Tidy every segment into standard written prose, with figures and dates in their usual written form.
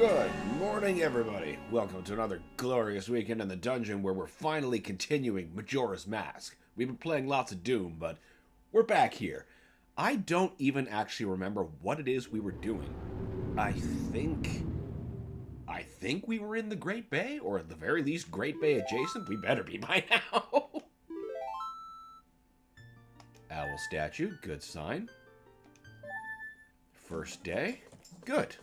Good morning, everybody. Welcome to another glorious weekend in the dungeon where we're finally continuing Majora's Mask. We've been playing lots of Doom, but we're back here. I don't even actually remember what it is we were doing. I think we were in the Great Bay, or at the very least Great Bay adjacent. We better be by now. Owl statue, good sign. First day, good.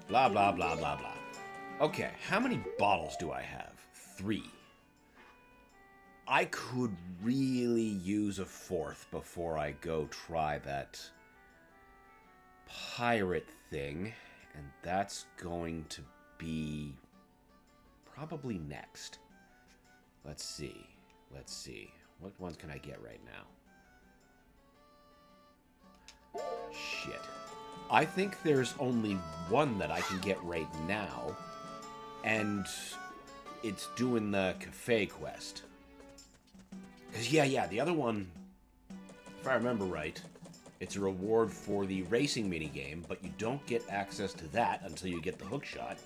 Blah, blah, blah, blah, blah. Okay, how many bottles do I have? 3. I could really use a 4th before I go try that pirate thing, and that's going to be probably next. Let's see. What ones can I get right now? Shit. I think there's only one that I can get right now, and it's doing the cafe quest. Because, yeah, the other one, if I remember right, it's a reward for the racing minigame, but you don't get access to that until you get the hookshot.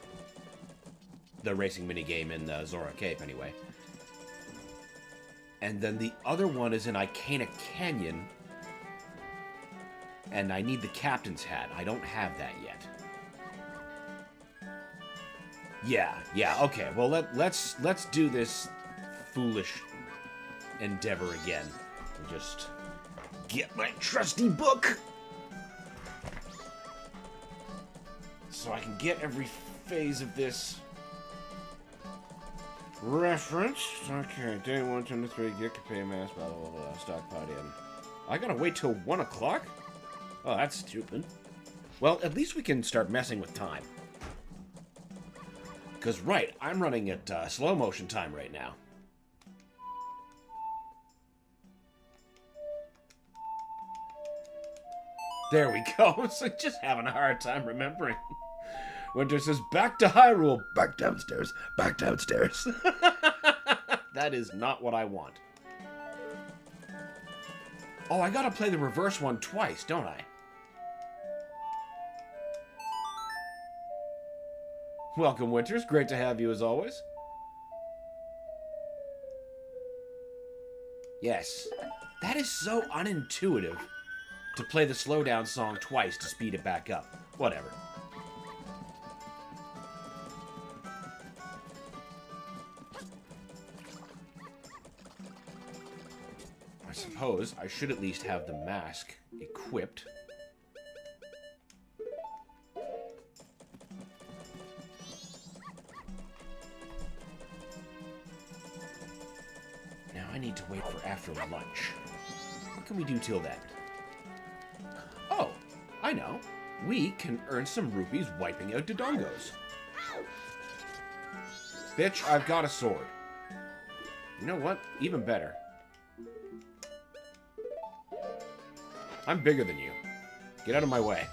The racing minigame in Zora Cape, anyway. And then the other one is in Icana Canyon, and I need the captain's hat. I don't have that yet. Yeah, okay. Well, let's do this foolish endeavor again. Just get my trusty book so I can get every phase of this. Reference. Okay, day 1, 2 to 3, get pay mass, blah, blah, blah, stock pot in. I gotta wait till 1 o'clock? Oh, that's stupid. Well, at least we can start messing with time. Because, right, I'm running at slow motion time right now. There we go. So just having a hard time remembering. Winter says, back to Hyrule. Back downstairs. Back downstairs. That is not what I want. Oh, I gotta play the reverse one twice, don't I? Welcome, Winters. Great to have you as always. Yes. That is so unintuitive to play the slowdown song twice to speed it back up. Whatever. I suppose I should at least have the mask equipped. I need to wait for after lunch. What can we do till then? Oh, I know. We can earn some rupees wiping out Dodongos. Bitch, I've got a sword. You know what? Even better. I'm bigger than you. Get out of my way.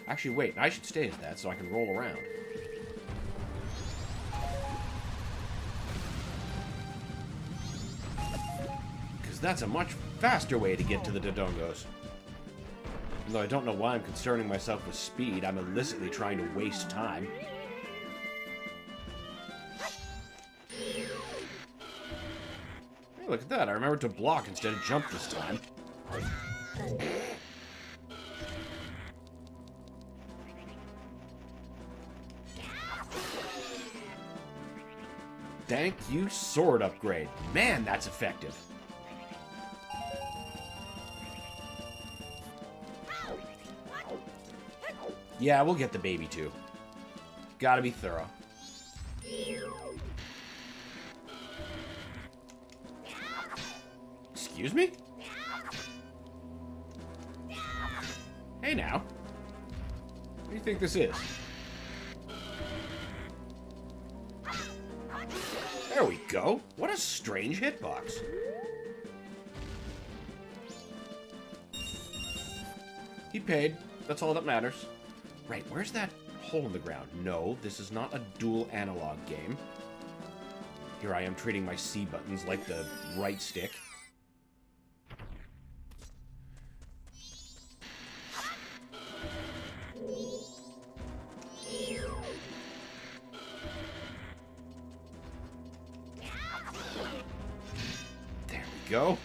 Actually, wait. I should stay as that so I can roll around. That's a much faster way to get to the Dodongos. Though I don't know why I'm concerning myself with speed, I'm illicitly trying to waste time. Hey, look at that, I remembered to block instead of jump this time. Thank you, sword upgrade. Man, that's effective. Yeah, we'll get the baby too. Gotta be thorough. Excuse me? Hey now. What do you think this is? There we go. What a strange hitbox. He paid. That's all that matters. Right, where's that hole in the ground? No, this is not a dual analog game. Here I am treating my C buttons like the right stick. go.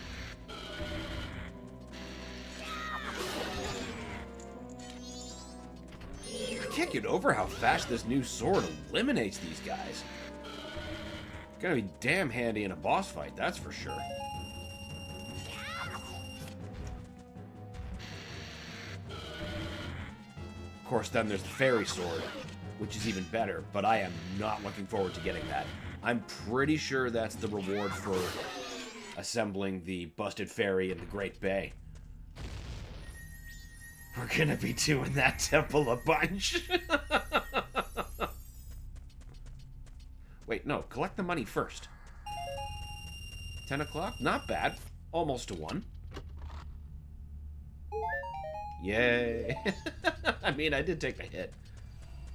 I can't get over how fast this new sword eliminates these guys. Gonna be damn handy in a boss fight, that's for sure. Of course, then there's the fairy sword, which is even better, but I am not looking forward to getting that. I'm pretty sure that's the reward for assembling the busted fairy in the Great Bay. We're gonna be doing that temple a bunch. Wait, no, collect the money first. 10 o'clock? Not bad. Almost to 1. Yay. I mean, I did take the hit.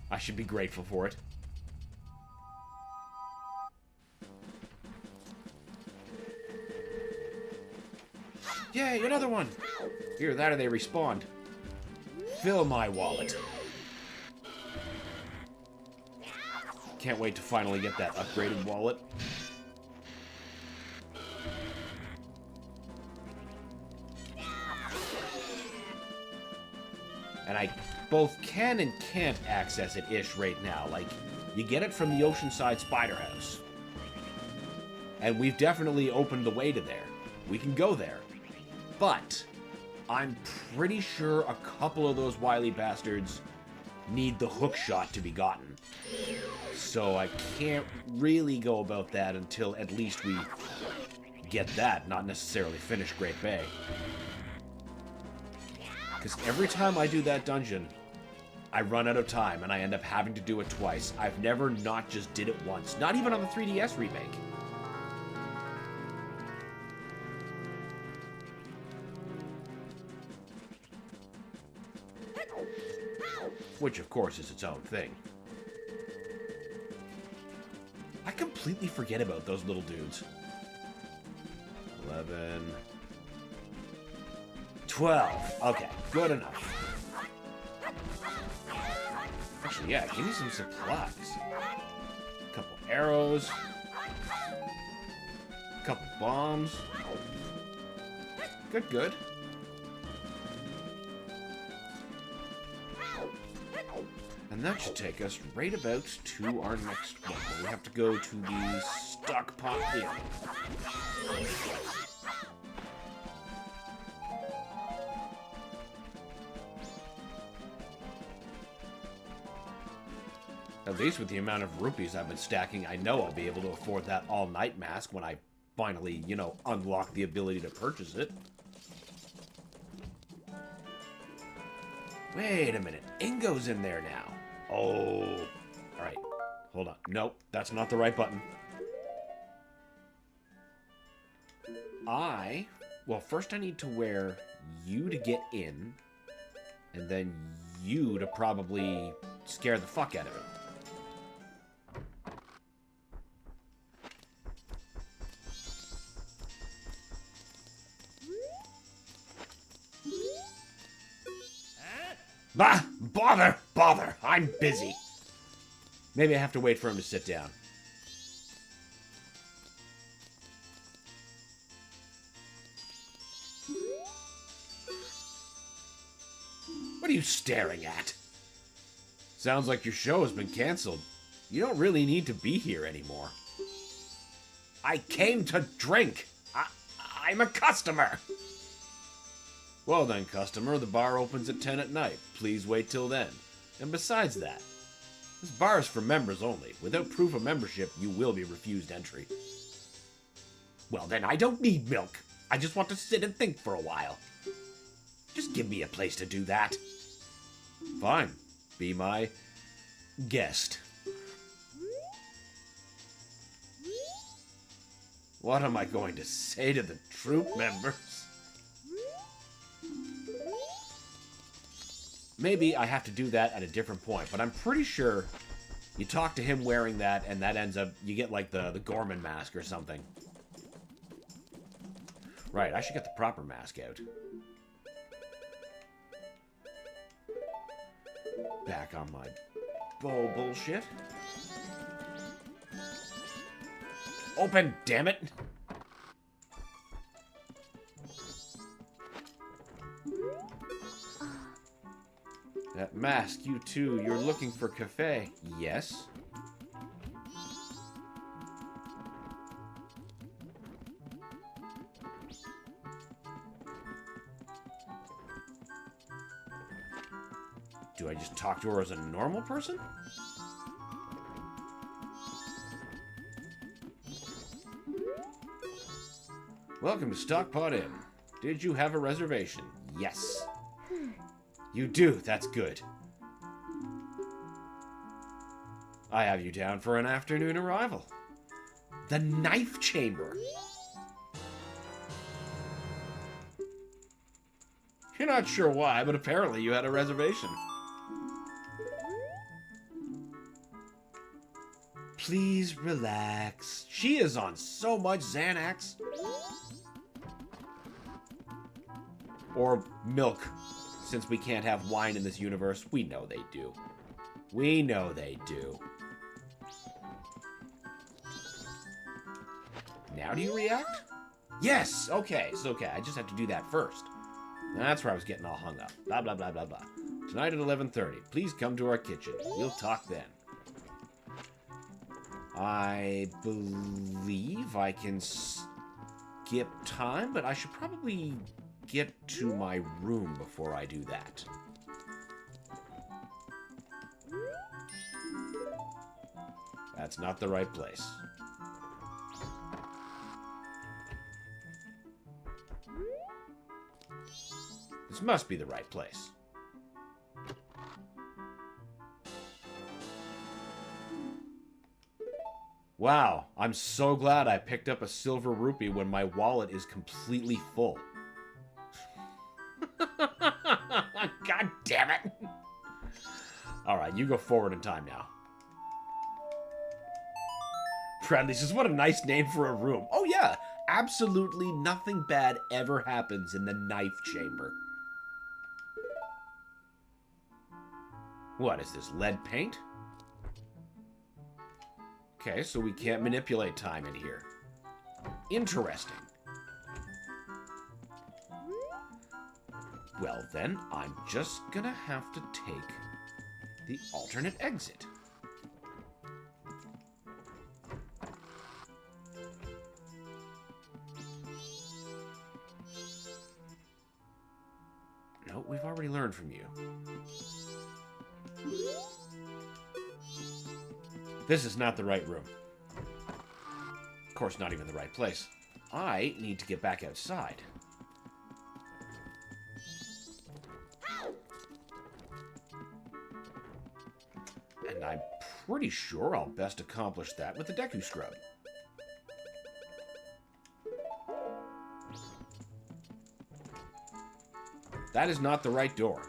I should be grateful for it. Yay, another one! Either that or they respawned. Fill my wallet. Can't wait to finally get that upgraded wallet. And I both can and can't access it-ish right now. Like, you get it from the Oceanside Spider House. And we've definitely opened the way to there. We can go there. But I'm pretty sure a couple of those wily bastards need the hook shot to be gotten. So I can't really go about that until at least we get that, not necessarily finish Great Bay. Because every time I do that dungeon, I run out of time and I end up having to do it twice. I've never not just did it once, not even on the 3DS remake. Which, of course, is its own thing. I completely forget about those little dudes. 11... 12. Okay, good enough. Actually, yeah, give me some supplies. A couple arrows. A couple bombs. Good, good. And that should take us right about to our next one. We have to go to the stockpot here. At least with the amount of rupees I've been stacking, I know I'll be able to afford that all-night mask when I finally, you know, unlock the ability to purchase it. Wait a minute. Ingo's in there now. Oh. Alright. Hold on. Nope. That's not the right button. Well, first I need to wear you to get in. And then you to probably scare the fuck out of him. Bah! Bother! I'm busy. Maybe I have to wait for him to sit down. What are you staring at? Sounds like your show has been canceled. You don't really need to be here anymore. I came to drink. I'm a customer. Well then, customer, the bar opens at 10 at night. Please wait till then. And besides that, this bar is for members only. Without proof of membership, you will be refused entry. Well then, I don't need milk. I just want to sit and think for a while. Just give me a place to do that. Fine. Be my guest. What am I going to say to the troop members? Maybe I have to do that at a different point, but I'm pretty sure you talk to him wearing that, and that ends up, you get like the Gorman mask or something. Right, I should get the proper mask out. Back on my bow bullshit. Open, damn it! That mask, you too. You're looking for cafe. Yes. Do I just talk to her as a normal person? Welcome to Stockpot Inn. Did you have a reservation? Yes. You do. That's good. I have you down for an afternoon arrival. The knife chamber. You're not sure why, but apparently you had a reservation. Please relax. She is on so much Xanax. Or milk. Since we can't have wine in this universe, we know they do. We know they do. Now do you react? Yes! Okay, it's okay. I just have to do that first. That's where I was getting all hung up. Blah, blah, blah, blah, blah. Tonight at 11:30. Please come to our kitchen. We'll talk then. I believe I can skip time, but I should probably get to my room before I do that. That's not the right place. This must be the right place. Wow, I'm so glad I picked up a silver rupee when my wallet is completely full. God damn it! Alright, you go forward in time now. Bradley says, what a nice name for a room. Oh yeah, absolutely nothing bad ever happens in the knife chamber. What is this, lead paint? Okay, so we can't manipulate time in here. Interesting. Well then, I'm just gonna have to take the alternate exit. No, we've already learned from you. This is not the right room. Of course, not even the right place. I need to get back outside. And I'm pretty sure I'll best accomplish that with the Deku Scrub. That is not the right door.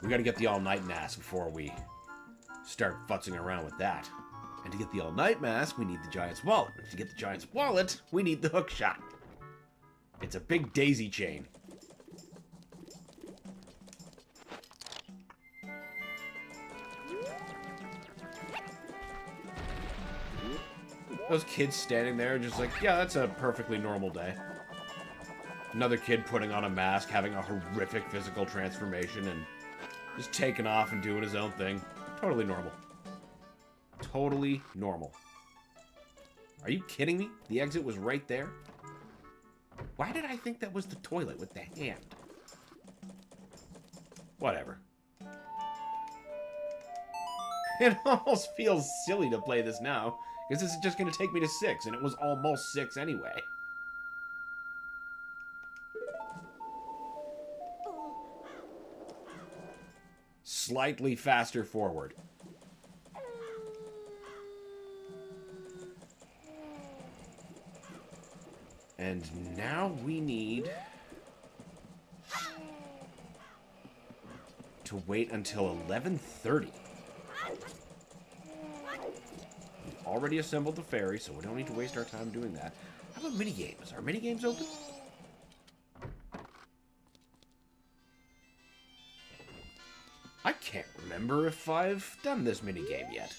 We gotta get the all-night mask before we start futzing around with that. And to get the all-night mask, we need the Giant's wallet. To get the Giant's wallet, we need the hook shot. It's a big daisy chain. Those kids standing there just like, yeah, that's a perfectly normal day. Another kid putting on a mask, having a horrific physical transformation, and just taking off and doing his own thing. Totally normal. Totally normal. Are you kidding me? The exit was right there? Why did I think that was the toilet with the hand? Whatever. It almost feels silly to play this now, because this is just going to take me to 6, and it was almost 6 anyway. Slightly faster forward. And now we need to wait until 11:30. We've already assembled the ferry, so we don't need to waste our time doing that. How about minigames? Are minigames open? I can't remember if I've done this minigame yet.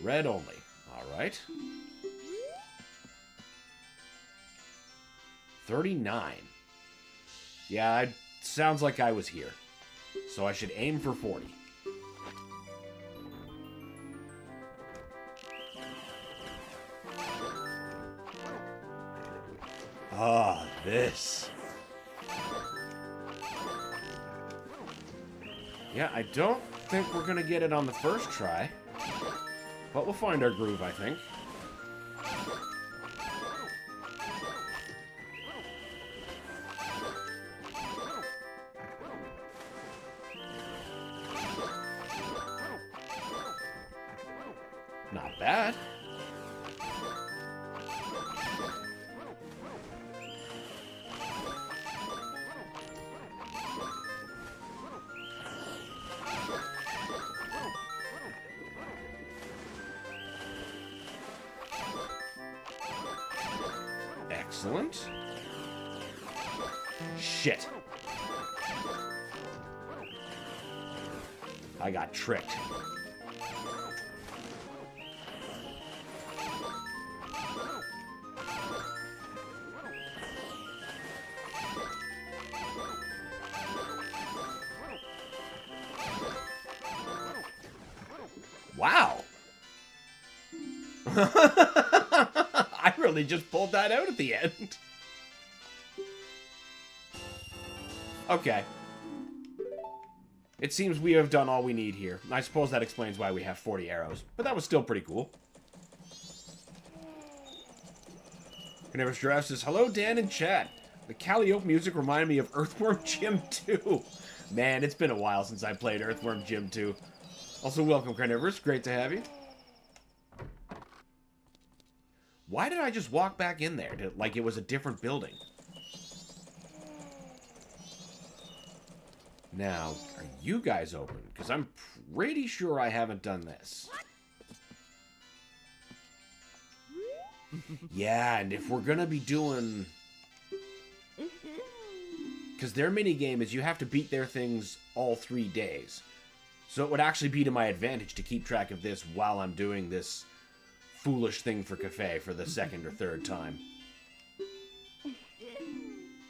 Red only. Alright. 39. Yeah, it sounds like I was here. So I should aim for 40. Ah, this. Yeah, I don't think we're gonna get it on the first try. But we'll find our groove, I think. Not bad. Excellent. Shit. I got tricked. Wow. I really just pulled that out at the end. Okay. It seems we have done all we need here. I suppose that explains why we have 40 arrows. But that was still pretty cool. Carnivorous Giraffe says, hello, Dan and chat. The Calliope music reminded me of Earthworm Jim 2. Man, it's been a while since I played Earthworm Jim 2. Also, welcome, Carnivorous. Great to have you. Why did I just walk back in there like it was a different building? Now, are you guys open? Because I'm pretty sure I haven't done this. Yeah, and if we're going to be doing... Because their minigame is you have to beat their things all 3 days. So it would actually be to my advantage to keep track of this while I'm doing this foolish thing for Cafe for the second or third time.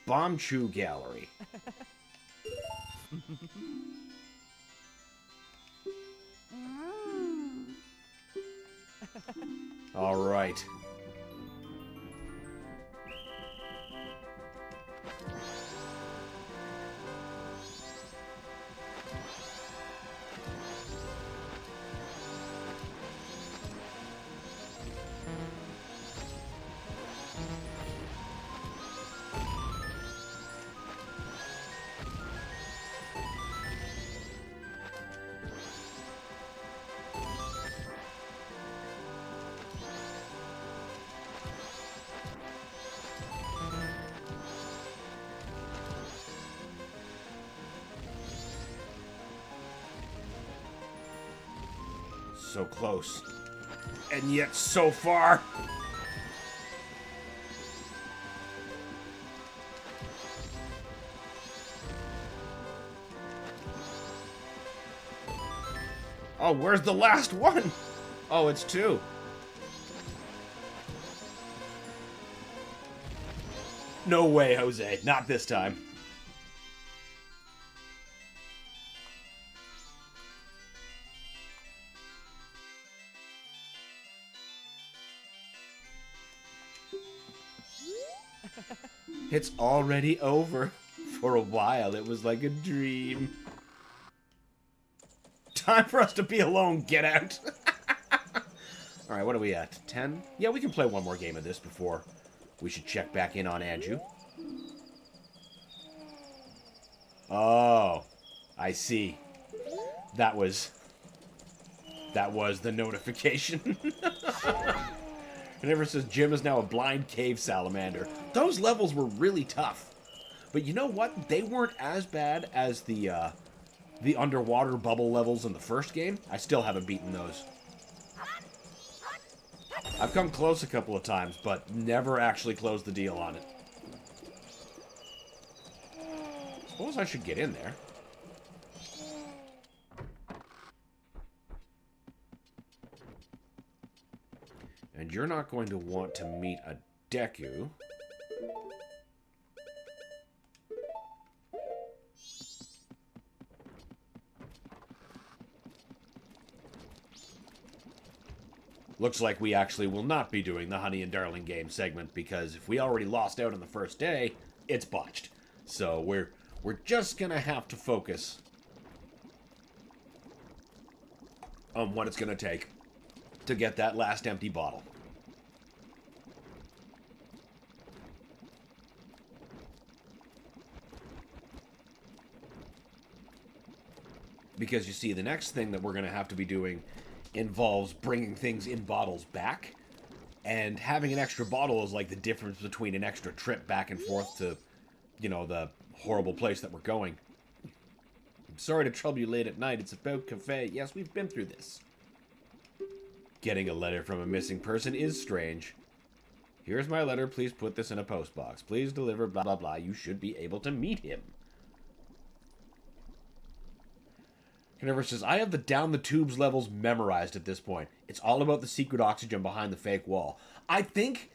Bomb Chew Gallery. All right. So close. And yet so far. Oh, where's the last one? Oh, it's 2. No way, Jose. Not this time. It's already over. For a while, it was like a dream. Time for us to be alone. Get out. Alright, what are we at? 10? Yeah, we can play one more game of this before we should check back in on Andrew. Oh, I see. That was the notification. It never says Jim is now a blind cave salamander. Those levels were really tough. But you know what? They weren't as bad as the underwater bubble levels in the first game. I still haven't beaten those. I've come close a couple of times, but never actually closed the deal on it. Suppose I should get in there. And you're not going to want to meet a Deku. looks like we actually will not be doing the Honey and Darling game segment, because if we already lost out on the first day, it's botched. So we're just gonna have to focus on what it's gonna take to get that last empty bottle. Because you see, the next thing that we're going to have to be doing involves bringing things in bottles back. And having an extra bottle is like the difference between an extra trip back and forth to, you know, the horrible place that we're going. I'm sorry to trouble you late at night. It's about cafe. Yes, we've been through this. Getting a letter from a missing person is strange. Here's my letter. Please put this in a post box. Please deliver blah blah blah. You should be able to meet him. Never says, I have the down the tubes levels memorized at this point. It's all about the secret oxygen behind the fake wall. I think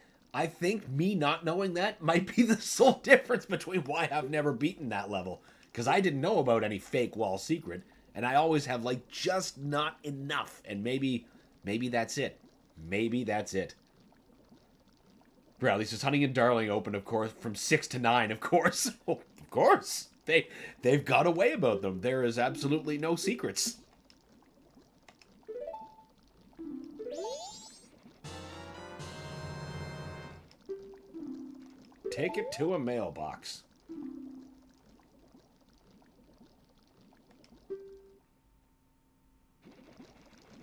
me not knowing that might be the sole difference between why I've never beaten that level. Because I didn't know about any fake wall secret, and I always have, like, just not enough. And maybe that's it. Maybe that's it. Bradley says, Honey and Darling open, of course, from 6 to 9, of course. Of course. They've got a way about them. There is absolutely no secrets. Take it to a mailbox.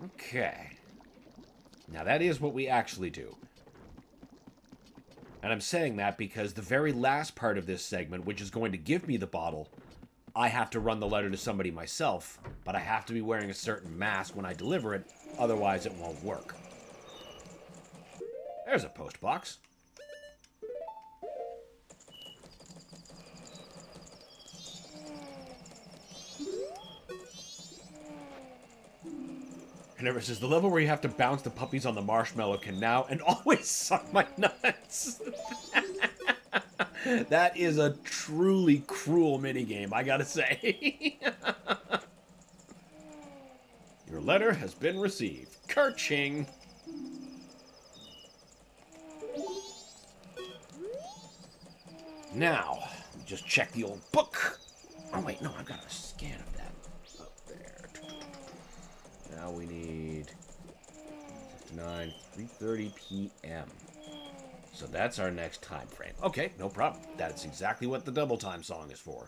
Okay. Now that is what we actually do. And I'm saying that because the very last part of this segment, which is going to give me the bottle, I have to run the letter to somebody myself, but I have to be wearing a certain mask when I deliver it, otherwise it won't work. There's a post box. And ever says, the level where you have to bounce the puppies on the marshmallow can now and always suck my nuts. That is a truly cruel minigame, I gotta say. Your letter has been received. Kerching. Now, just check the old book. Oh wait, no, I've got a scan of that up there. Now we need 3:30 p.m. So that's our next time frame. Okay, no problem. That's exactly what the double time song is for.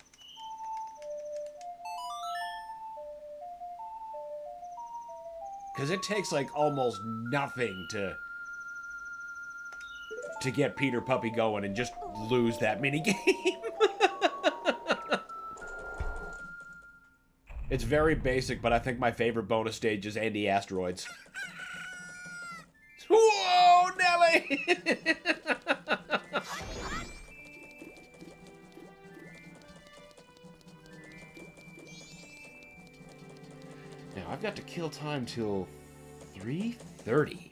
Because it takes like almost nothing to get Peter Puppy going and just lose that minigame. It's very basic, but I think my favorite bonus stage is Andy Asteroids. Whoa, Nelly! Now, I've got to kill time till 3:30.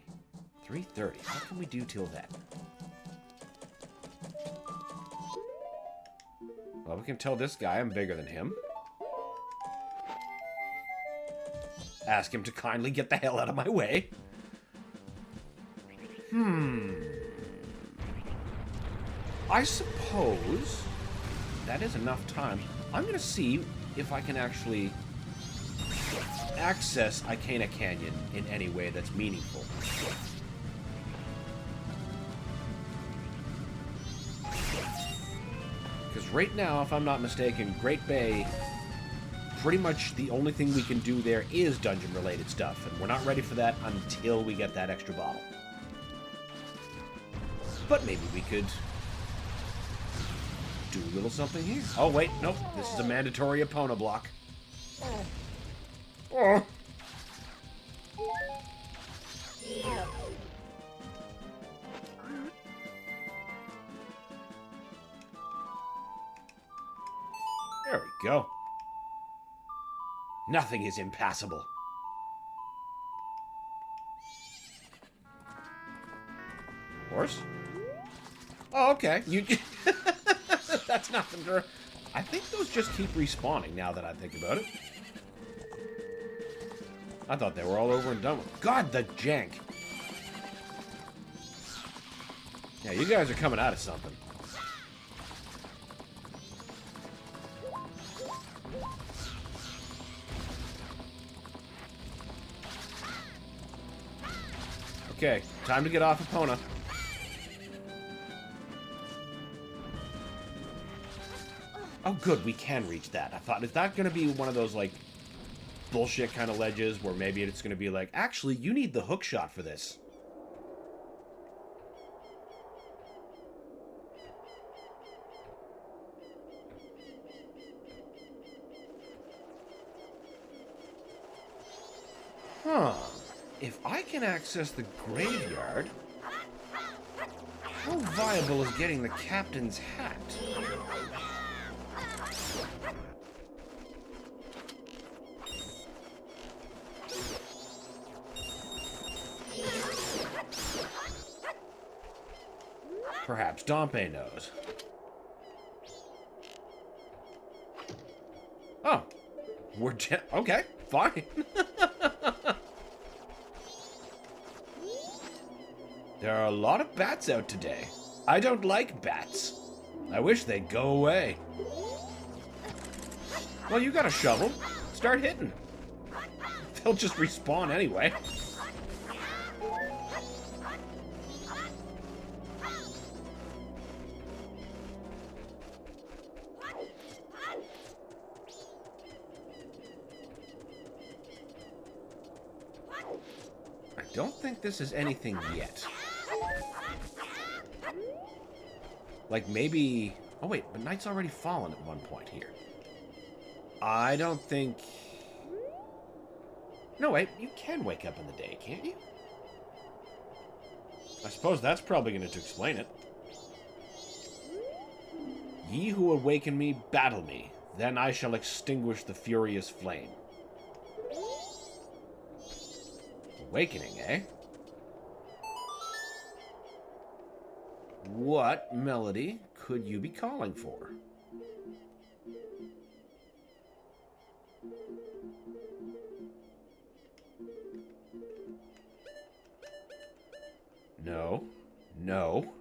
3:30. How can we do till then? Well, we can tell this guy I'm bigger than him. Ask him to kindly get the hell out of my way. I suppose that is enough time. I'm going to see if I can actually access Icana Canyon in any way that's meaningful. Because right now, if I'm not mistaken, Great Bay, pretty much the only thing we can do there is dungeon-related stuff, and we're not ready for that until we get that extra bottle. But maybe we could do a little something here. Oh, wait, nope. This is a mandatory Epona block. Oh. There we go. Nothing is impassable. Horse? Oh, okay. You. That's nothing to. I think those just keep respawning now that I think about it. I thought they were all over and done with. God, the jank. Yeah, you guys are coming out of something. Okay, time to get off Epona. Oh, good, we can reach that. I thought, is that going to be one of those, like, bullshit kind of ledges where maybe it's going to be like, actually, you need the hook shot for this. Huh. If I can access the graveyard, how viable is getting the captain's hat? Perhaps Dompe knows. Oh. We're okay, fine. There are a lot of bats out today. I don't like bats. I wish they'd go away. Well, you got a shovel. Start hitting. They'll just respawn anyway. I don't think this is anything yet. Like maybe... Oh wait, but night's already fallen at one point here. I don't think... No, wait, you can wake up in the day, can't you? I suppose that's probably going to explain it. Ye who awaken me, battle me. Then I shall extinguish the furious flame. Awakening, eh? What melody could you be calling for? No. No.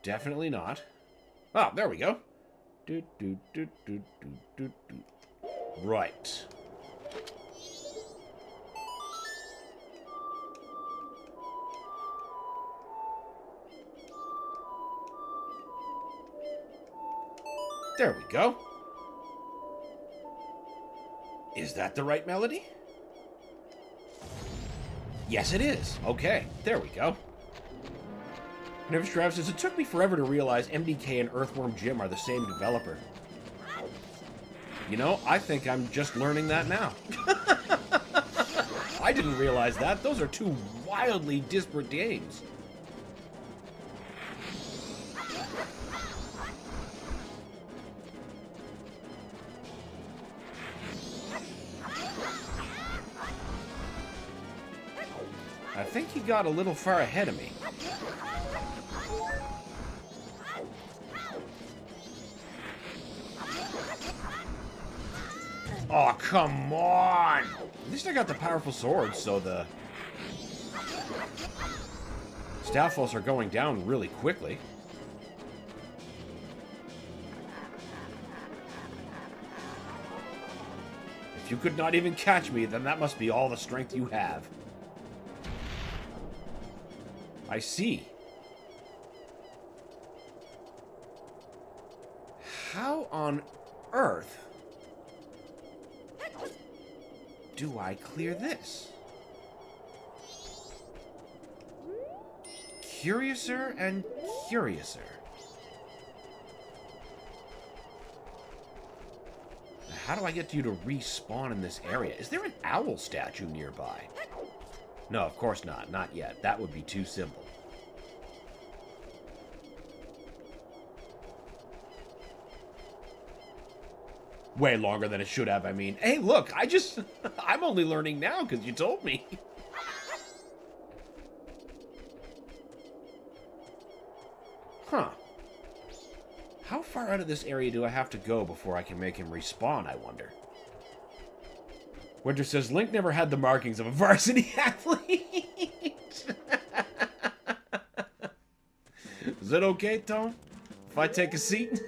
Definitely not. Ah, there we go. Do, do, do, do, do, do, do. Right. There we go. Is that the right melody? Yes, it is. Okay, there we go. Nervous Trav says, it took me forever to realize MDK and Earthworm Jim are the same developer. You know, I think I'm just learning that now. I didn't realize that. Those are two wildly disparate games. I think he got a little far ahead of me. Oh, come on! At least I got the powerful swords, so the Staphos are going down really quickly. If you could not even catch me, then that must be all the strength you have. I see. How on earth do I clear this? Curiouser and curiouser. How do I get you to respawn in this area? Is there an owl statue nearby? No, of course not. Not yet. That would be too simple. Way longer than it should have, I mean. Hey, look, I'm only learning now because you told me. Huh. How far out of this area do I have to go before I can make him respawn, I wonder? Winter says, Link never had the markings of a varsity athlete. Is it okay, Tone? If I take a seat?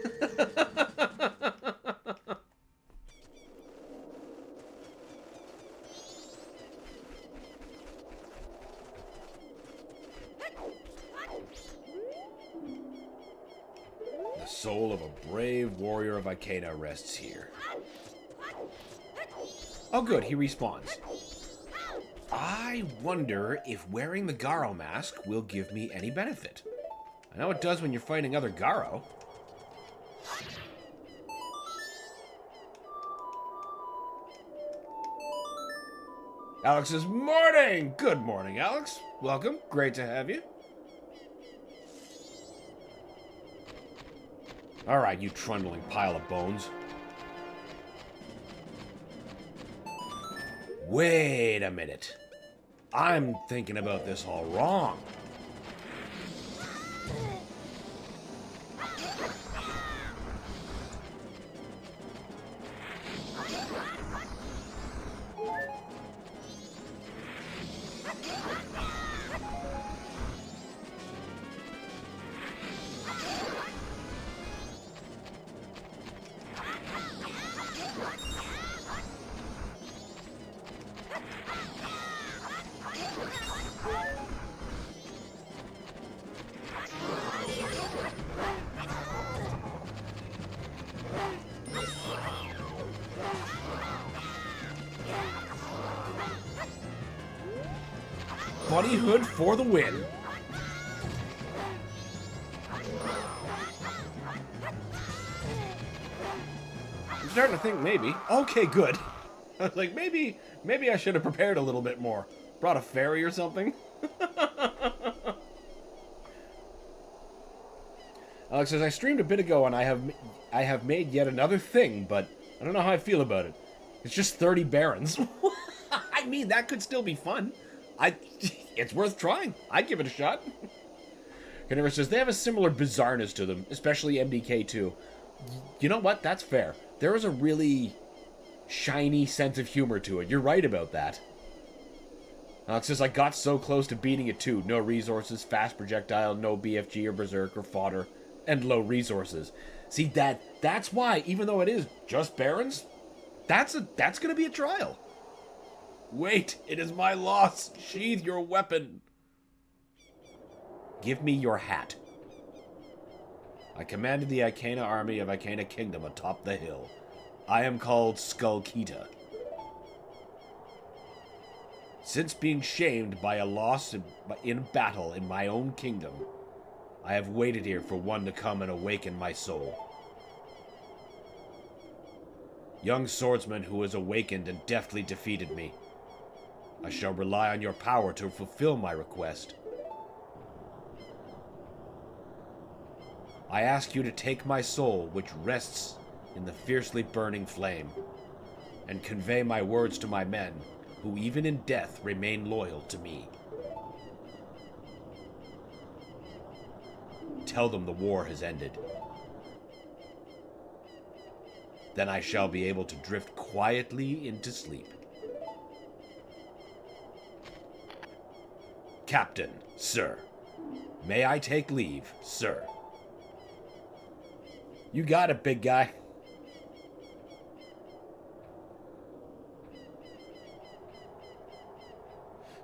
The soul of a brave warrior of Icana rests here. Oh good, he respawns. I wonder if wearing the Garo mask will give me any benefit. I know it does when you're fighting other Garo. Alex says, morning! Good morning, Alex. Welcome. Great to have you. Alright, you trundling pile of bones. Wait a minute. I'm thinking about this all wrong. Bunny Hood for the win. I'm starting to think maybe. Okay, good. I was like, maybe I should have prepared a little bit more. Brought a fairy or something. Alex says, I streamed a bit ago and I have made yet another thing, but I don't know how I feel about it. It's just 30 barons. I mean, that could still be fun. It's worth trying. I'd give it a shot. Canary says, they have a similar bizarreness to them, especially MDK2. You know what? That's fair. There is a really shiny sense of humor to it. You're right about that. Alex says, I got so close to beating it too. No resources, fast projectile, no BFG or berserk or fodder, and low resources. See, that's why, even though it is just barons, that's gonna be a trial. Wait, it is my loss. Sheathe your weapon. Give me your hat. I commanded the Icana army of Icana Kingdom atop the hill. I am called Skullkeeta. Since being shamed by a loss in battle in my own kingdom, I have waited here for one to come and awaken my soul. Young swordsman who has awakened and deftly defeated me, I shall rely on your power to fulfill my request. I ask you to take my soul, which rests in the fiercely burning flame, and convey my words to my men, who even in death remain loyal to me. Tell them the war has ended. Then I shall be able to drift quietly into sleep. Captain, sir. May I take leave, sir? You got it, big guy.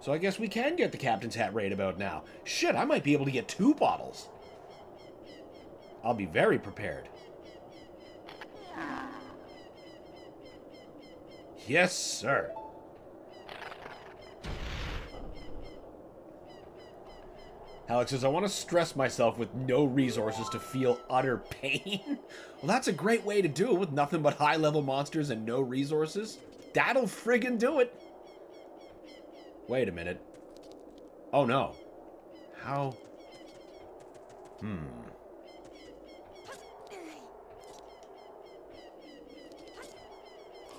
So I guess we can get the captain's hat right about now. Shit, I might be able to get 2 bottles. I'll be very prepared. Yes, sir. Alex says, I want to stress myself with no resources to feel utter pain. Well, that's a great way to do it with nothing but high-level monsters and no resources. That'll friggin' do it. Wait a minute. Oh, no. How?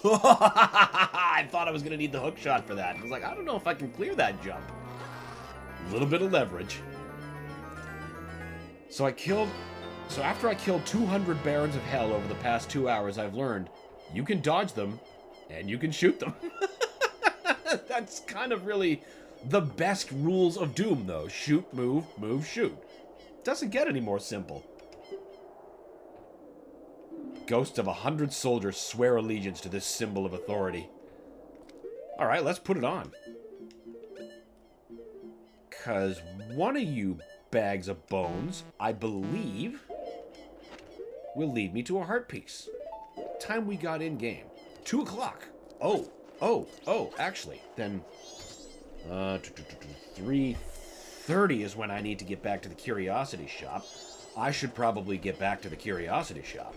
I thought I was going to need the hook shot for that. I was like, I don't know if I can clear that jump. A little bit of leverage. So after I killed 200 Barons of Hell over the past 2 hours, I've learned you can dodge them and you can shoot them. That's kind of really the best rules of Doom, though. Shoot, move, move, shoot. Doesn't get any more simple. Ghosts of 100 soldiers swear allegiance to this symbol of authority. Alright, let's put it on. Because one of you bags of bones, I believe, will lead me to a heart piece. What time we got in game? 2 o'clock. Oh, actually, then 3:30 is when I need to get back to the Curiosity Shop. I should probably get back to the Curiosity Shop.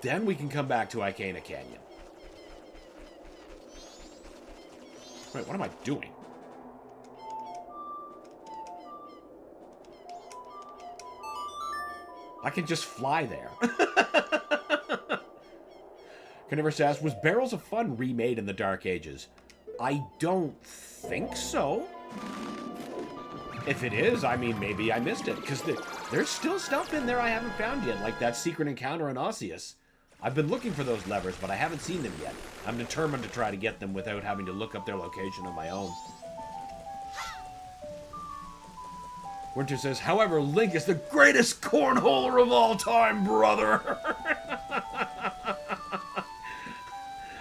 Then we can come back to Icana Canyon. Wait, what am I doing? I can just fly there. Carnivorous asks, was Barrels of Fun remade in the Dark Ages? I don't think so. If it is, I mean, maybe I missed it, because there's still stuff in there I haven't found yet, like that secret encounter in Osseous. I've been looking for those levers, but I haven't seen them yet. I'm determined to try to get them without having to look up their location on my own. Winter says, however, Link is the greatest cornholer of all time, brother!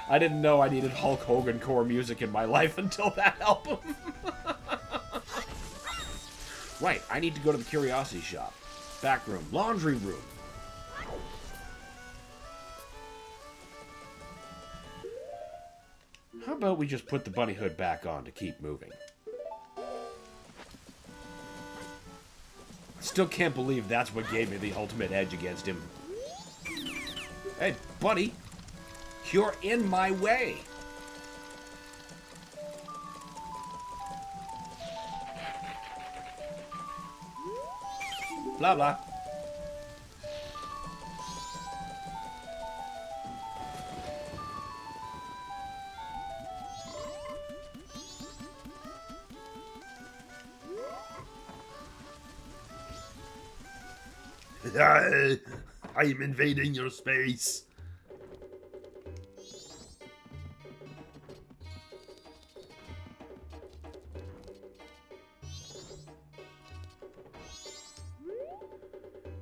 I didn't know I needed Hulk Hogan core music in my life until that album. Right, I need to go to the Curiosity Shop. Back room, laundry room. How about we just put the bunny hood back on to keep moving? Still can't believe that's what gave me the ultimate edge against him. Hey, buddy. You're in my way. Blah, blah. I'm invading your space.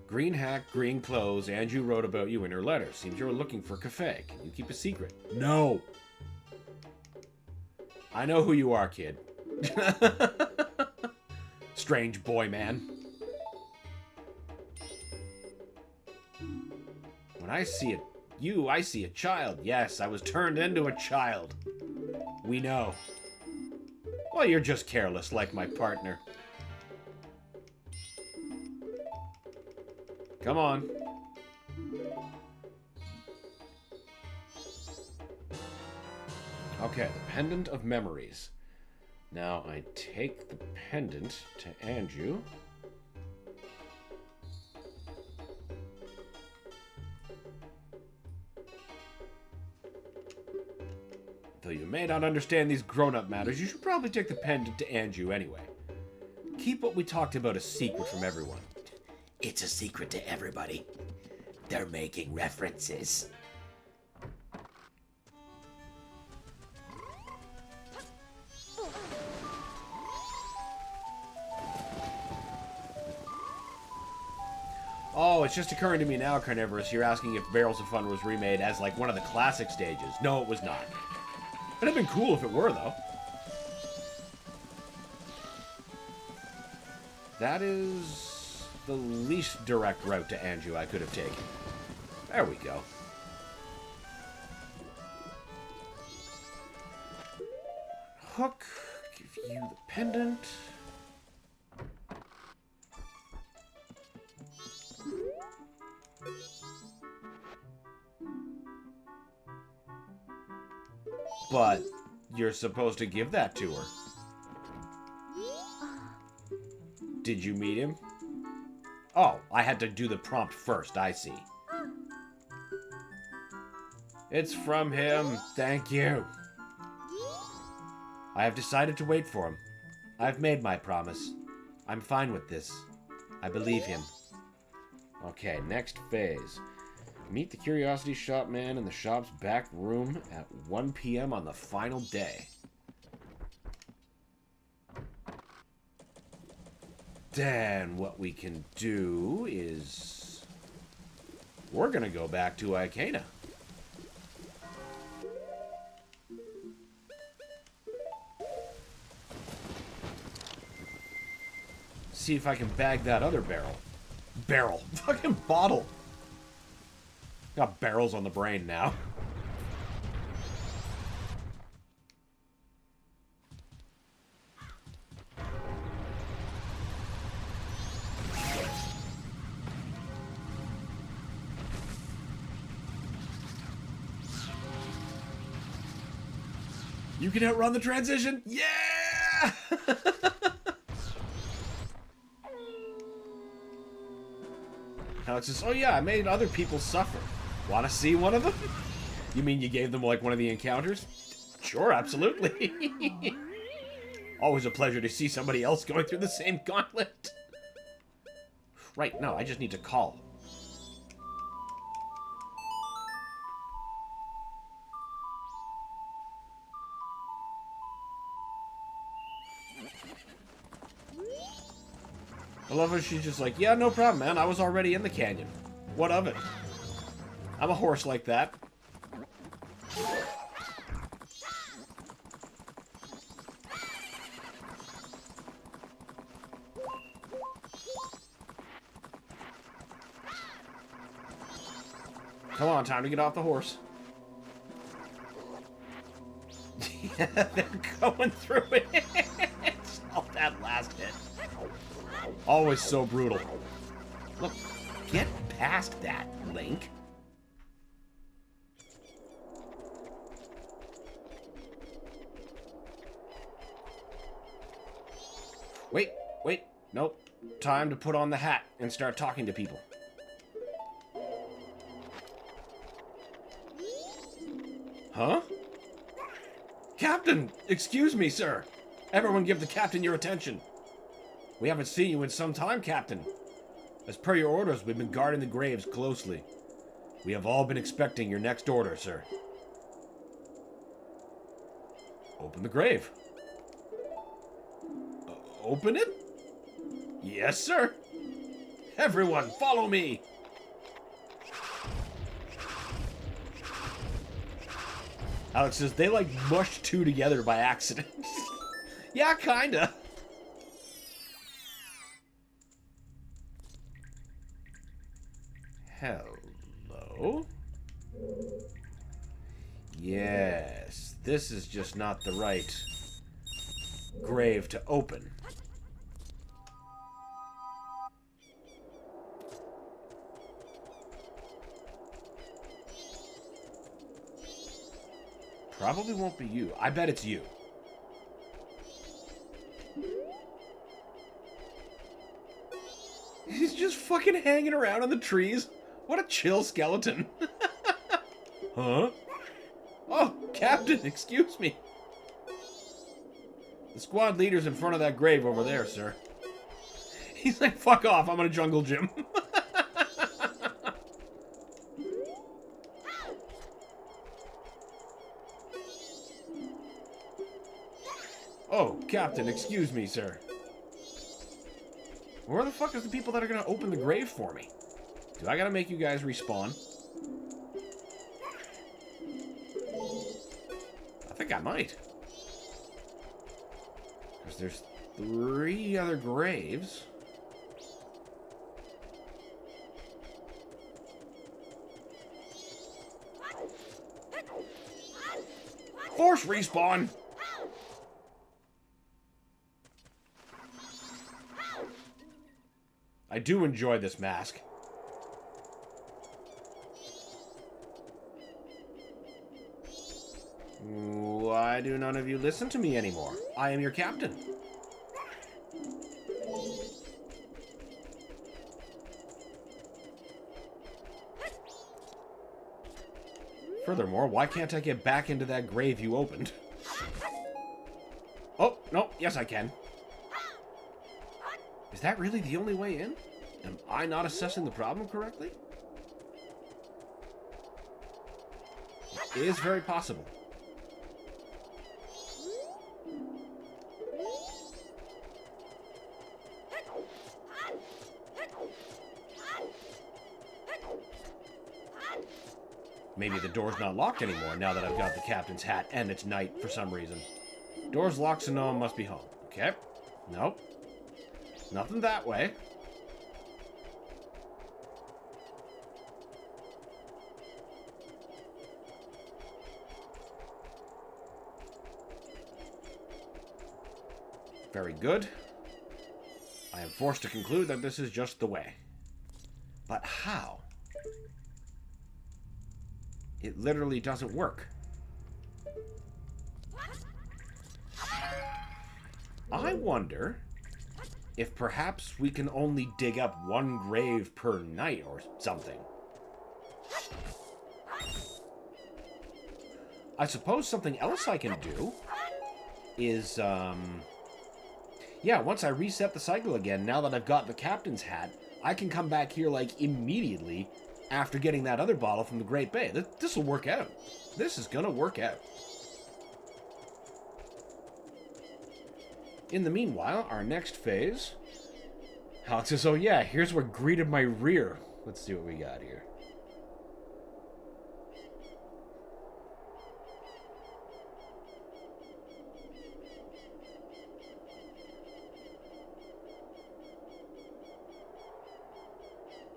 Green hack, green clothes. Anju wrote about you in her letter. Seems you were looking for Cafe. Can you keep a secret? No. I know who you are, kid. Strange boy, man. When I see I see a child. Yes, I was turned into a child. We know. Well, you're just careless, like my partner. Come on. Okay, the Pendant of Memories. Now I take the pendant to Anju. Though you may not understand these grown-up matters, you should probably take the pendant to Anju anyway. Keep what we talked about a secret from everyone. It's a secret to everybody. They're making references. Oh, it's just occurring to me now, Carnivorous. You're asking if Barrels of Fun was remade as, like, one of the classic stages. No, it was not. It'd have been cool if it were, though. That is the least direct route to Anju I could have taken. There we go. Hook, give you the pendant. But you're supposed to give that to her. Did you meet him? Oh, I had to do the prompt first, I see. It's from him, thank you. I have decided to wait for him. I've made my promise. I'm fine with this. I believe him. Okay, next phase. Meet the Curiosity Shop man in the shop's back room at 1 p.m. on the final day. Then what we can do is... we're gonna go back to Icana. See if I can bag that other barrel. Barrel. Fucking bottle. Got barrels on the brain now. You can outrun the transition? Yeah! Alex says, oh yeah, I made other people suffer. Want to see one of them? You mean you gave them, like, one of the encounters? Sure, absolutely. Always a pleasure to see somebody else going through the same gauntlet. Right, no, I just need to call. I love how she's just like, yeah, no problem, man. I was already in the canyon. What of it? I'm a horse like that. Come on, time to get off the horse. Yeah, they're going through it. Oh, that last hit. Always so brutal. Look, get past that, Link. Wait. Nope. Time to put on the hat and start talking to people. Huh? Captain! Excuse me, sir. Everyone give the captain your attention. We haven't seen you in some time, Captain. As per your orders, we've been guarding the graves closely. We have all been expecting your next order, sir. Open the grave. Open it? Yes, sir. Everyone, follow me. Alex says, they like mushed two together by accident. Yeah, kinda. Hello? Yes, this is just not the right grave to open. Probably won't be you. I bet it's you. He's just fucking hanging around in the trees. What a chill skeleton. Huh? Oh, Captain, excuse me. The squad leader's in front of that grave over there, sir. He's like, fuck off, I'm in a jungle gym. Oh, Captain, excuse me, sir. Where the fuck is the people that are gonna open the grave for me? Do I gotta make you guys respawn? I think I might. Because there's 3 other graves. Force respawn! I do enjoy this mask. Why do none of you listen to me anymore? I am your captain. Furthermore, why can't I get back into that grave you opened? Oh, no, yes I can. Is that really the only way in? Am I not assessing the problem correctly? It is very possible. the door's not locked anymore now that I've got the captain's hat and it's night for some reason. Door's locked, so no one must be home. Okay. Nope. Nothing that way. Very good. I am forced to conclude that this is just the way. But how? It literally doesn't work. I wonder if perhaps we can only dig up one grave per night or something. I suppose something else I can do is, yeah, once I reset the cycle again, now that I've got the captain's hat, I can come back here, like, immediately after getting that other bottle from the Great Bay. This will work out. This is gonna work out. In the meanwhile, our next phase... Alex says, oh yeah, here's what greeted my rear. Let's see what we got here.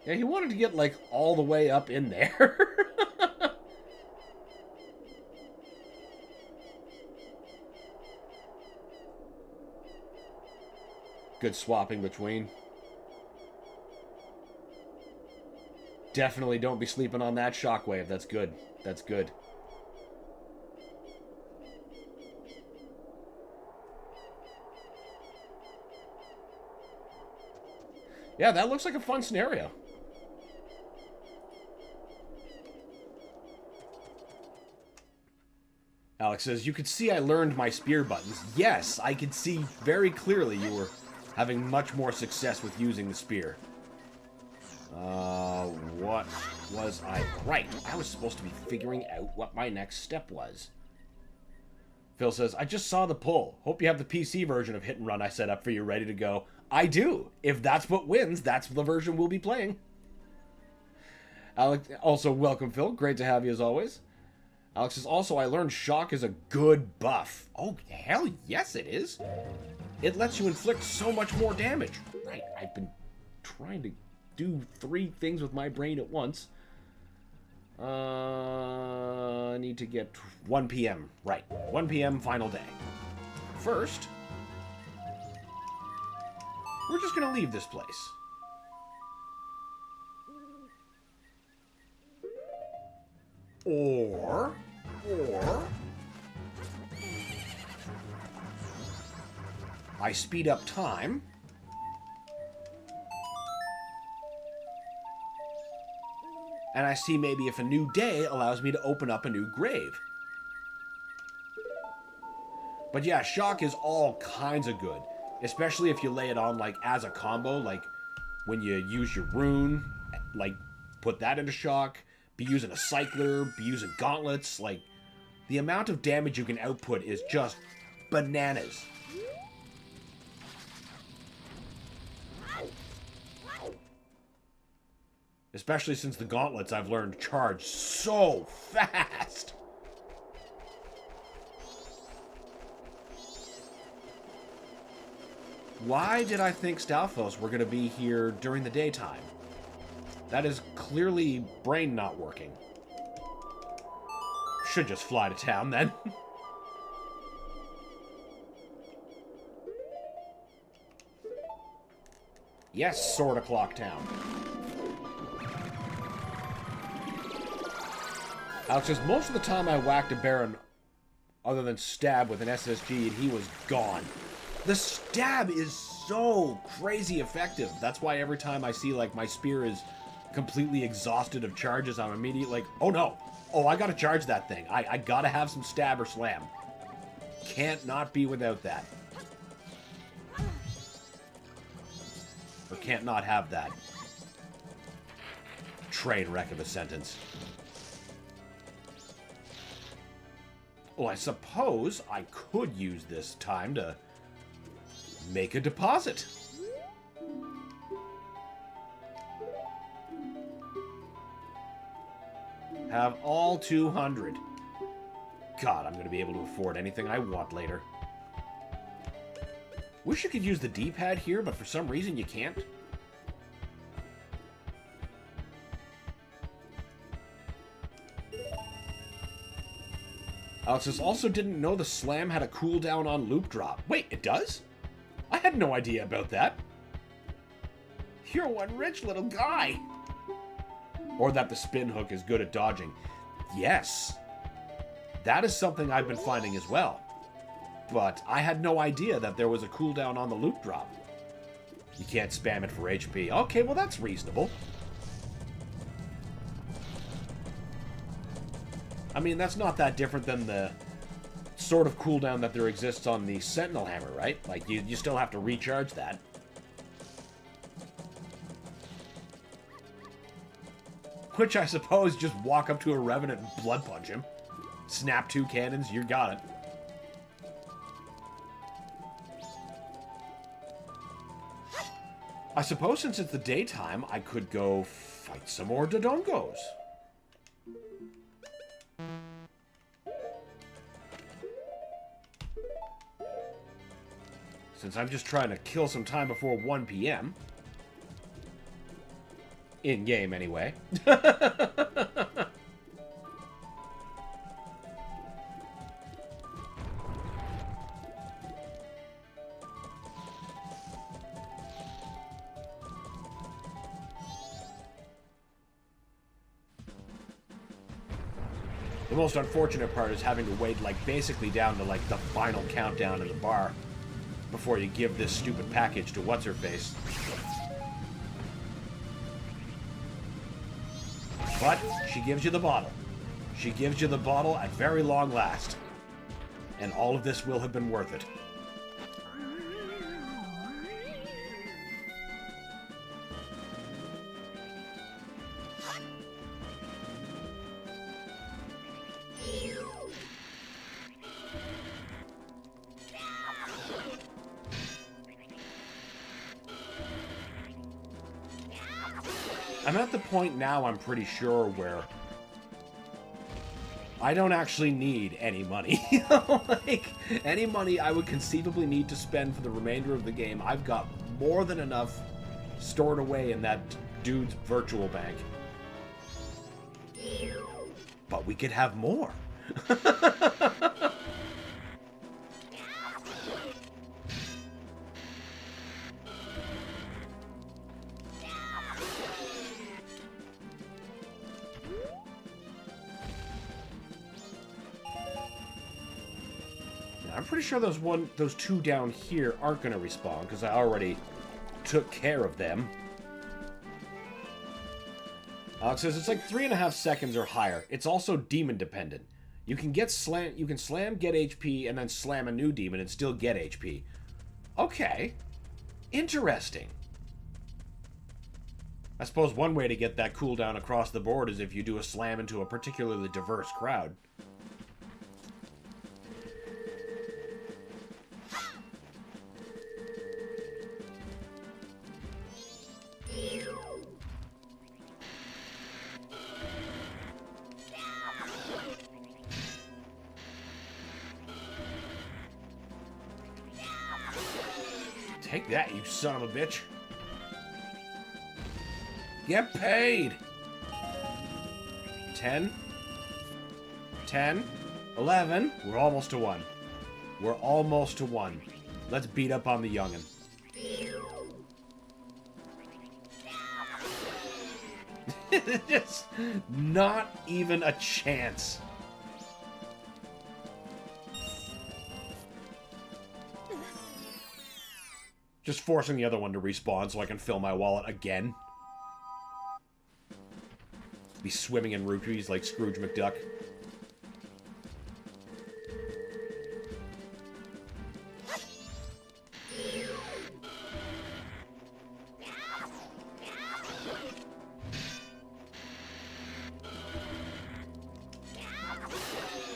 Yeah, he wanted to get, like, all the way up in there. Good swapping between. Definitely don't be sleeping on that shockwave. That's good. That's good. Yeah, that looks like a fun scenario. Alex says, you could see I learned my spear buttons. Yes, I could see very clearly you were having much more success with using the spear. What was I... Right, I was supposed to be figuring out what my next step was. Phil says, I just saw the pull. Hope you have the PC version of Hit and Run I set up for you ready to go. I do. If that's what wins, that's the version we'll be playing. Alex, also, welcome, Phil. Great to have you as always. Alex says, also, I learned Shock is a good buff. Oh, hell yes it is. It lets you inflict so much more damage. Right, I've been trying to do 3 things with my brain at once. I need to get 1 p.m. Right, 1 p.m. final day. First, we're just going to leave this place. Or I speed up time. And I see maybe if a new day allows me to open up a new grave. But yeah, Shock is all kinds of good. Especially if you lay it on, like, as a combo. Like, when you use your rune, like, put that into Shock. Be using a cycler, be using gauntlets. Like, the amount of damage you can output is just bananas. Especially since the gauntlets I've learned charge so fast. Why did I think Stalfos were going to be here during the daytime? That is clearly brain not working. Should just fly to town then. Yes, Sword O'Clock Town. Alex says, most of the time I whacked a Baron other than stab with an SSG and he was gone. The stab is so crazy effective. That's why every time I see, like, my spear is completely exhausted of charges, I'm immediately like, oh no. Oh, I gotta charge that thing. I gotta have some stab or slam. Can't not be without that. Or can't not have that. Train wreck of a sentence. Well, I suppose I could use this time to make a deposit. Have all 200. God, I'm going to be able to afford anything I want later. Wish you could use the D-pad here, but for some reason you can't. Alex also didn't know the slam had a cooldown on loop drop. Wait, it does? I had no idea about that. You're one rich little guy. Or that the spin hook is good at dodging. Yes. That is something I've been finding as well. But I had no idea that there was a cooldown on the loop drop. You can't spam it for HP. Okay, well that's reasonable. I mean, that's not that different than the sort of cooldown that there exists on the Sentinel Hammer, right? Like, you still have to recharge that. Which I suppose just walk up to a Revenant and blood punch him. Snap 2 cannons, you got it. I suppose since it's the daytime, I could go fight some more Dodongos. Since I'm just trying to kill some time before 1 p.m. In-game, anyway. The most unfortunate part is having to wait, like, basically down to, like, the final countdown in the bar before you give this stupid package to What's-Her-Face. But she gives you the bottle. She gives you the bottle at very long last. And all of this will have been worth it. I'm at the point now, I'm pretty sure, where I don't actually need any money. Like, any money I would conceivably need to spend for the remainder of the game, I've got more than enough stored away in that dude's virtual bank. But we could have more. I'm pretty sure those two down here aren't going to respawn, because I already took care of them. Alex says it's like 3.5 seconds or higher. It's also demon dependent. You can slam, get HP, and then slam a new demon and still get HP. Okay. Interesting. I suppose one way to get that cooldown across the board is if you do a slam into a particularly diverse crowd. Take that, you son of a bitch. Get paid! 10. 10. 11. We're almost to 1. We're almost to 1. Let's beat up on the youngin'. Just not even a chance. Just forcing the other one to respawn so I can fill my wallet again. Be swimming in rupees like Scrooge McDuck.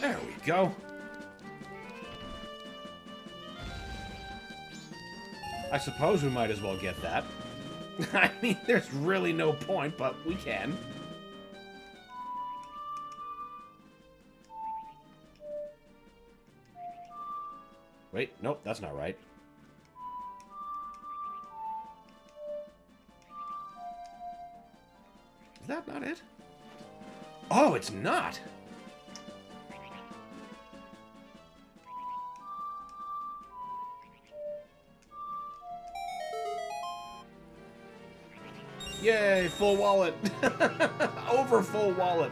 There we go. I suppose we might as well get that. I mean, there's really no point, but we can. Wait, nope, that's not right. Is that not it? Oh, it's not! Yay, full wallet! Over full wallet!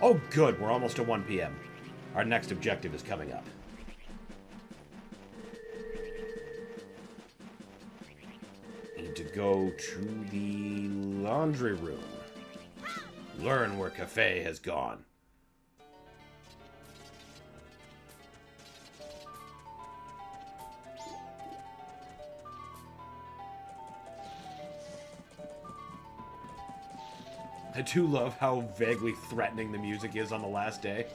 Oh, good, we're almost to 1 p.m. Our next objective is coming up. Need to go to the laundry room. Learn where Cafe has gone. I do love how vaguely threatening the music is on the last day.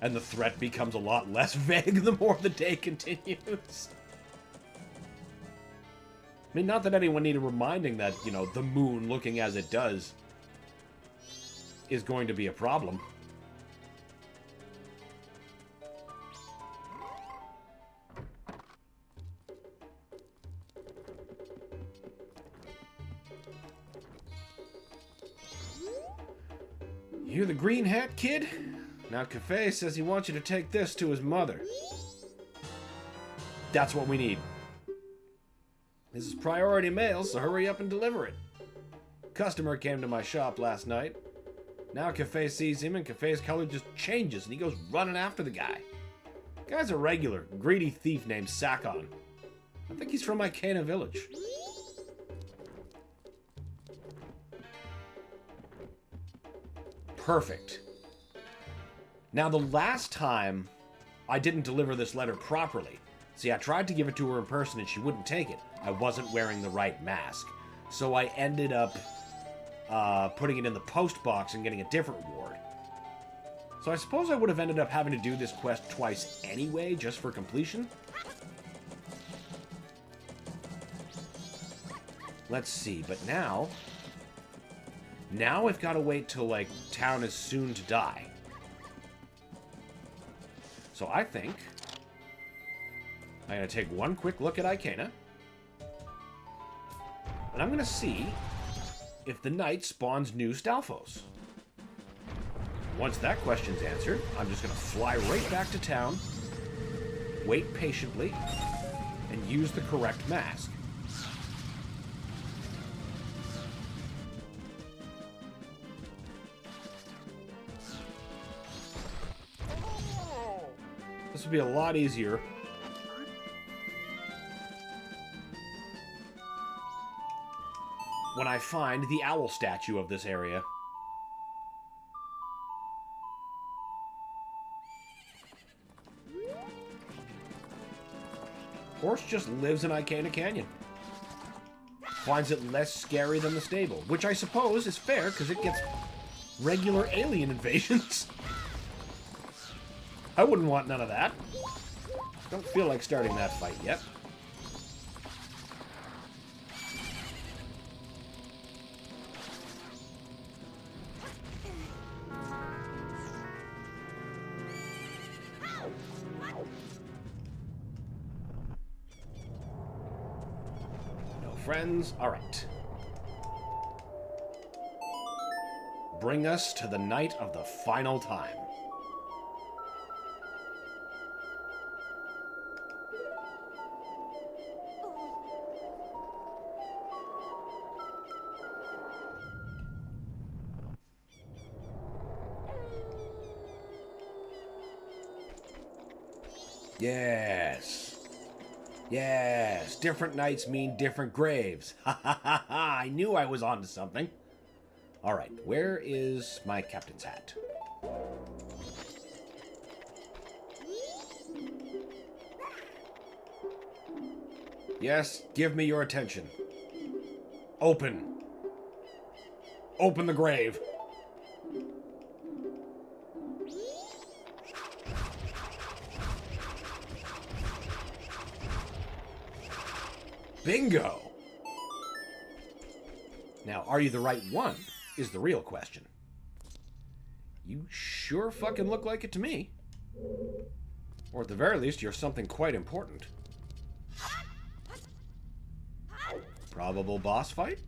And the threat becomes a lot less vague the more the day continues. I mean, not that anyone needed reminding that, you know, the moon looking as it does is going to be a problem. You the green hat kid? Now Cafe says he wants you to take this to his mother. That's what we need. This is priority mail, so hurry up and deliver it. Customer came to my shop last night. Now Cafe sees him and Cafe's color just changes and he goes running after the guy. Guy's a regular, greedy thief named Sakon. I think he's from Icana Village. Perfect. Now, the last time I didn't deliver this letter properly. See, I tried to give it to her in person and she wouldn't take it. I wasn't wearing the right mask. So I ended up putting it in the post box and getting a different reward. So I suppose I would have ended up having to do this quest twice anyway, just for completion. Let's see, but now I've got to wait till, like, town is soon to die. So I think I'm going to take one quick look at Icana. And I'm going to see if the knight spawns new Stalfos. Once that question's answered, I'm just going to fly right back to town, wait patiently, and use the correct mask. This would be a lot easier when I find the owl statue of this area. Horse just lives in Icana Canyon. Finds it less scary than the stable, which I suppose is fair because it gets regular alien invasions. I wouldn't want none of that. Don't feel like starting that fight yet. No friends? Alright. Bring us to the night of the final time. Yes. Yes. Different nights mean different graves. Ha ha ha ha. I knew I was onto something. Alright, where is my captain's hat? Yes, give me your attention. Open. Open the grave. Bingo! Now, are you the right one, is the real question. You sure fucking look like it to me. Or at the very least, you're something quite important. Probable boss fight?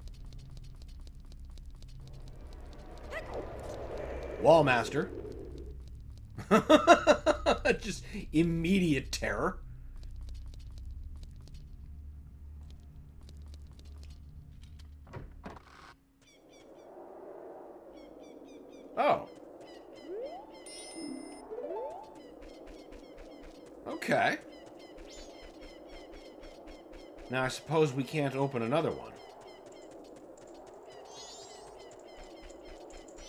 Wallmaster. Just immediate terror. Oh. Okay. Now I suppose we can't open another one.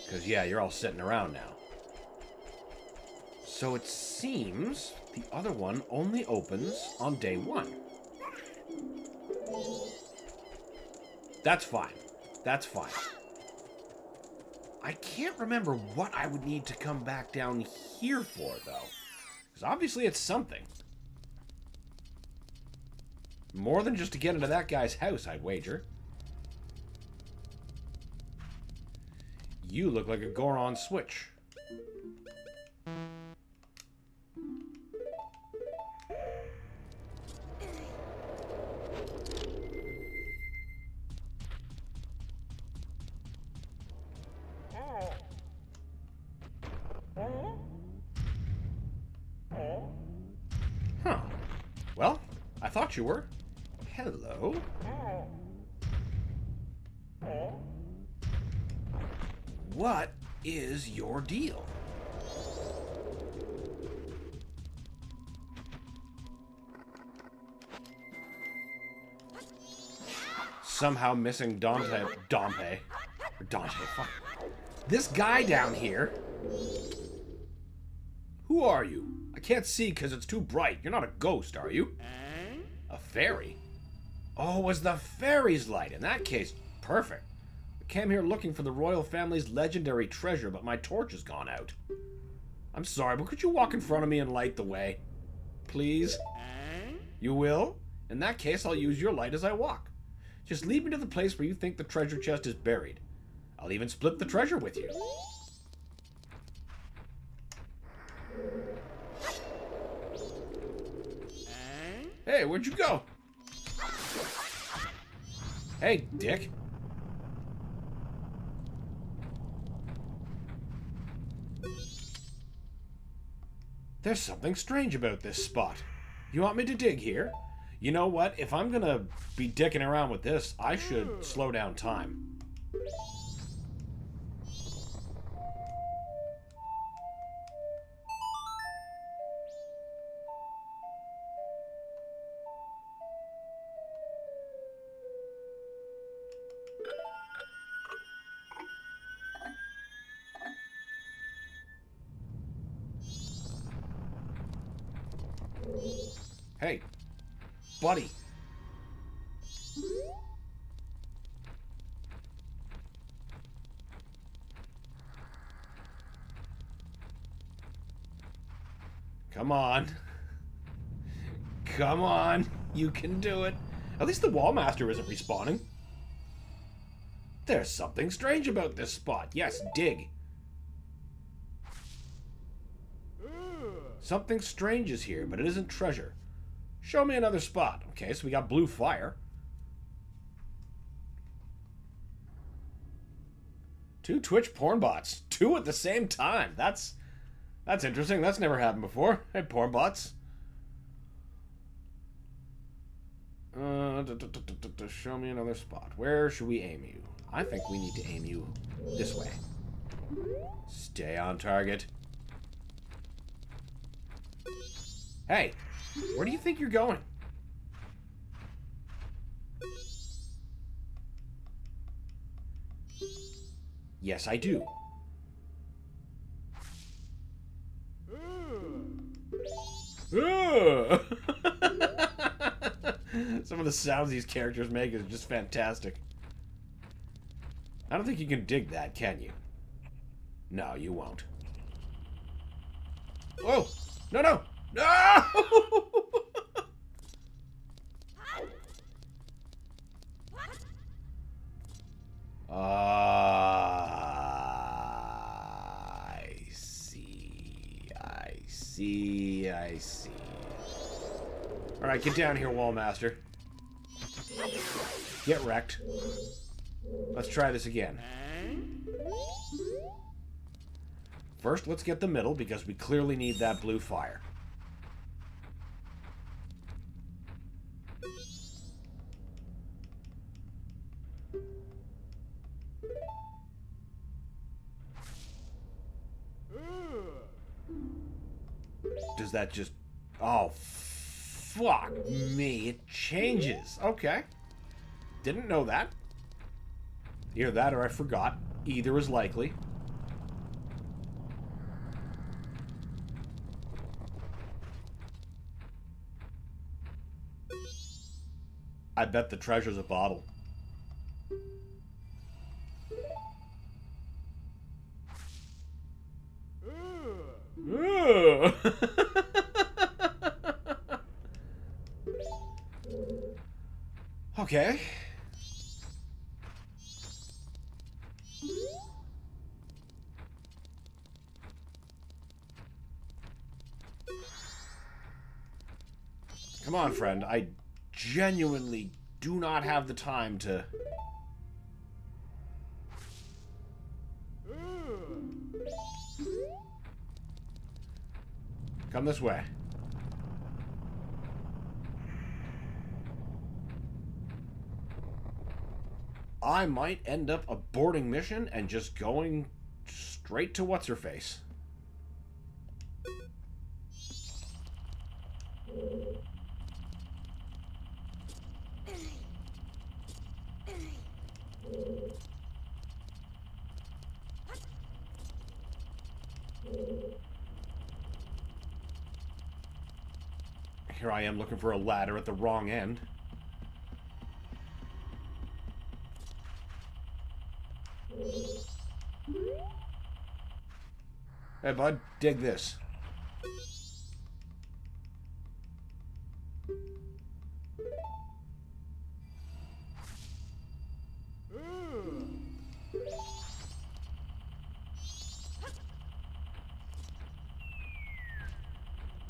Because, yeah, you're all sitting around now. So it seems the other one only opens on day 1. That's fine. That's fine. I can't remember what I would need to come back down here for, though. Because obviously it's something. More than just to get into that guy's house, I'd wager. You look like a Goron switch. Huh. Well, I thought you were. Hello. What is your deal? Somehow missing Dante. Fuck. This guy down here. Who are you? I can't see because it's too bright. You're not a ghost, are you? A fairy? Oh, it was the fairy's light. In that case, perfect. I came here looking for the royal family's legendary treasure, but my torch has gone out. I'm sorry, but could you walk in front of me and light the way? Please? You will? In that case, I'll use your light as I walk. Just lead me to the place where you think the treasure chest is buried. I'll even split the treasure with you. Hey, where'd you go? Hey, dick. There's something strange about this spot. You want me to dig here? You know what? If I'm gonna be dicking around with this, I should slow down time. Hey, buddy. Come on. Come on. You can do it. At least the Wallmaster isn't respawning. There's something strange about this spot. Yes, dig. Something strange is here, but it isn't treasure. Show me another spot. Okay, so we got blue fire. 2 Twitch porn bots. 2 at the same time. That's interesting. That's never happened before. Hey, porn bots. Show me another spot. Where should we aim you? I think we need to aim you this way. Stay on target. Hey, where do you think you're going? Yes, I do. Some of the sounds these characters make is just fantastic. I don't think you can dig that, can you? No, you won't. Oh! No, no! No! I see. I see. see, I see. Alright, get down here, Wallmaster. Get wrecked. Let's try this again. First, let's get the middle, because we clearly need that blue fire. Does that just... Oh, fuck me. It changes. Okay. Didn't know that. Either that or I forgot. Either is likely. I bet the treasure's a bottle. Ooh. Okay. Come on, friend. I genuinely do not have the time to... Come this way. I might end up aborting mission and just going straight to what's-her-face. Here I am looking for a ladder at the wrong end. Hey, bud, dig this.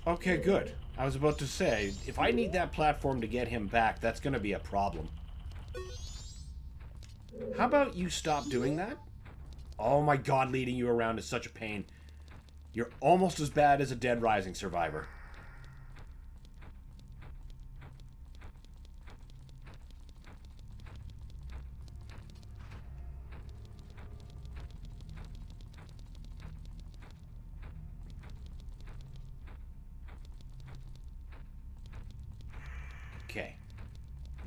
Okay, good. I was about to say, if I need that platform to get him back, that's going to be a problem. How about you stop doing that? Oh my god, leading you around is such a pain. You're almost as bad as a Dead Rising survivor. Okay.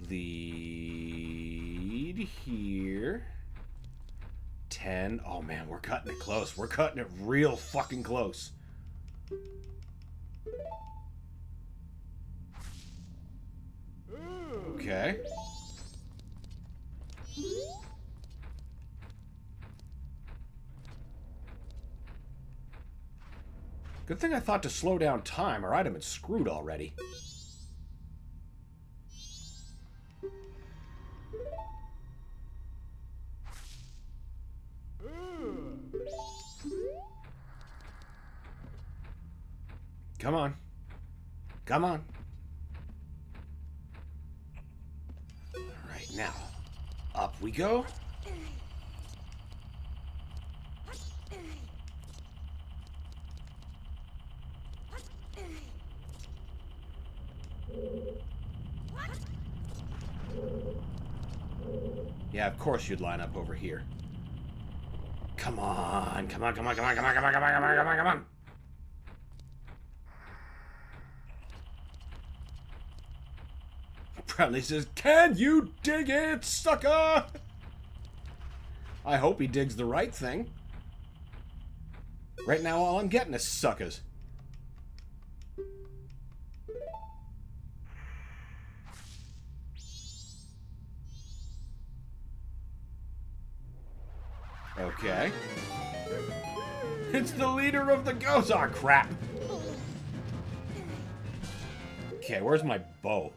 Lead here. 10. Oh man, we're cutting it close. We're cutting it real fucking close. Okay. Good thing I thought to slow down time, or I'd have been screwed already. Come on. Come on. Alright, now. Up we go. Yeah, of course you'd line up over here. Come on. Come on, come on, come on, come on, come on, come on, come on, come on, come on. Proudly says, "Can you dig it, sucker?" I hope he digs the right thing. Right now, all I'm getting is suckers. Okay. It's the leader of the ghosts. Aw, crap. Okay, where's my bow?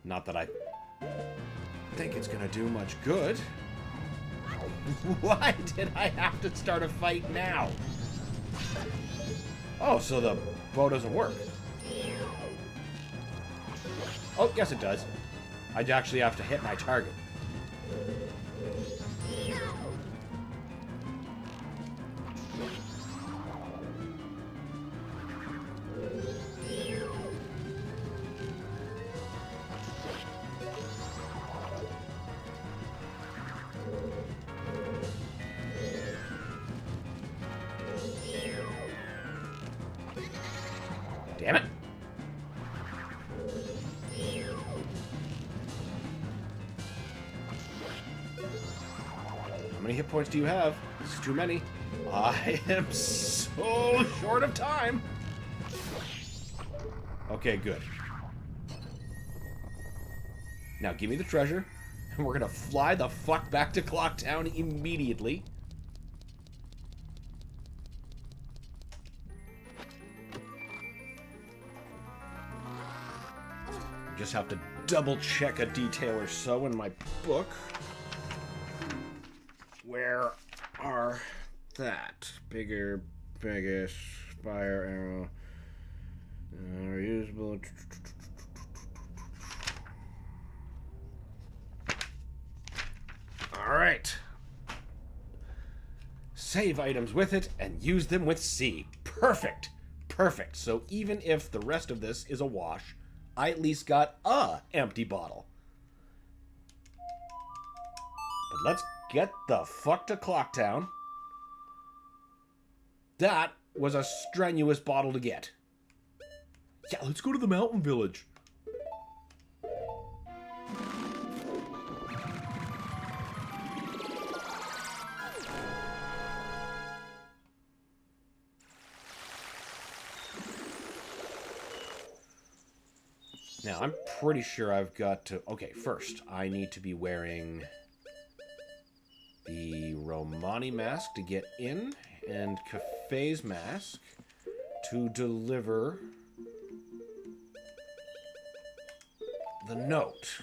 Not that I think it's gonna do much good. Why did I have to start a fight now? Oh, so the bow doesn't work. Oh, yes it does. I'd actually have to hit my target. Damn it. How many hit points do you have? This is too many. I am so short of time. Okay, good. Now give me the treasure, and we're gonna fly the fuck back to Clocktown immediately. Just have to double check a detail or so in my book. Where are that? Bigger, biggest, fire arrow. Reusable. Alright. Save items with it and use them with C. Perfect. Perfect. So even if the rest of this is a wash, I at least got a empty bottle. But let's get the fuck to Clocktown. That was a strenuous bottle to get. Yeah, let's go to the mountain village. Now, I'm pretty sure I've got to... Okay, first, I need to be wearing the Romani mask to get in, and Cafe's mask to deliver the note.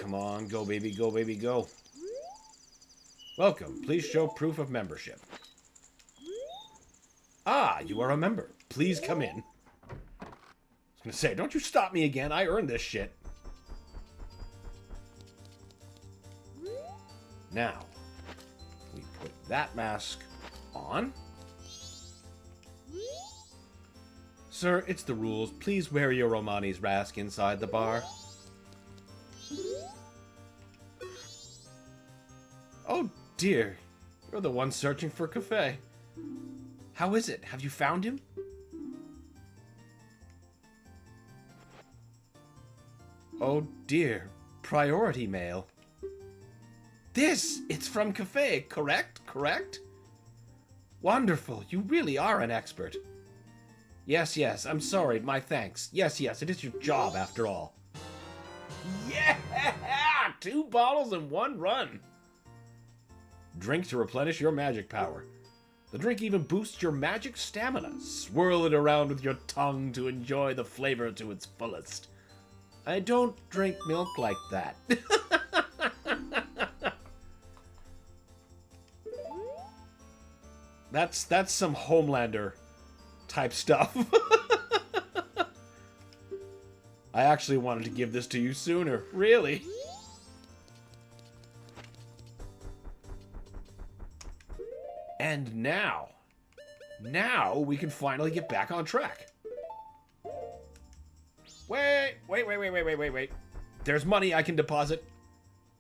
Come on, go baby, go baby, go. Welcome. Please show proof of membership. Ah, you are a member. Please come in. I was gonna say, don't you stop me again. I earned this shit. Now, we put that mask on. Sir, it's the rules. Please wear your Romani's mask inside the bar. Oh dear, you're the one searching for Cafe. How is it? Have you found him? Oh dear, priority mail. It's from Cafe, correct? Correct? Wonderful, you really are an expert. Yes, I'm sorry, my thanks. Yes, it is your job after all. Yeah! 2 bottles in 1 run. Drink to replenish your magic power. The drink even boosts your magic stamina. Swirl it around with your tongue to enjoy the flavor to its fullest. I don't drink milk like that. That's some Homelander type stuff. I actually wanted to give this to you sooner. Really? And now we can finally get back on track. Wait. There's money I can deposit.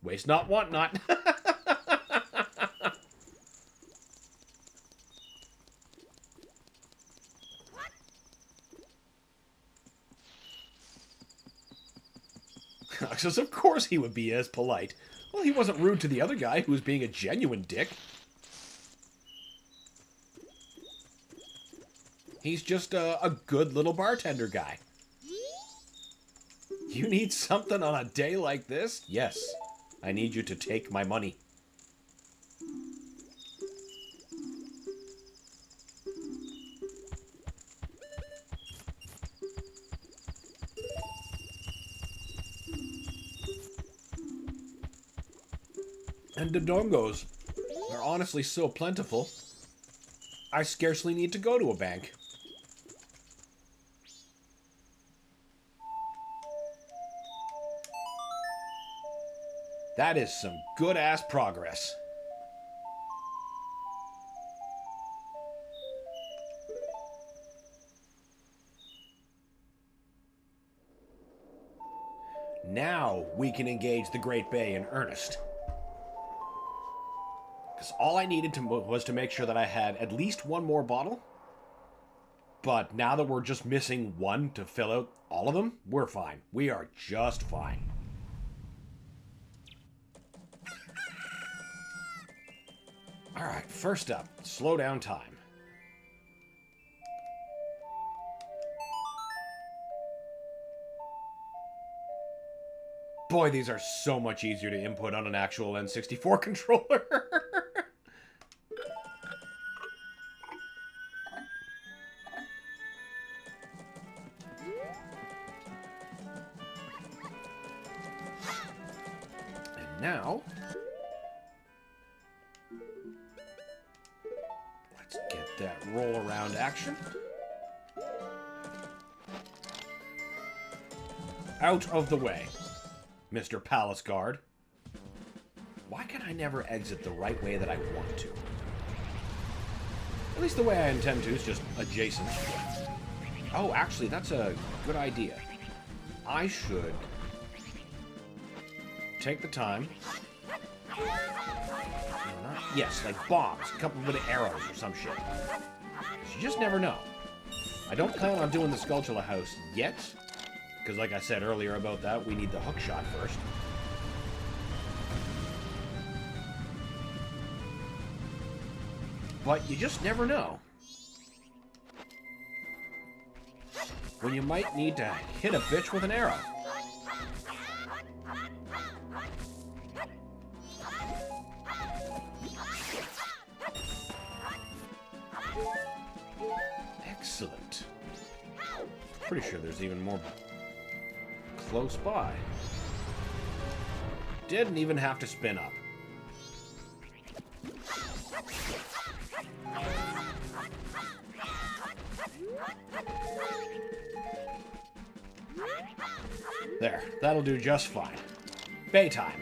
Waste not, want not. Because of course he would be as polite. Well, he wasn't rude to the other guy who was being a genuine dick. He's just a good little bartender guy. You need something on a day like this? Yes. I need you to take my money. And Dodongos are honestly so plentiful, I scarcely need to go to a bank. That is some good-ass progress. Now we can engage the Great Bay in earnest. Because all I needed was to make sure that I had at least one more bottle. But now that we're just missing one to fill out all of them, we're fine. We are just fine. Alright, first up, slow down time. Boy, these are so much easier to input on an actual N64 controller. And now, let's get that roll around action. Out of the way, Mr. Palace Guard. Why can I never exit the right way that I want to? At least the way I intend to is just adjacent. Oh, actually, that's a good idea. I should take the time. Yes, like bombs, a couple of arrows or some shit. You just never know. I don't plan on doing the Skulltula house yet, because like I said earlier about that, we need the hook shot first. But you just never know when you might need to hit a bitch with an arrow. Excellent. Pretty sure there's even more close by. Didn't even have to spin up. There, that'll do just fine. Bay time.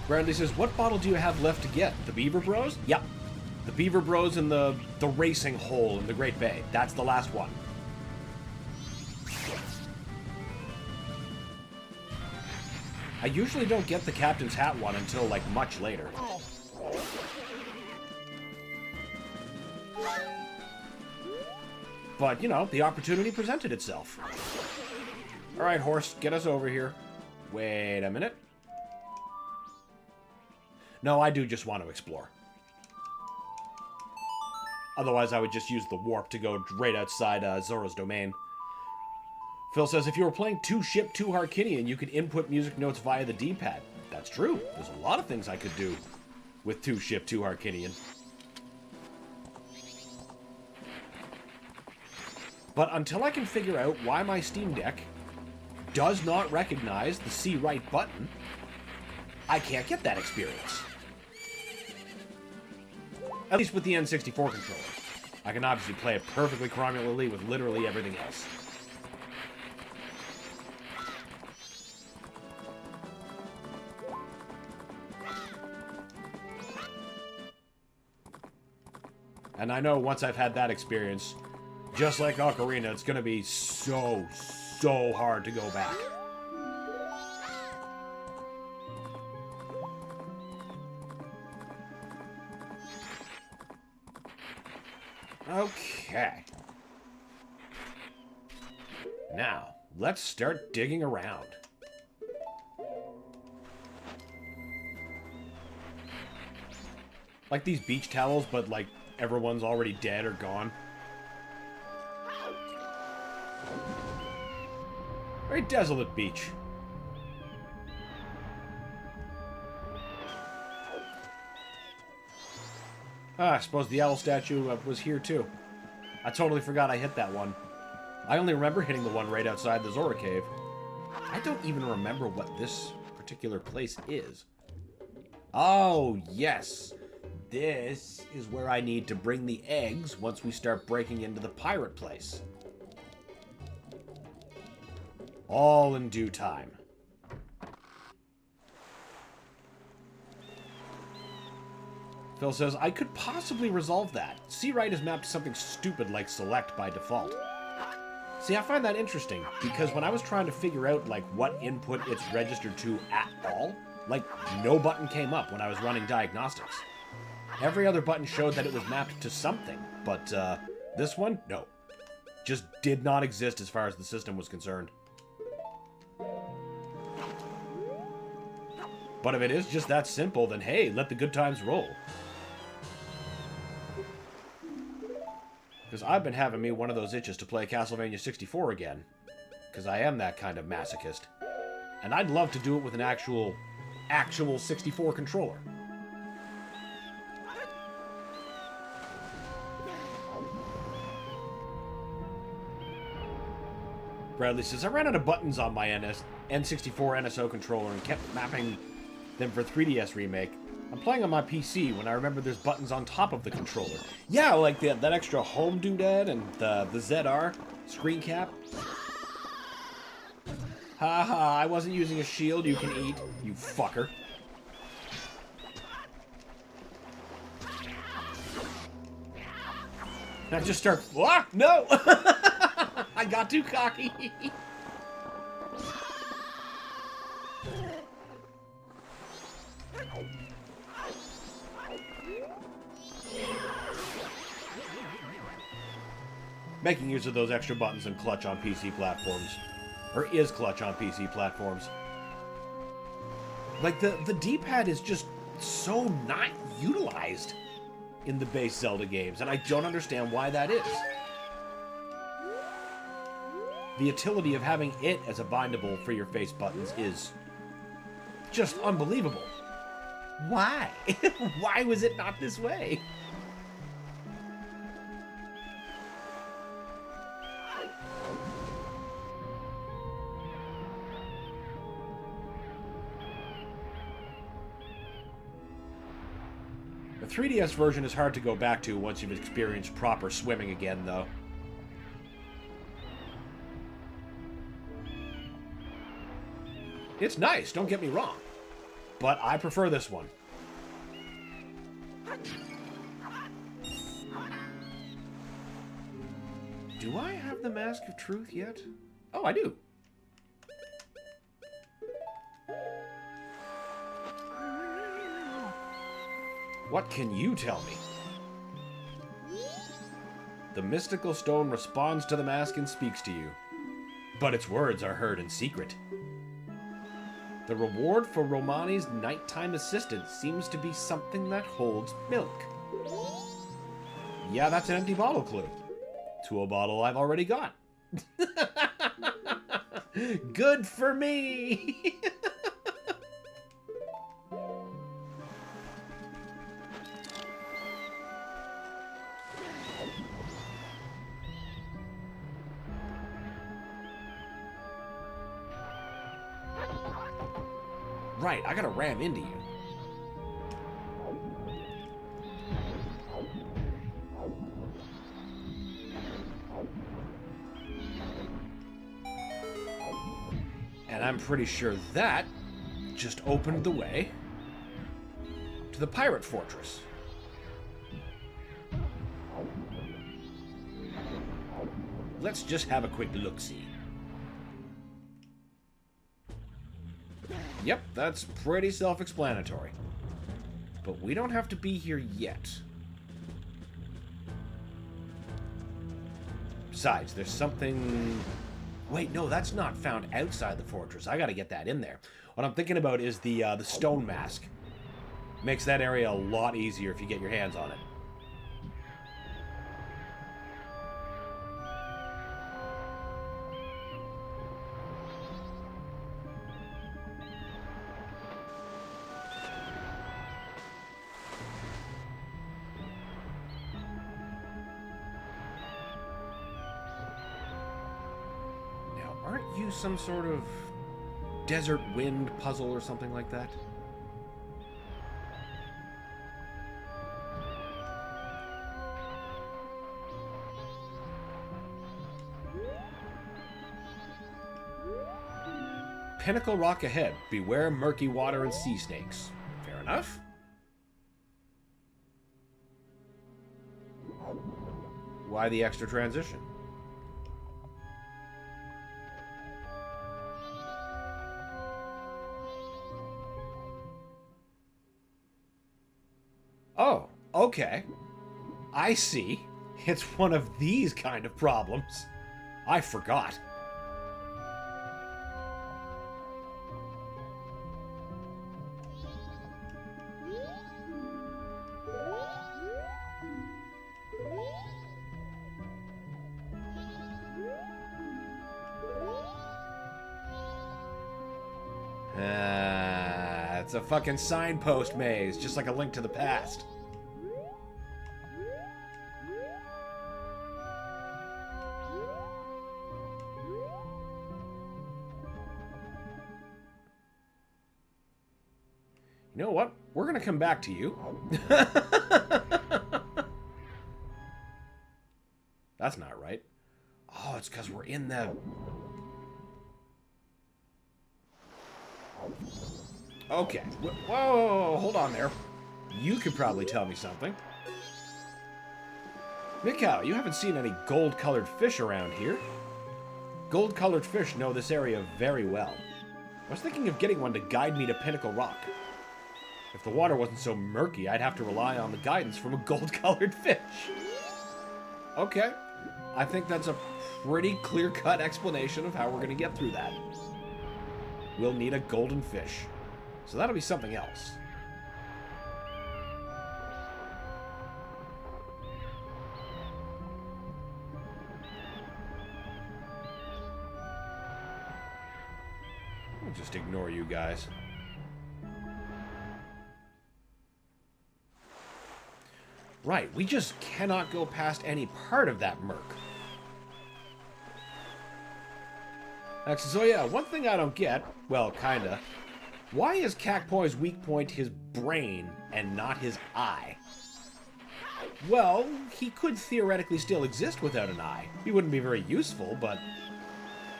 Bradley says, what bottle do you have left to get? The Beaver Bros? Yep. The Beaver Bros in the racing hole in the Great Bay. That's the last one. I usually don't get the Captain's Hat one until, like, much later. But, you know, the opportunity presented itself. Alright, horse, get us over here. Wait a minute. No, I do just want to explore. Otherwise, I would just use the warp to go right outside Zora's domain. Phil says, if you were playing 2-Ship 2 Harkinian, you could input music notes via the D-pad. That's true. There's a lot of things I could do with 2-Ship 2 Harkinian. But until I can figure out why my Steam Deck does not recognize the C right button, I can't get that experience. At least with the N64 controller. I can obviously play it perfectly chromularly with literally everything else. And I know once I've had that experience, just like Ocarina, it's going to be so hard to go back. Okay. Now, let's start digging around. Like these beach towels, but like everyone's already dead or gone. Very desolate beach. I suppose the owl statue was here too. I totally forgot I hit that one. I only remember hitting the one right outside the Zora cave. I don't even remember what this particular place is. Oh, yes. This is where I need to bring the eggs once we start breaking into the pirate place. All in due time. Phil says, I could possibly resolve that. C-Right is mapped to something stupid like select by default. See, I find that interesting, because when I was trying to figure out, like, what input it's registered to at all, like, no button came up when I was running diagnostics. Every other button showed that it was mapped to something, but, this one, no. Just did not exist as far as the system was concerned. But if it is just that simple, then hey, let the good times roll. Because I've been having me one of those itches to play Castlevania 64 again. Because I am that kind of masochist. And I'd love to do it with an actual 64 controller. Bradley says, I ran out of buttons on my N64 NSO controller and kept mapping them for 3DS Remake. I'm playing on my PC when I remember there's buttons on top of the controller. Yeah, like that extra home doodad and the ZR screen cap. Haha, I wasn't using a shield you can eat, you fucker. I just start... Ah, no! I got too cocky. Making use of those extra buttons and clutch on PC platforms. Or is clutch on PC platforms. Like, the D-pad is just so not utilized in the base Zelda games, and I don't understand why that is. The utility of having it as a bindable for your face buttons is just unbelievable. Why? Why was it not this way? The 3DS version is hard to go back to once you've experienced proper swimming again, though. It's nice, don't get me wrong. But I prefer this one. Do I have the Mask of Truth yet? Oh, I do. What can you tell me? The mystical stone responds to the mask and speaks to you, but its words are heard in secret. The reward for Romani's nighttime assistant seems to be something that holds milk. Yeah, that's an empty bottle clue. To a bottle I've already got. Good for me! Right, I gotta ram into you. And I'm pretty sure that just opened the way to the pirate fortress. Let's just have a quick look-see. Yep, that's pretty self-explanatory. But we don't have to be here yet. Besides, there's something... Wait, no, that's not found outside the fortress. I gotta get that in there. What I'm thinking about is the stone mask. Makes that area a lot easier if you get your hands on it. Aren't you some sort of desert wind puzzle or something like that? Pinnacle rock ahead. Beware murky water and sea snakes. Fair enough. Why the extra transition? Oh, okay. I see. It's one of these kind of problems. I forgot. It's a fucking signpost maze, just like A Link to the Past. You know what? We're gonna come back to you. That's not right. Oh, it's because we're in the... Okay. Whoa, hold on there. You could probably tell me something. Mikau, you haven't seen any gold-colored fish around here. Gold-colored fish know this area very well. I was thinking of getting one to guide me to Pinnacle Rock. If the water wasn't so murky, I'd have to rely on the guidance from a gold-colored fish. Okay. I think that's a pretty clear-cut explanation of how we're going to get through that. We'll need a golden fish. So that'll be something else. I'll just ignore you guys. Right, we just cannot go past any part of that murk. Actually, so yeah, one thing I don't get, well, kinda. Why is Cacpoy's weak point his brain and not his eye? Well, he could theoretically still exist without an eye. He wouldn't be very useful, but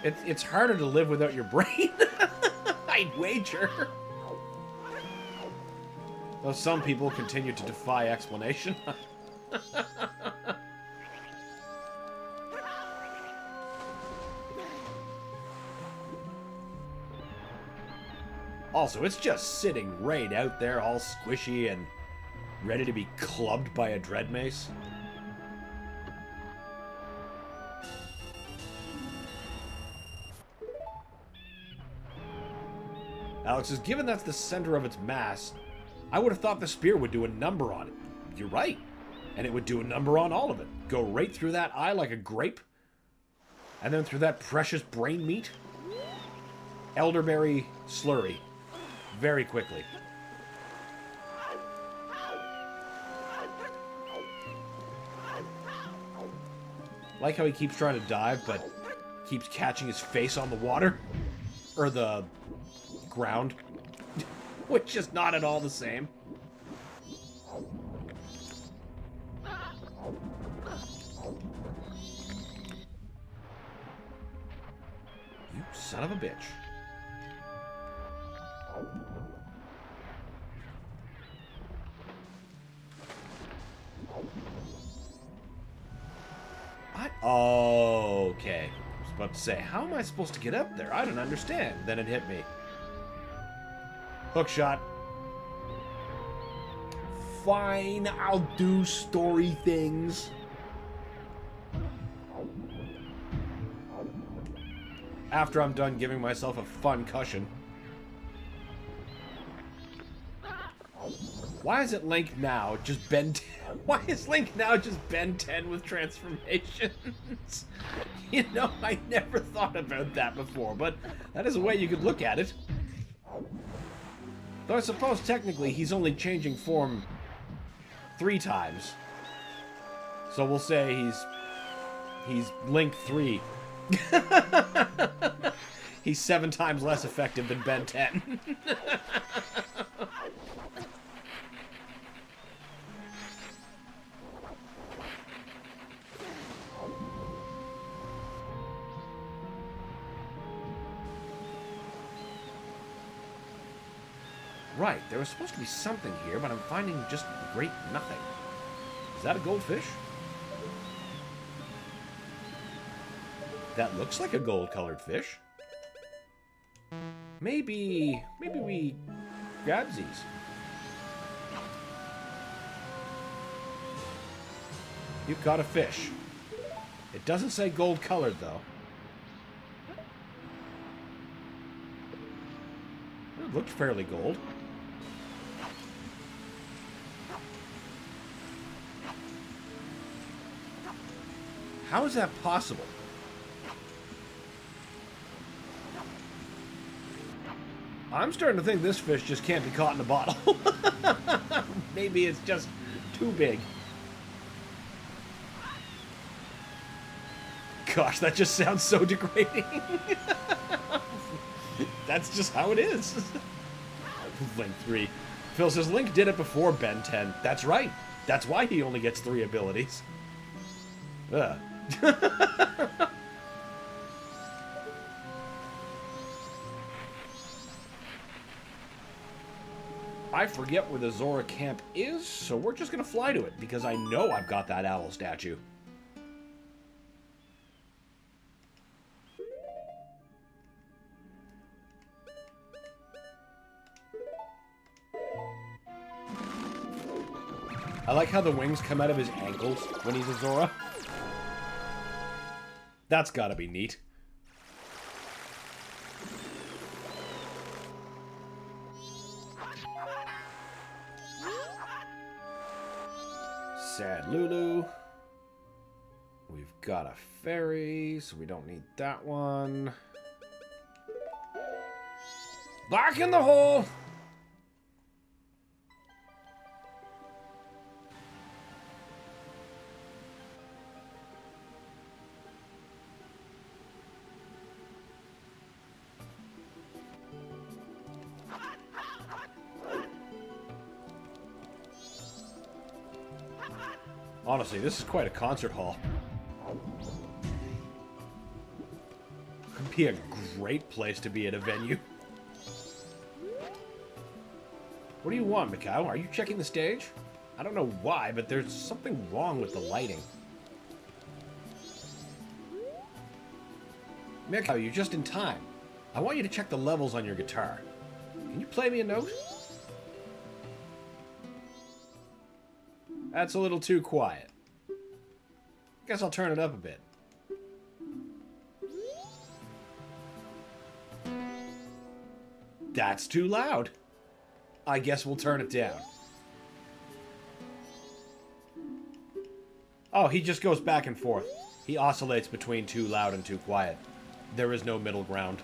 it's harder to live without your brain. I'd wager. Though some people continue to defy explanation. Also, it's just sitting right out there all squishy and ready to be clubbed by a dread mace. Alex says, given that's the center of its mass, I would have thought the spear would do a number on it. You're right. And it would do a number on all of it. Go right through that eye like a grape. And then through that precious brain meat. Elderberry slurry. Very quickly. Like how he keeps trying to dive, but keeps catching his face on the water. Or the ground. Which is not at all the same. You son of a bitch. Okay. I was about to say, how am I supposed to get up there? I don't understand. Then it hit me. Hook shot. Fine, I'll do story things. After I'm done giving myself a fun cushion. Why is it Link now just Ben 10? Why is Link now just Ben 10 with transformations? You know, I never thought about that before, but that is a way you could look at it. Though I suppose technically he's only changing form 3 times. So we'll say he's Link 3. He's 7 times less effective than Ben 10. Right, there was supposed to be something here, but I'm finding just great nothing. Is that a goldfish? That looks like a gold-colored fish. Maybe we grab these. You caught a fish. It doesn't say gold-colored, though. It looked fairly gold. How is that possible? I'm starting to think this fish just can't be caught in a bottle. Maybe it's just too big. Gosh, that just sounds so degrading. That's just how it is. Link 3. Phil says Link did it before Ben 10. That's right. That's why he only gets 3 abilities. Ugh. I forget where the Zora camp is, so we're just gonna fly to it, because I know I've got that owl statue. I like how the wings come out of his ankles when he's a Zora. That's gotta be neat. Sad Lulu. We've got a ferry, so we don't need that one. Back in the hole! Honestly, this is quite a concert hall. Could be a great place to be at a venue. What do you want, Mikau? Are you checking the stage? I don't know why, but there's something wrong with the lighting. Mikau, you're just in time. I want you to check the levels on your guitar. Can you play me a note? That's a little too quiet. Guess I'll turn it up a bit. That's too loud. I guess we'll turn it down. Oh, he just goes back and forth. He oscillates between too loud and too quiet. There is no middle ground.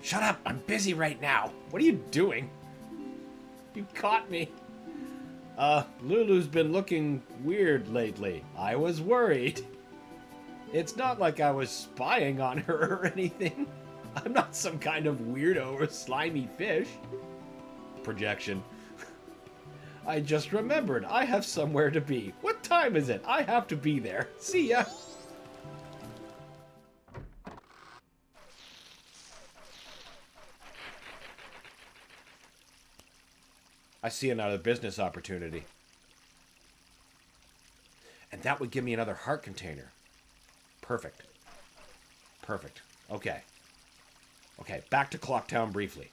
Shut up! I'm busy right now. What are you doing? You caught me. Lulu's been looking weird lately. I was worried. It's not like I was spying on her or anything. I'm not some kind of weirdo or slimy fish. Projection. I just remembered I have somewhere to be. What time is it? I have to be there. See ya. I see another business opportunity. And that would give me another heart container. Perfect. Perfect. Okay. Okay, back to Clocktown briefly.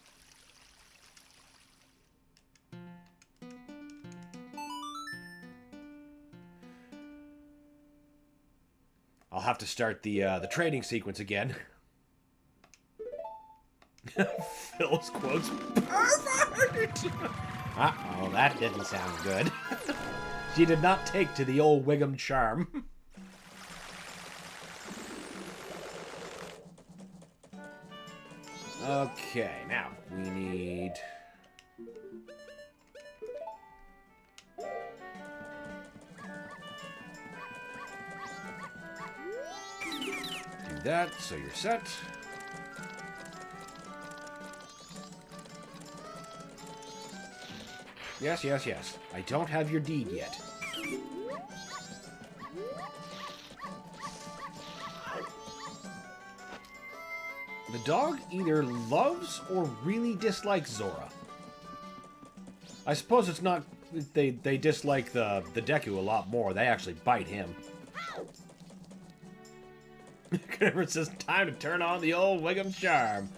I'll have to start the trading sequence again. Phil's quotes. Perfect! Uh-oh, that didn't sound good. She did not take to the old Wiggum charm. Okay, now we need... that, so you're set. Yes, yes, yes. I don't have your deed yet. The dog either loves or really dislikes Zora. I suppose it's not... They dislike the Deku a lot more. They actually bite him. It says, time to turn on the old Wiggum charm.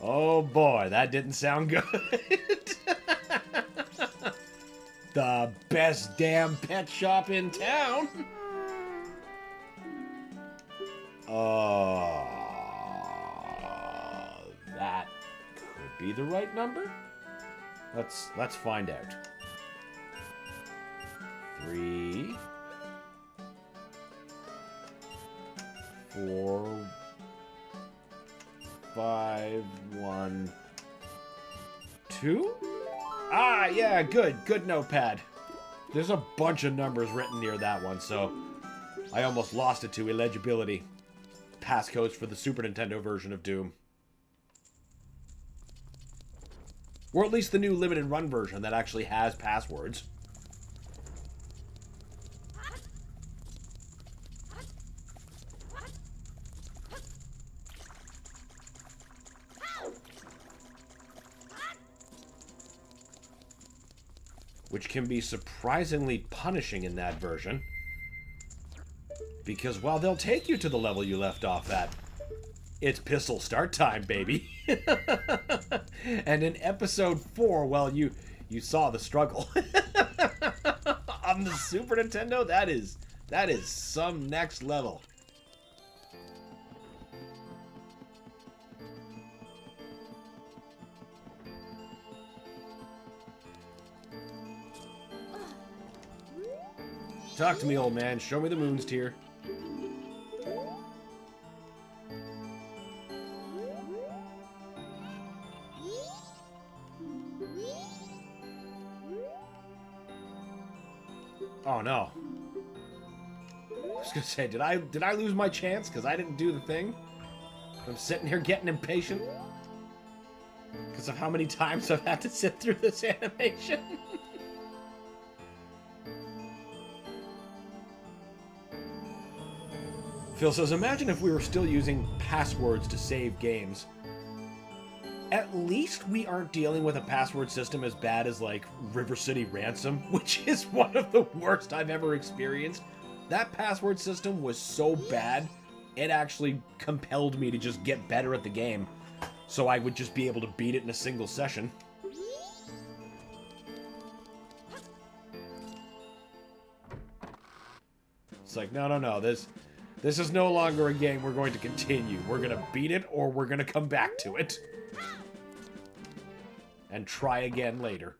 Oh boy, that didn't sound good. The best damn pet shop in town. That could be the right number. Let's find out. 3, 4, 5, 1, 2. Ah, yeah, good notepad. There's a bunch of numbers written near that one, so I almost lost it to illegibility. Passcodes for the Super Nintendo version of Doom. Or at least the new limited run version that actually has passwords. Which can be surprisingly punishing in that version. Because, well, they'll take you to the level you left off at. It's pistol start time, baby. And in episode 4, well, you saw the struggle. On the Super Nintendo, that is some next level. Talk to me, old man. Show me the moon's tear. Oh no. I was gonna say, did I lose my chance because I didn't do the thing? I'm sitting here getting impatient because of how many times I've had to sit through this animation. Phil says, imagine if we were still using passwords to save games. At least we aren't dealing with a password system as bad as, like, River City Ransom, which is one of the worst I've ever experienced. That password system was so bad, it actually compelled me to just get better at the game, so I would just be able to beat it in a single session. It's like, no, this is no longer a game we're going to continue. We're going to beat it, or we're going to come back to it. And try again later.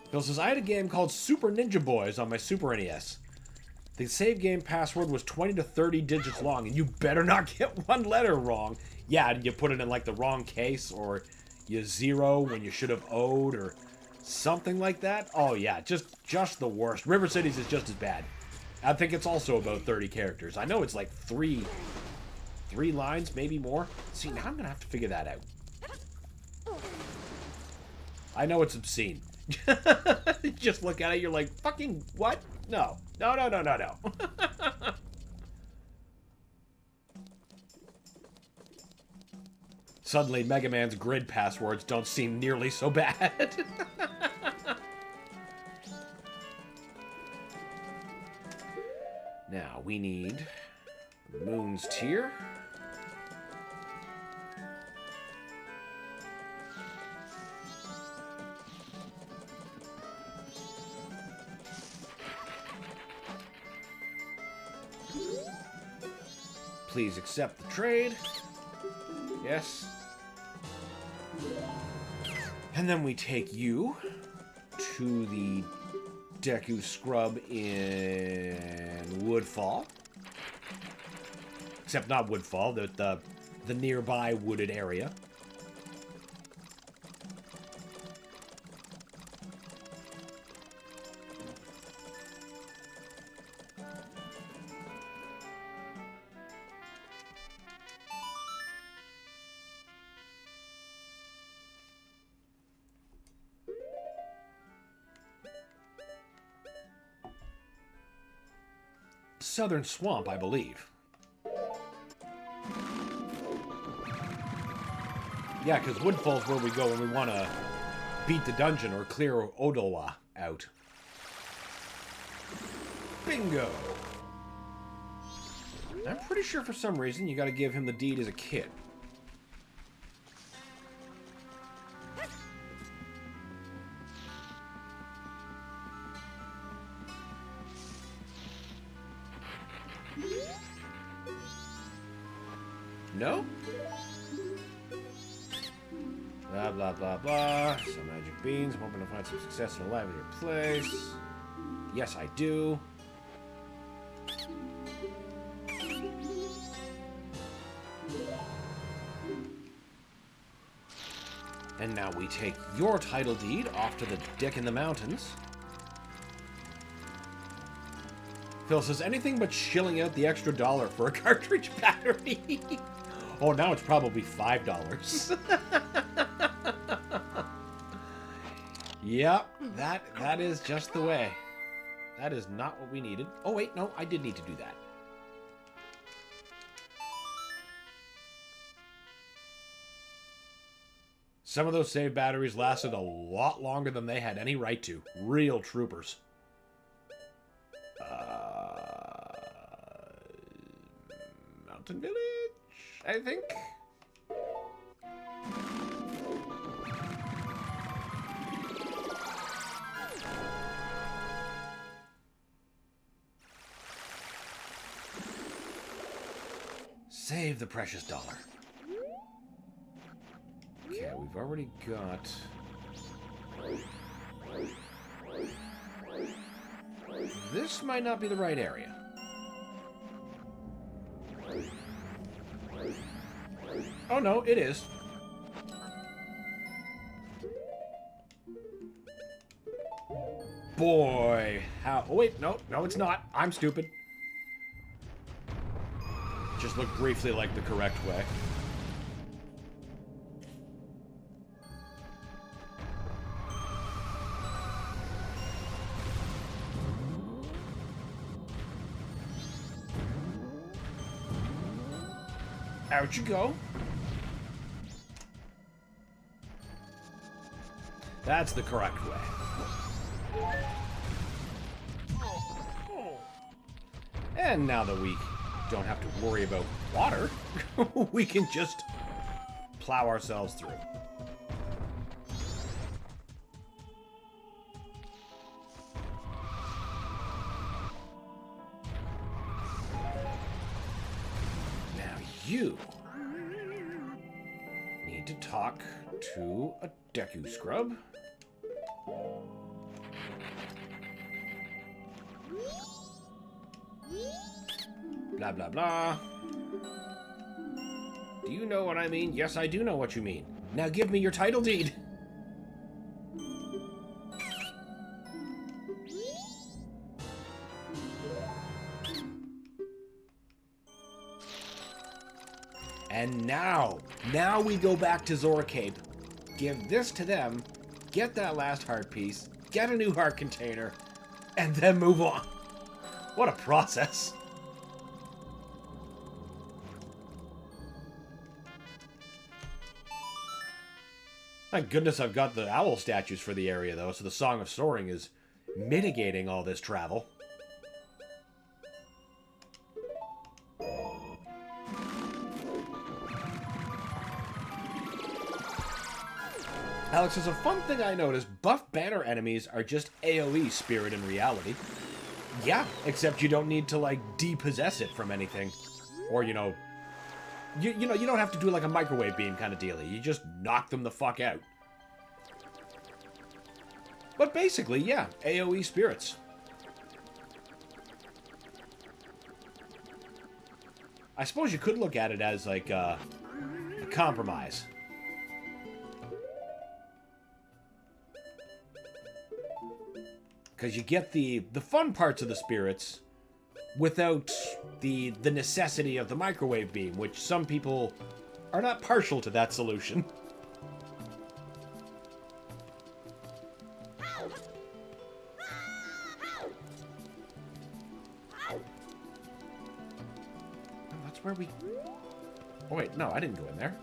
Phil says, I had a game called Super Ninja Boys on my Super NES. The save game password was 20 to 30 digits long, and you better not get one letter wrong. Yeah, you put it in, like, the wrong case, or you zero when you should have owed, or something like that. Oh, yeah, just the worst. River Cities is just as bad. I think it's also about 30 characters. I know it's, like, three lines, maybe more. See, now I'm going to have to figure that out. I know it's obscene. Just look at it, you're like, fucking what? No. No. Suddenly, Mega Man's grid passwords don't seem nearly so bad. Now, we need Moon's Tear. Please accept the trade. Yes. And then we take you to the Deku Scrub in Woodfall. Except not Woodfall, the nearby wooded area. southern swamp, I believe. Yeah, because Woodfall's where we go when we want to beat the dungeon or clear Odowa out. Bingo! I'm pretty sure for some reason you gotta give him the deed as a kid. No? Blah, blah, blah, blah. Some magic beans. I'm hoping to find some success in a livelier place. Yes, I do. And now we take your title deed off to the dick in the mountains. Phil says, anything but shilling out the extra $1 for a cartridge battery. Oh, now it's probably $5. Yep, that is just the way. That is not what we needed. Oh, wait, no, I did need to do that. Some of those save batteries lasted a lot longer than they had any right to. Real troopers. Mountain Village, I think? Save the precious $1. Okay, we've already got... This might not be the right area. Oh no, it is. Boy, how... Oh wait, no, it's not. I'm stupid. Just looked briefly like the correct way. Out you go. That's the correct way. And now that we don't have to worry about water, we can just plow ourselves through. Now you need to talk to a Deku Scrub. Blah, blah, blah. Do you know what I mean? Yes, I do know what you mean. Now give me your title deed. And now we go back to Zora Cape, give this to them, get that last heart piece, get a new heart container, and then move on. What a process. Thank goodness I've got the owl statues for the area, though, so the Song of Soaring is mitigating all this travel. Alex says, a fun thing I noticed, buff banner enemies are just AoE spirit in reality. Yeah, except you don't need to, like, depossess it from anything. Or, you know, you don't have to do like a microwave beam kind of dealie. You just knock them the fuck out. But basically, yeah, AoE spirits. I suppose you could look at it as like a compromise. Because you get the fun parts of the spirits without the necessity of the microwave beam, which some people are not partial to that solution. That's where we... Oh, wait. No, I didn't go in there.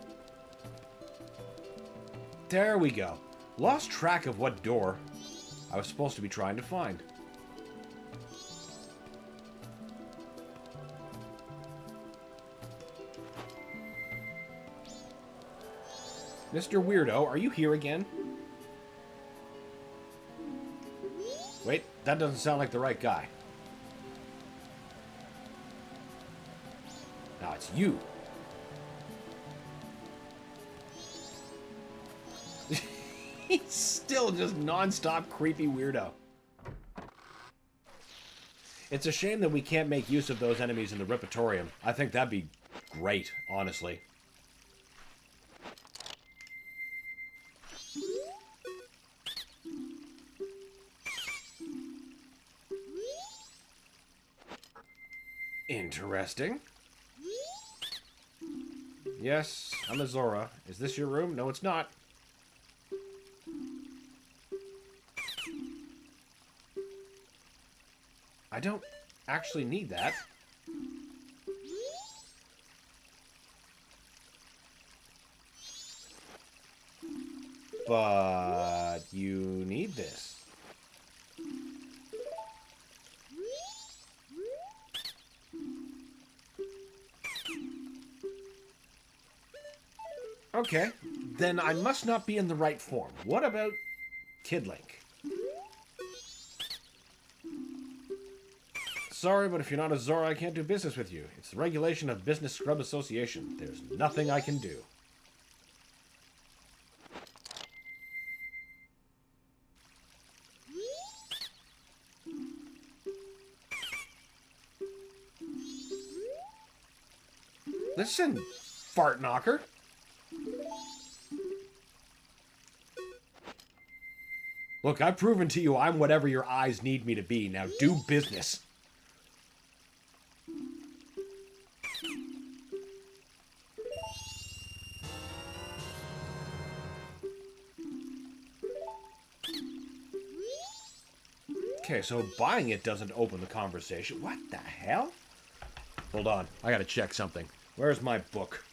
There we go. Lost track of what door I was supposed to be trying to find. Mr. Weirdo, are you here again? Wait, that doesn't sound like the right guy. Now it's you. He's still just non-stop creepy weirdo. It's a shame that we can't make use of those enemies in the Repertorium. I think that'd be great, honestly. Interesting. Yes, I'm a Zora. Is this your room? No, it's not. I don't actually need that. But you need this. Okay, then I must not be in the right form. What about Kid Link? Sorry, but if you're not a Zora, I can't do business with you. It's the regulation of Business Scrub Association. There's nothing I can do. Listen, fart knocker. Look, I've proven to you I'm whatever your eyes need me to be. Now do business. Okay, so buying it doesn't open the conversation. What the hell? Hold on, I gotta check something. Where's my book?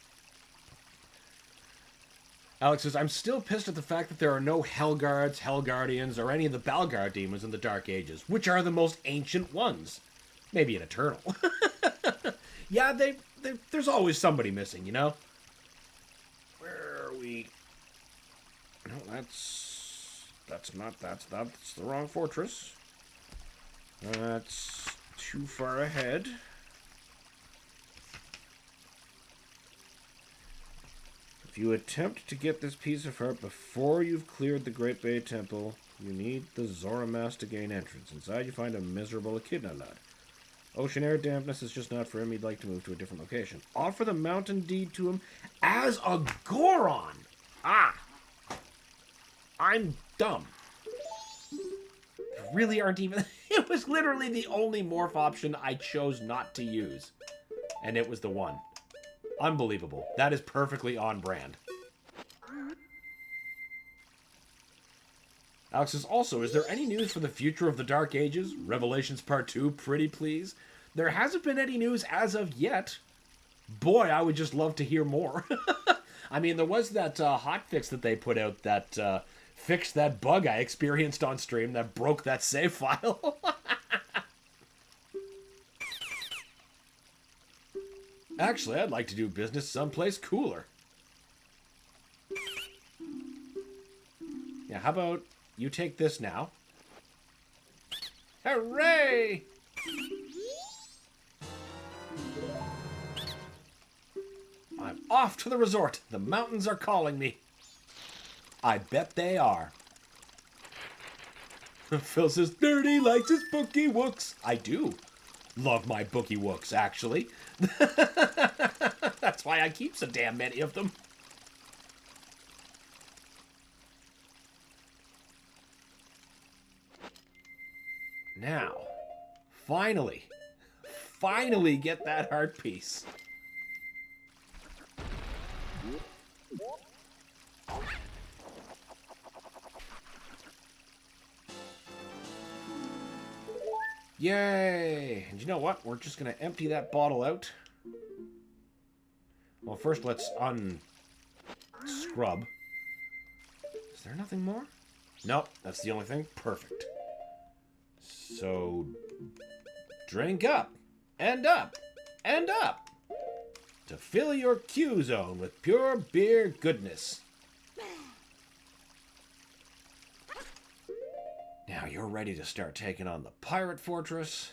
Alex says, I'm still pissed at the fact that there are no Hellguards, Hellguardians, or any of the Balgar demons in the Dark Ages, which are the most ancient ones. Maybe an Eternal. Yeah, there's always somebody missing, you know? Where are we? No, that's the wrong fortress. That's too far ahead. If you attempt to get this piece of art before you've cleared the Great Bay Temple, you need the Zora Mask to gain entrance. Inside you find a miserable echidna lad. Ocean air dampness is just not for him. He'd like to move to a different location. Offer the mountain deed to him as a Goron. Ah! I'm dumb. Really aren't even... It was literally the only morph option I chose not to use. And it was the one. Unbelievable. That is perfectly on brand. Alex says, also, is there any news for the future of the Dark Ages? Revelations Part 2, pretty please? There hasn't been any news as of yet. Boy, I would just love to hear more. I mean, there was that hotfix that they put out that fixed that bug I experienced on stream that broke that save file. Actually, I'd like to do business someplace cooler. Yeah, how about you take this now? Hooray! I'm off to the resort. The mountains are calling me. I bet they are. Phil says, Dirty likes his bookie wooks. I do love my bookie wooks, actually. That's why I keep so damn many of them. Now, finally get that heart piece. Yay! And you know what? We're just going to empty that bottle out. Well, first let's unscrub. Is there nothing more? Nope, that's the only thing. Perfect. So, drink up, and up, and up, to fill your Q zone with pure beer goodness. Now you're ready to start taking on the pirate fortress.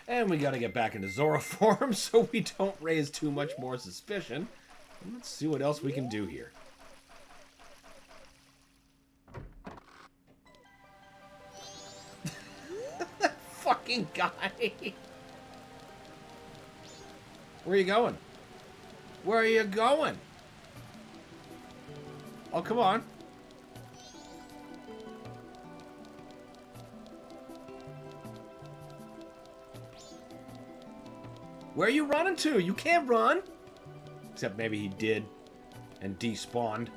And we gotta get back into Zora form so we don't raise too much more suspicion. Let's see what else we can do here. That fucking guy. Where are you going? Where are you going? Oh, come on. Where are you running to? You can't run. Except maybe he did and despawned.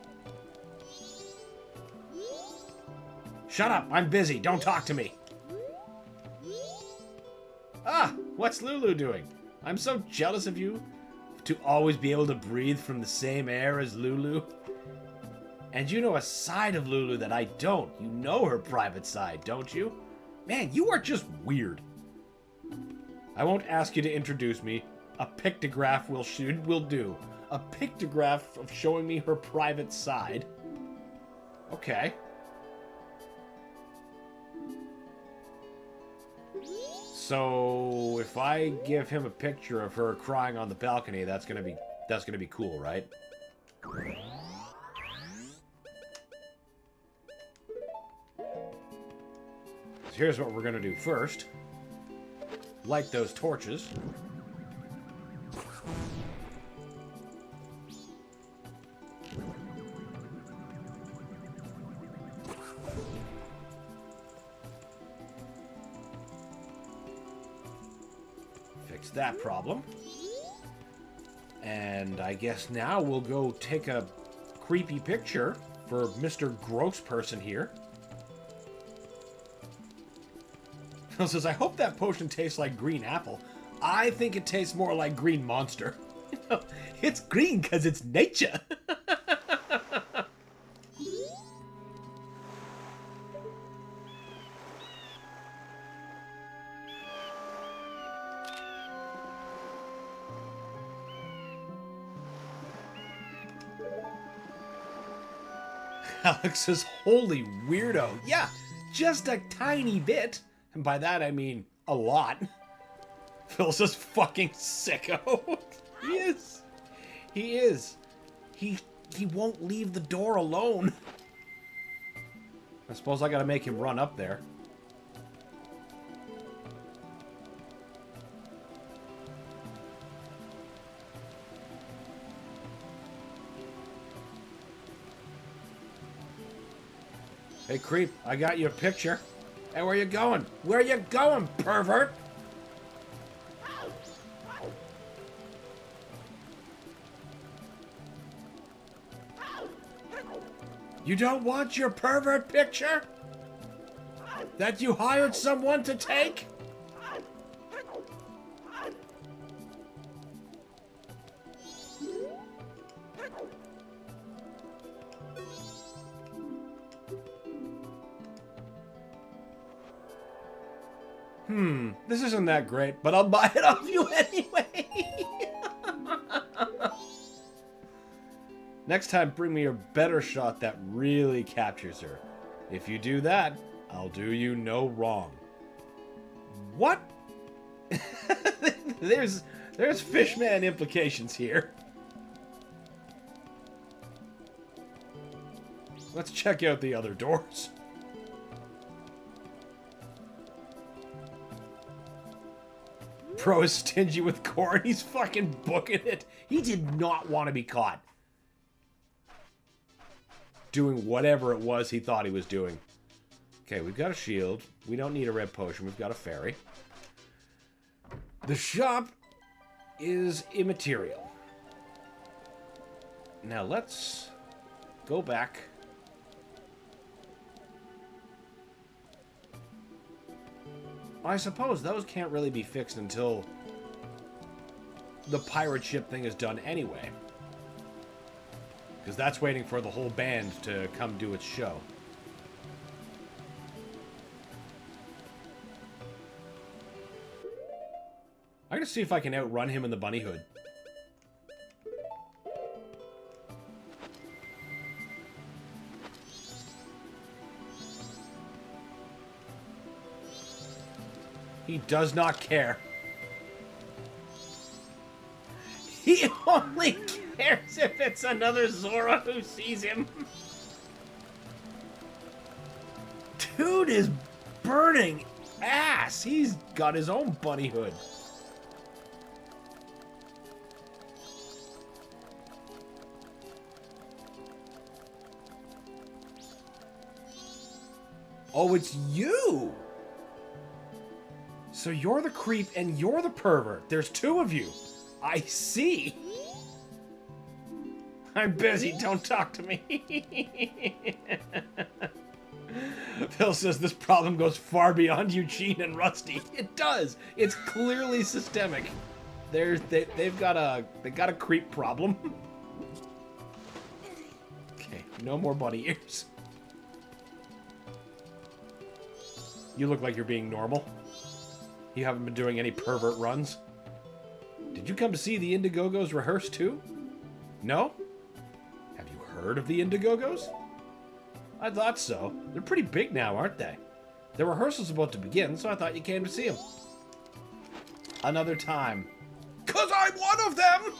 Shut up. I'm busy. Don't talk to me. Ah, what's Lulu doing? I'm so jealous of you to always be able to breathe from the same air as Lulu. And you know a side of Lulu that I don't. You know her private side, don't you? Man, you are just weird. I won't ask you to introduce me. A pictograph will do. A pictograph of showing me her private side. Okay. So if I give him a picture of her crying on the balcony, that's gonna be cool, right? So here's what we're gonna do first. Light those torches. Fix that problem. And I guess now we'll go take a creepy picture for Mr. Gross Person here. Phil says, I hope that potion tastes like green apple. I think it tastes more like green monster. It's green because it's nature. Alex says, holy weirdo. Yeah, just a tiny bit. And by that, I mean a lot. Phil's just fucking sicko. He is. He is. He won't leave the door alone. I suppose I gotta make him run up there. Hey, creep, I got you a picture. Hey, where you going? Where you going, pervert? You don't want your pervert picture? That you hired someone to take? This isn't that great, but I'll buy it off you anyway. Next time, bring me a better shot that really captures her. If you do that, I'll do you no wrong. What? There's Fishman implications here. Let's check out the other doors. Bro is stingy with corn. He's fucking booking it. He did not want to be caught doing whatever it was he thought he was doing. Okay, we've got a shield. We don't need a red potion. We've got a fairy. The shop is immaterial. Now let's go back. I suppose those can't really be fixed until the pirate ship thing is done anyway. Because that's waiting for the whole band to come do its show. I'm gonna see if I can outrun him in the bunny hood. He does not care. He only cares if it's another Zora who sees him. Dude is burning ass. He's got his own bunny hood. Oh, it's you! So you're the creep and you're the pervert. There's two of you. I see. I'm busy. Don't talk to me. Phil says this problem goes far beyond Eugene and Rusty. It does. It's clearly systemic. They've got a creep problem. Okay, no more bunny ears. You look like you're being normal. You haven't been doing any pervert runs. Did you come to see the Indiegogos rehearse too? No? Have you heard of the Indiegogos? I thought so. They're pretty big now, aren't they? The rehearsal's about to begin, so I thought you came to see them. Another time. 'Cause I'm one of them!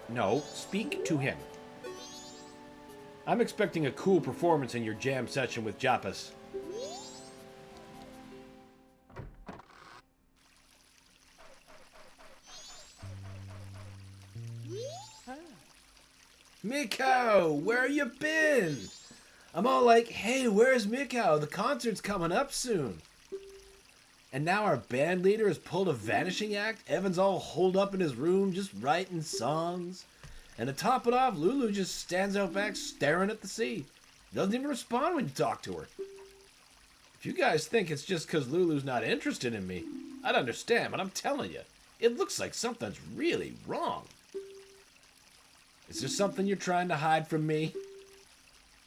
No, speak to him. I'm expecting a cool performance in your jam session with Japas. Miko, where you been? I'm all like, hey, where's Miko? The concert's coming up soon. And now our band leader has pulled a vanishing act. Evan's all holed up in his room just writing songs. And to top it off, Lulu just stands out back staring at the sea. Doesn't even respond when you talk to her. If you guys think it's just because Lulu's not interested in me, I'd understand, but I'm telling you, it looks like something's really wrong. Is there something you're trying to hide from me?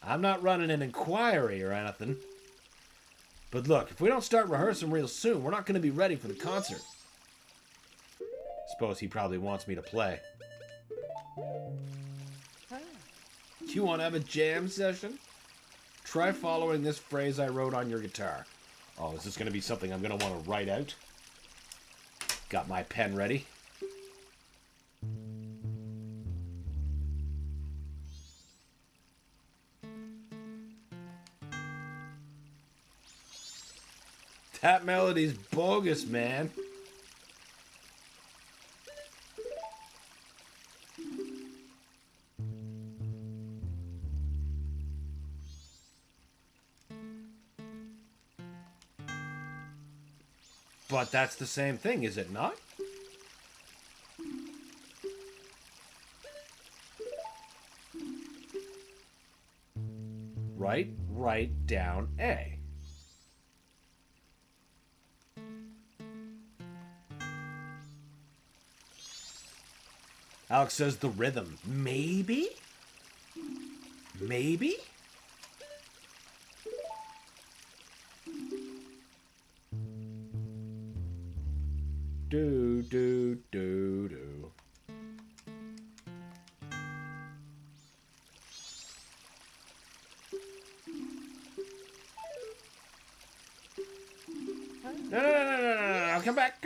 I'm not running an inquiry or anything. But look, if we don't start rehearsing real soon, we're not going to be ready for the concert. Suppose he probably wants me to play. You want to have a jam session? Try following this phrase I wrote on your guitar. Oh, is this going to be something I'm going to want to write out? Got my pen ready. That melody's bogus, man. But that's the same thing, is it not? Write down A. Alex says the rhythm. Maybe? Maybe? Do, do, do, do. No. Come back.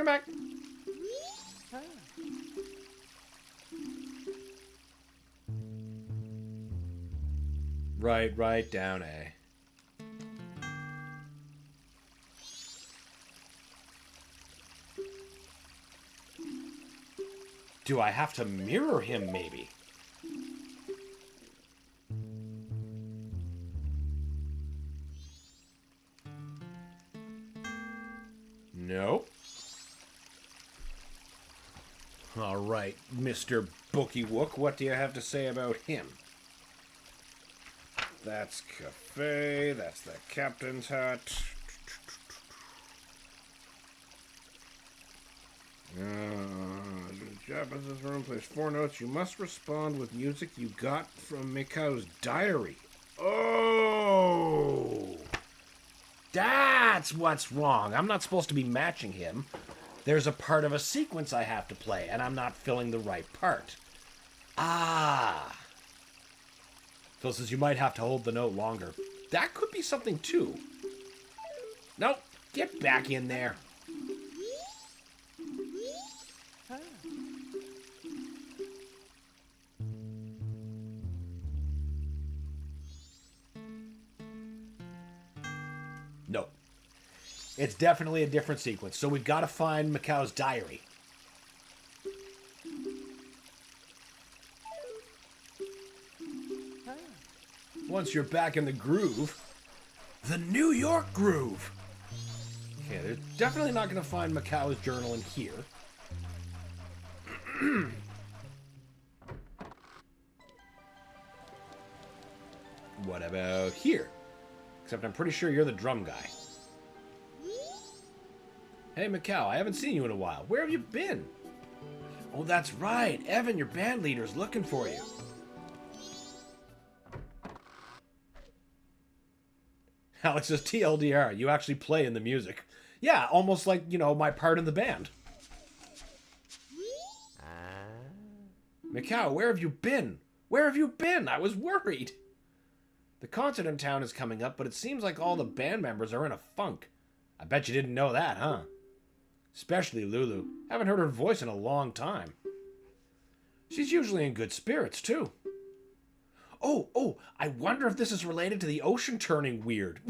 Write down A. Do I have to mirror him, maybe? No. All right, Mr. Bookie Wook, what do you have to say about him? That's cafe, that's the captain's hut. Job in this room plays 4 notes. You must respond with music you got from Mikao's diary. Oh! That's what's wrong. I'm not supposed to be matching him. There's a part of a sequence I have to play, and I'm not filling the right part. Ah. Phil says you might have to hold the note longer. That could be something, too. Nope. Get back in there. Nope. It's definitely a different sequence, so we've got to find Mikao's diary. Once you're back in the groove, the New York groove. Okay, they're definitely not going to find Mikao's journal in here. What about here? Except I'm pretty sure you're the drum guy. Hey, Mikao, I haven't seen you in a while. Where have you been? Oh, that's right. Evan, your band leader's looking for you. Alex says, TLDR, you actually play in the music. Yeah, almost like, you know, my part in the band. Mikao, where have you been? Where have you been? I was worried. The concert in town is coming up, but it seems like all the band members are in a funk. I bet you didn't know that, huh? Especially Lulu. Haven't heard her voice in a long time. She's usually in good spirits, too. Oh, I wonder if this is related to the ocean turning weird.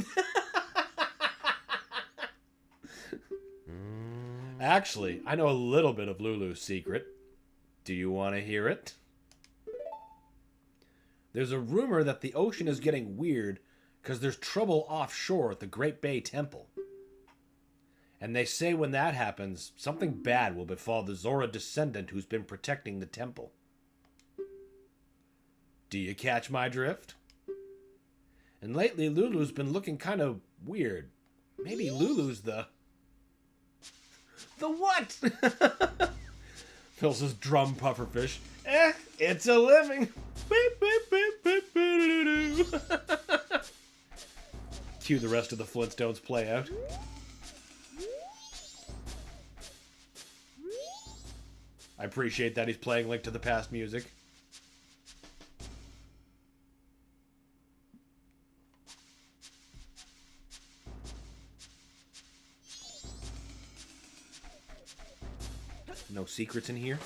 Actually, I know a little bit of Lulu's secret. Do you want to hear it? There's a rumor that the ocean is getting weird because there's trouble offshore at the Great Bay Temple. And they say when that happens, something bad will befall the Zora descendant who's been protecting the temple. Do you catch my drift? And lately, Lulu's been looking kind of weird. Maybe Lulu's the... The what? Phil says drum pufferfish. It's a living. Cue the rest of the Flintstones play out. I appreciate that he's playing Link to the Past music. No secrets in here.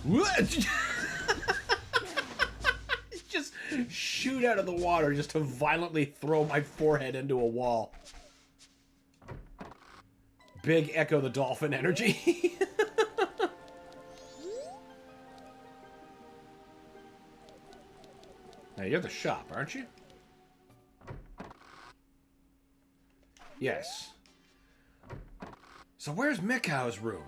What? Just shoot out of the water just to violently throw my forehead into a wall. Big Echo the Dolphin energy. Now you're the shop, aren't you? Yes. So where's Mikao's room?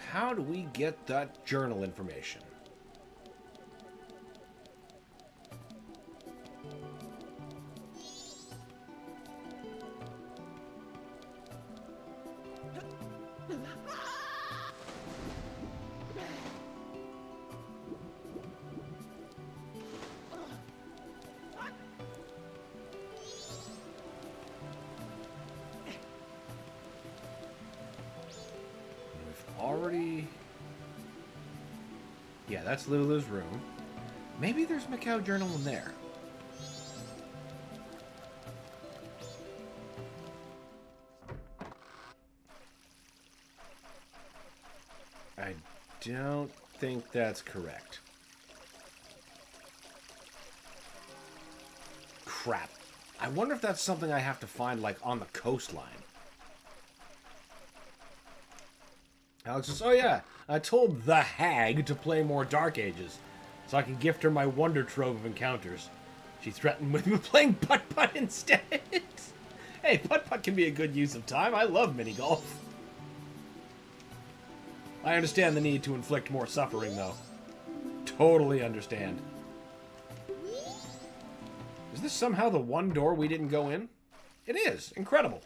How do we get that journal information? Already... Yeah, that's Lulu's room. Maybe there's Mikao journal in there. I don't think that's correct. Crap. I wonder if that's something I have to find, like, on the coastline. Alex says, oh yeah, I told the hag to play more Dark Ages. so I can gift her my wonder trove of encounters. She threatened with me playing putt-putt instead. Hey, putt-putt can be a good use of time. I love mini-golf. I understand the need to inflict more suffering, though. Totally understand. Is this somehow the one door we didn't go in? It is. Incredible.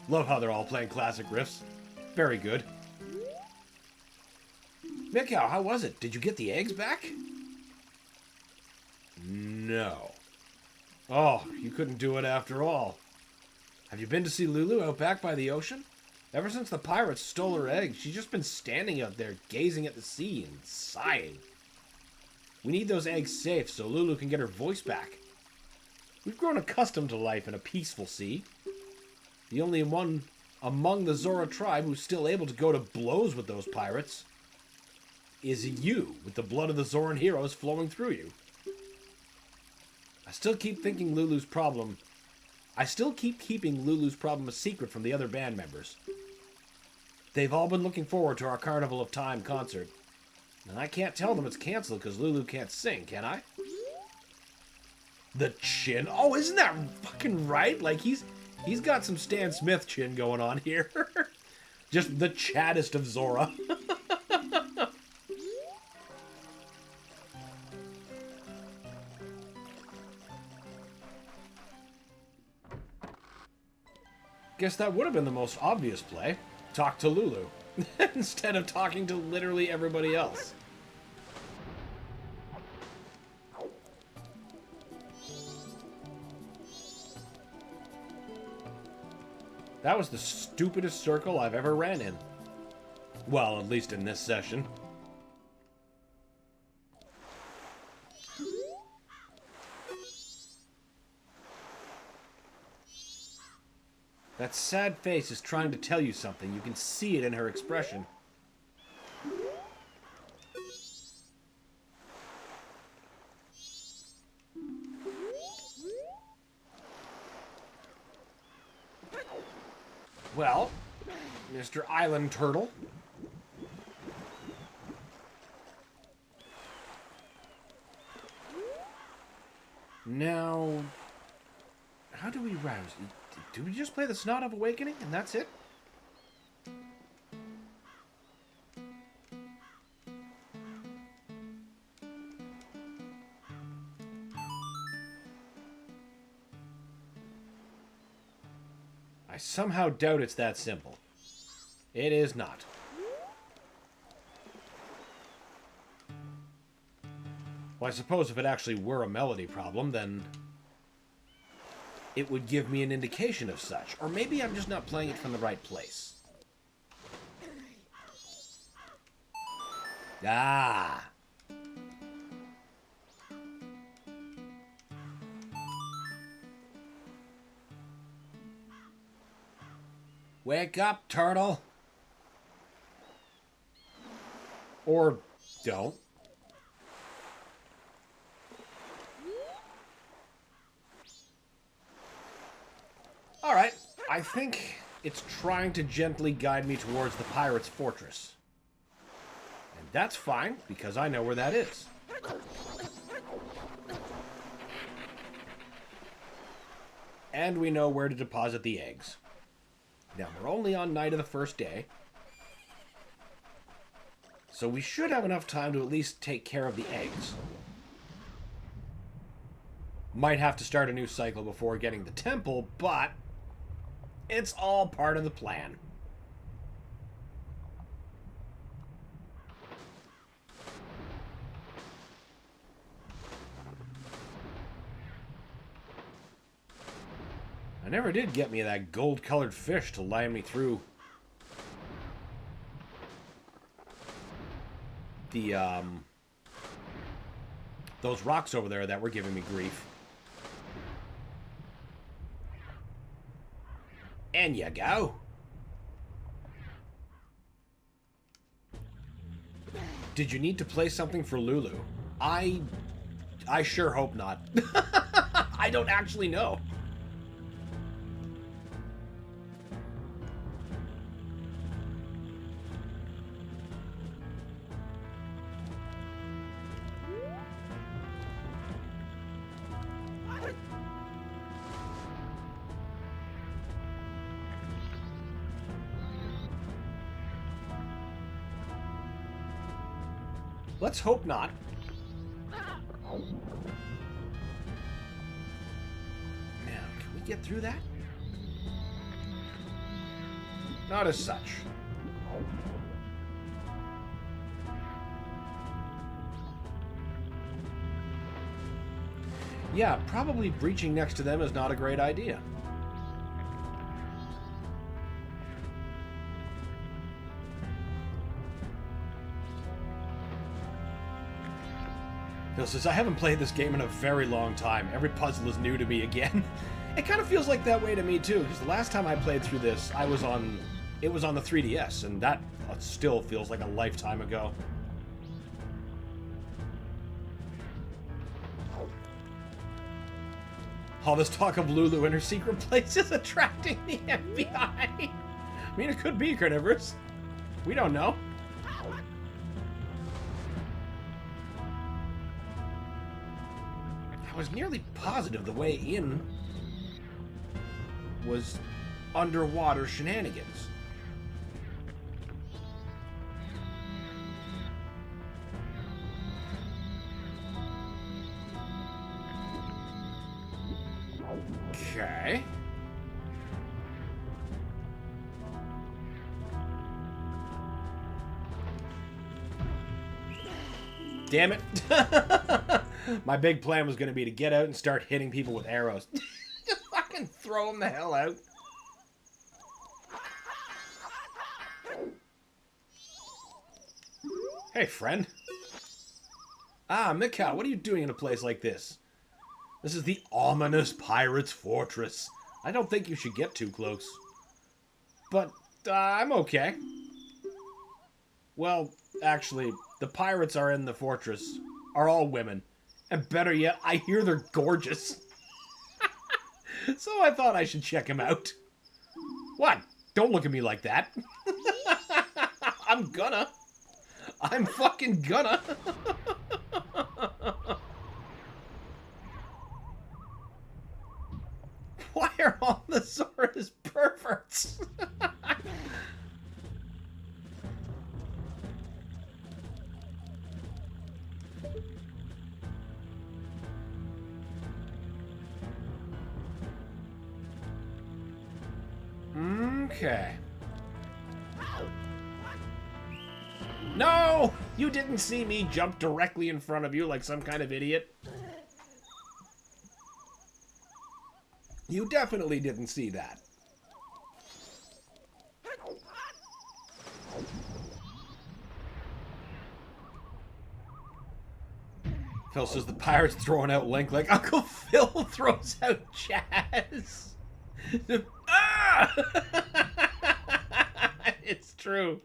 Love how they're all playing classic riffs. Very good. Mikau, how was it? Did you get the eggs back? No. Oh, you couldn't do it after all. Have you been to see Lulu out back by the ocean? Ever since the pirates stole her eggs, she's just been standing out there gazing at the sea and sighing. We need those eggs safe so Lulu can get her voice back. We've grown accustomed to life in a peaceful sea. The only one among the Zora tribe who's still able to go to blows with those pirates is you, with the blood of the Zoran heroes flowing through you. I still keep keeping Lulu's problem a secret from the other band members. They've all been looking forward to our Carnival of Time concert. And I can't tell them it's canceled because Lulu can't sing, can I? The chin. Oh, isn't that fucking right? Like, he's got some Stan Smith chin going on here. Just the chattest of Zora. Guess that would have been the most obvious play. Talk to Lulu. Instead of talking to literally everybody else. That was the stupidest circle I've ever ran in. Well, at least in this session. That sad face is trying to tell you something. You can see it in her expression. Well, Mr. Island Turtle. Now, how do we rouse? Do we just play the Snot of Awakening and that's it? I somehow doubt it's that simple. It is not. Well, I suppose if it actually were a melody problem, then it would give me an indication of such. Or maybe I'm just not playing it from the right place. Ah! Wake up, turtle! Or don't. Alright, I think it's trying to gently guide me towards the pirate's fortress. And that's fine, because I know where that is. And we know where to deposit the eggs. Now, we're only on night of the first day. So we should have enough time to at least take care of the eggs. Might have to start a new cycle before getting the temple, but it's all part of the plan. I never did get me that gold-colored fish to line me through the, those rocks over there that were giving me grief. And you go. Did you need to play something for Lulu? I sure hope not. I don't actually know. Let's hope not. Now, can we get through that? Not as such. Yeah, probably breaching next to them is not a great idea. Phil says, I haven't played this game in a very long time. Every puzzle is new to me again. It kind of feels like that way to me too, because the last time I played through this, it was on the 3DS, and that still feels like a lifetime ago. All this talk of Lulu and her secret place is attracting the FBI. I mean, it could be carnivorous. We don't know. I was nearly positive the way in was underwater shenanigans. Okay. Damn it. My big plan was going to be to get out and start hitting people with arrows. Just fucking throw them the hell out. Hey, friend. Ah, Mika, what are you doing in a place like this? This is the ominous pirate's fortress. I don't think you should get too close. But, I'm okay. Well, actually, the pirates are in the fortress are all women. And better yet, I hear they're gorgeous. So I thought I should check them out. What? Don't look at me like that. I'm gonna. I'm fucking gonna. Why are all the Zoras perverts? Okay. No! You didn't see me jump directly in front of you like some kind of idiot. You definitely didn't see that. Phil says the pirate's throwing out Link like Uncle Phil throws out Chaz. Ah! It's true.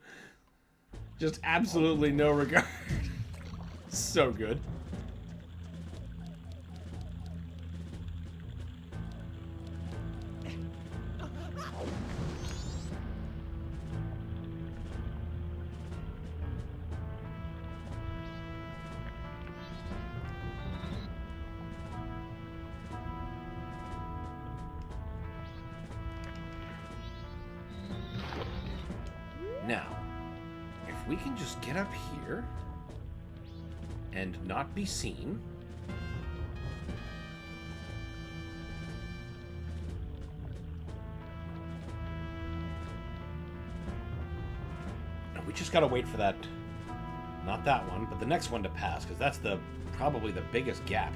Just absolutely no regard. So good. Now, if we can just get up here and not be seen. No, we just gotta wait for that, not that one, but the next one to pass, because that's probably the biggest gap.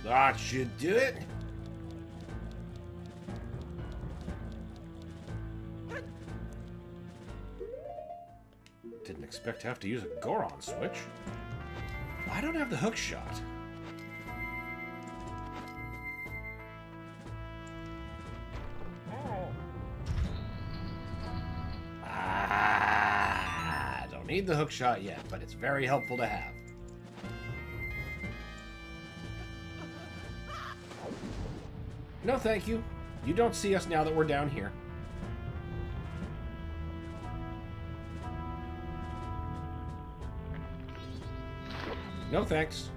That should do it. Didn't expect to have to use a Goron switch. I don't have the hook shot. Don't need the hook shot yet, but it's very helpful to have. No, thank you. You don't see us now that we're down here. No thanks.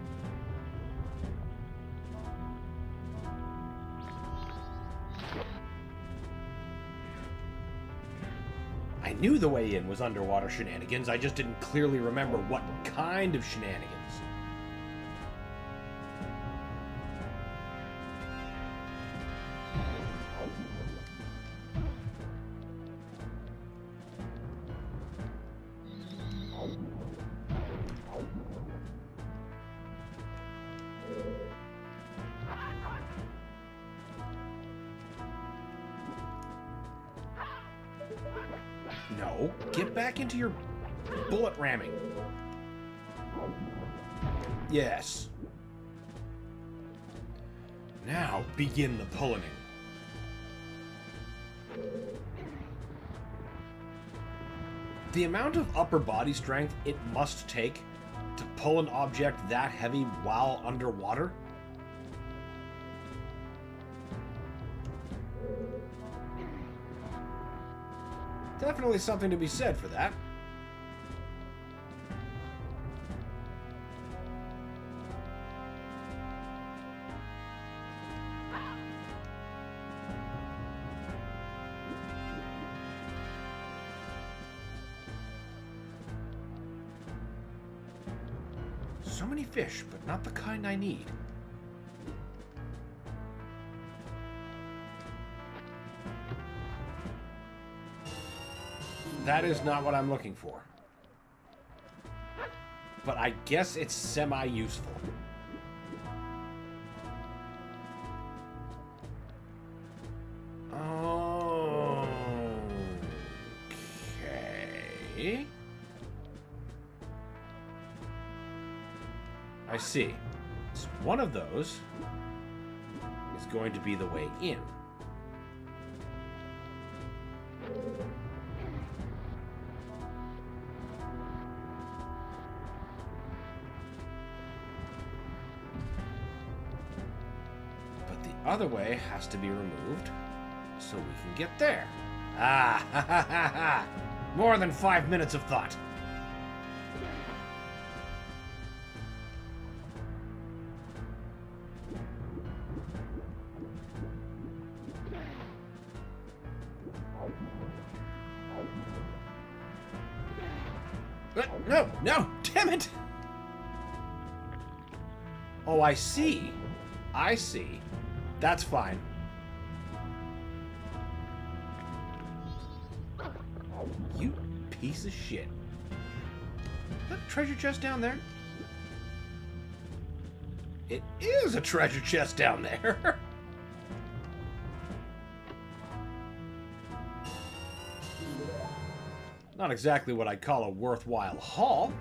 I knew the way in was underwater shenanigans, I just didn't clearly remember what kind of shenanigans. No, get back into your bullet ramming. Yes. Now begin the pulling. The amount of upper body strength it must take to pull an object that heavy while underwater. Definitely something to be said for that. So many fish, but not the kind I need. That is not what I'm looking for. But I guess it's semi-useful. Okay. I see. So one of those is going to be the way in. Other way has to be removed so we can get there. Ah, ha ha ha ha! More than 5 minutes of thought. No, no, damn it! Oh, I see. I see. That's fine. You piece of shit. Is that a treasure chest down there? It is a treasure chest down there. Not exactly what I'd call a worthwhile haul.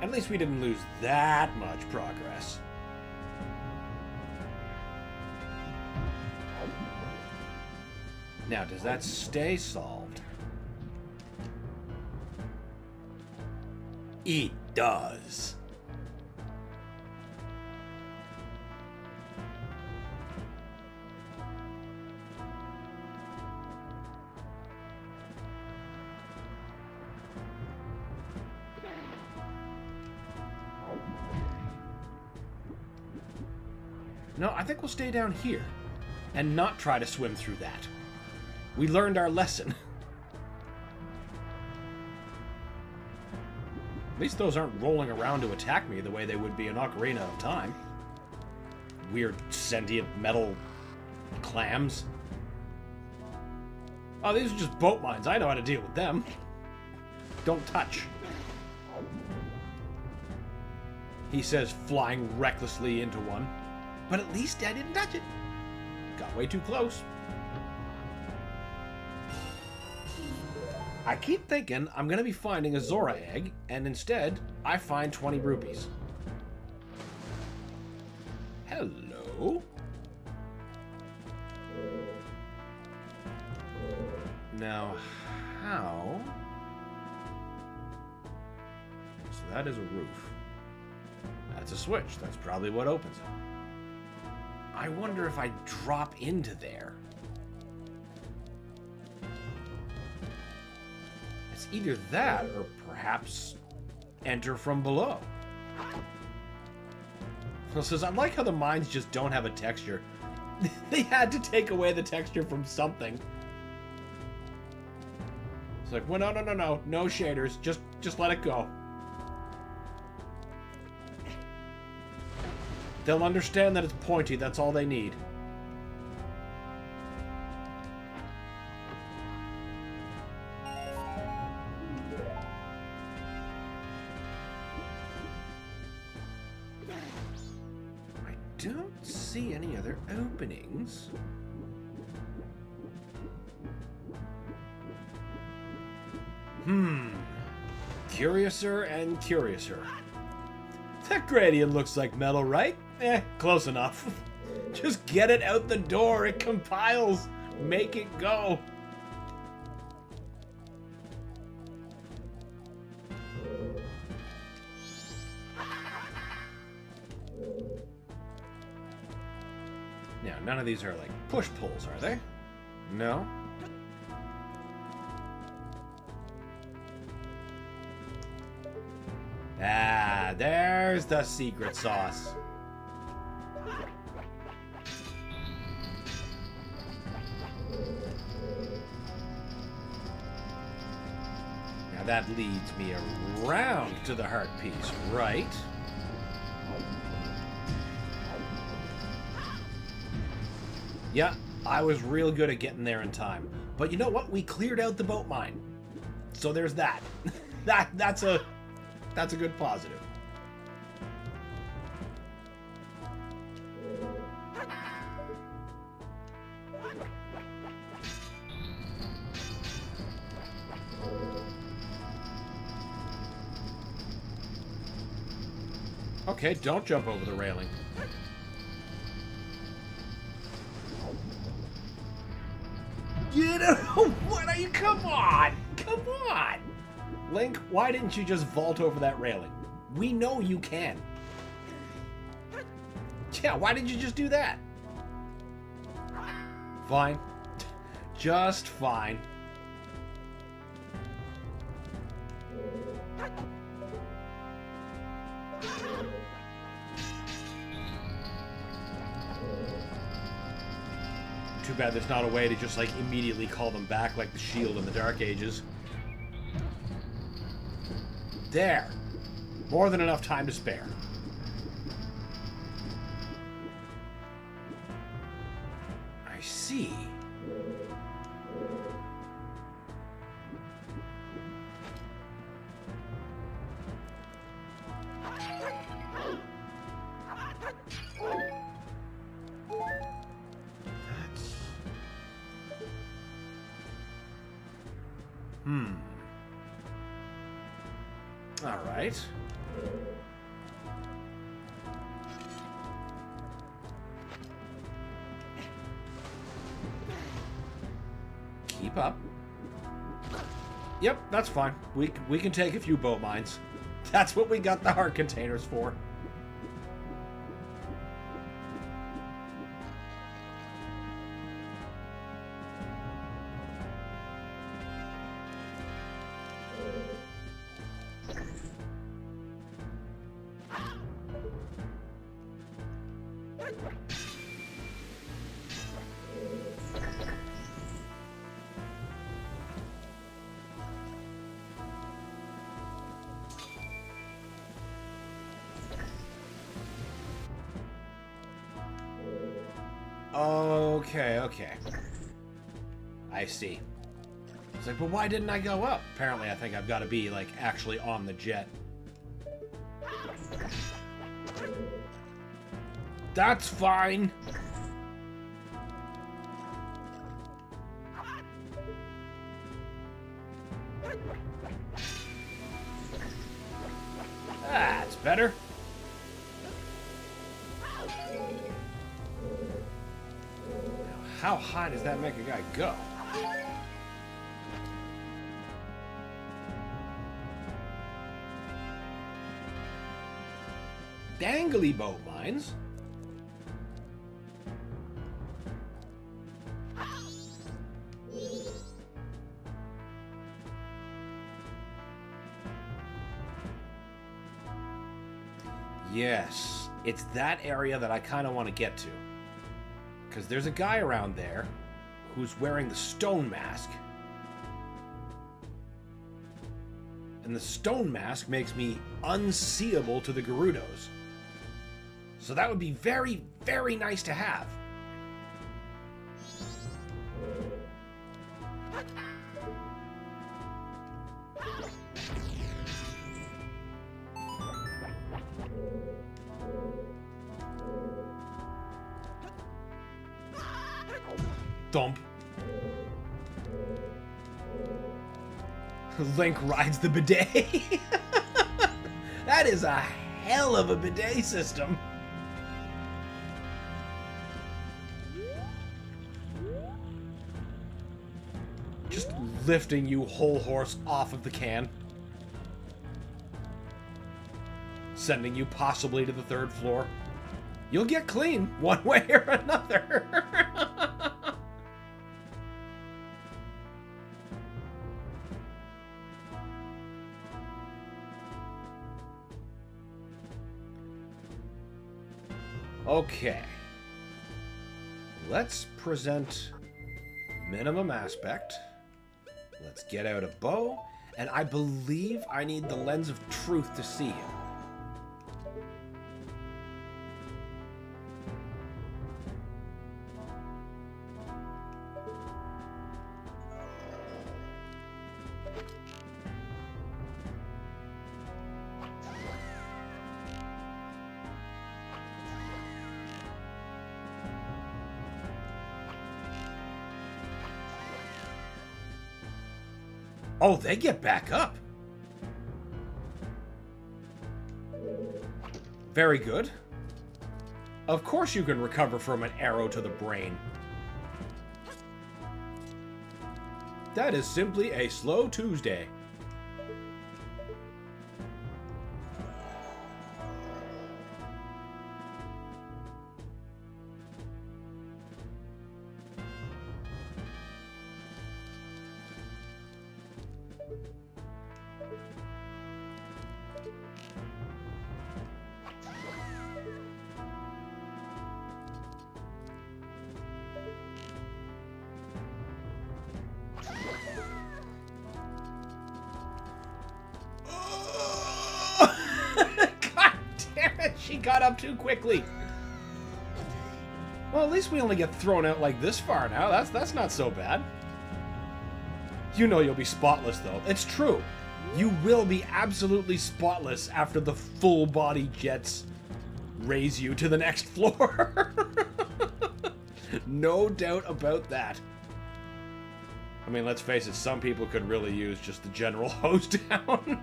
At least we didn't lose that much progress. Now, does that stay solved? It does. No, I think we'll stay down here and not try to swim through that. We learned our lesson. At least those aren't rolling around to attack me the way they would be in Ocarina of Time. Weird sentient metal clams. Oh, these are just boat mines. I know how to deal with them. Don't touch. He says, flying recklessly into one. But at least I didn't touch it. Got way too close. I keep thinking I'm going to be finding a Zora egg, and instead, I find 20 rupees. Hello? Now, how? So that is a roof. That's a switch. That's probably what opens it. I wonder if I drop into there. It's either that or perhaps enter from below. Well, says, I like how the mines just don't have a texture. They had to take away the texture from something. It's like, well, no. No shaders. Just let it go. They'll understand that it's pointy. That's all they need. I don't see any other openings. Curiouser and curiouser. That gradient looks like metal, right? Close enough. Just get it out the door. It compiles. Make it go. Now, none of these are like push-pulls, are they? No? Ah, there's the secret sauce. Now that leads me around to the heart piece, right? Yeah, I was real good at getting there in time. But you know what? We cleared out the boat mine. So there's that. That's a good positive. Okay, don't jump over the railing. Get out! What are you? Come on! Come on! Link, why didn't you just vault over that railing? We know you can. Yeah, why didn't you just do that? Fine. Just fine. Too bad there's not a way to just, like, immediately call them back like the shield in the Dark Ages. There. More than enough time to spare. I see. All right. Keep up. Yep, that's fine. We can take a few boat mines. That's what we got the heart containers for. Okay. I see. It's like, but why didn't I go up? Apparently, I think I've got to be, like, actually on the jet. That's fine. That's better. How high does that make a guy go? Dangly boat mines? Yes, it's that area that I kind of want to get to. Because there's a guy around there who's wearing the stone mask. And the stone mask makes me unseeable to the Gerudos. So that would be very, very nice to have. Thump. Link rides the bidet. That is a hell of a bidet system. Just lifting you whole horse off of the can. Sending you possibly to the 3rd floor. You'll get clean one way or another. Okay. Let's present minimum aspect. Let's get out a bow. And I believe I need the lens of truth to see him. Oh, they get back up. Very good. Of course you can recover from an arrow to the brain. That is simply a slow Tuesday. She got up too quickly. Well, at least we only get thrown out like this far now. That's not so bad. You know you'll be spotless, though. It's true. You will be absolutely spotless after the full body jets raise you to the next floor. No doubt about that. I mean, let's face it, some people could really use just the general hose down.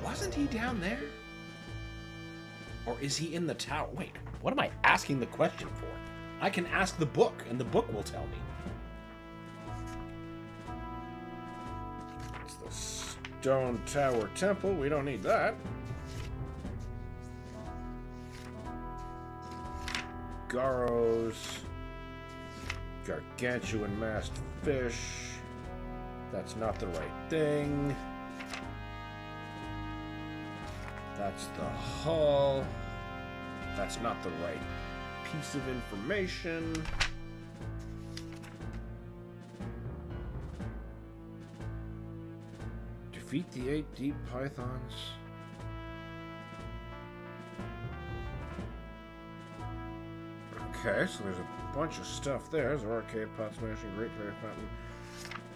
Wasn't he down there? Or is he in the tower? Wait, what am I asking the question for? I can ask the book, and the book will tell me. It's the Stone Tower Temple. We don't need that. Garo's gargantuan masked fish. That's not the right thing. That's the hull. That's not the right piece of information. Defeat the 8 deep pythons. Okay, so there's a bunch of stuff there. There's arcade, pot smashing, great fairy fountain.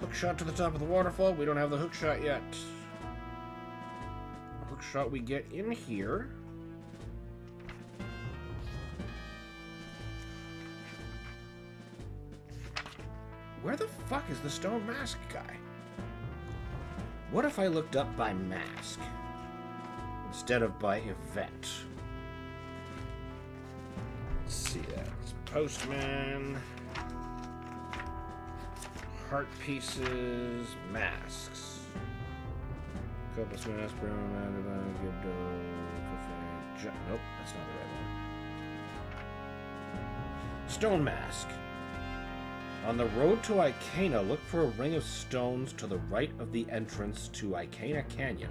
Hook shot to the top of the waterfall. We don't have the hook shot yet. Hook shot we get in here. Where the fuck is the stone mask guy? What if I looked up by mask instead of by event? Let's see that. It's Postman. Heart pieces. Masks. Copus mask. Brown. Nope, that's not the right one. Stone Mask. On the road to Icana, look for a ring of stones to the right of the entrance to Icana Canyon.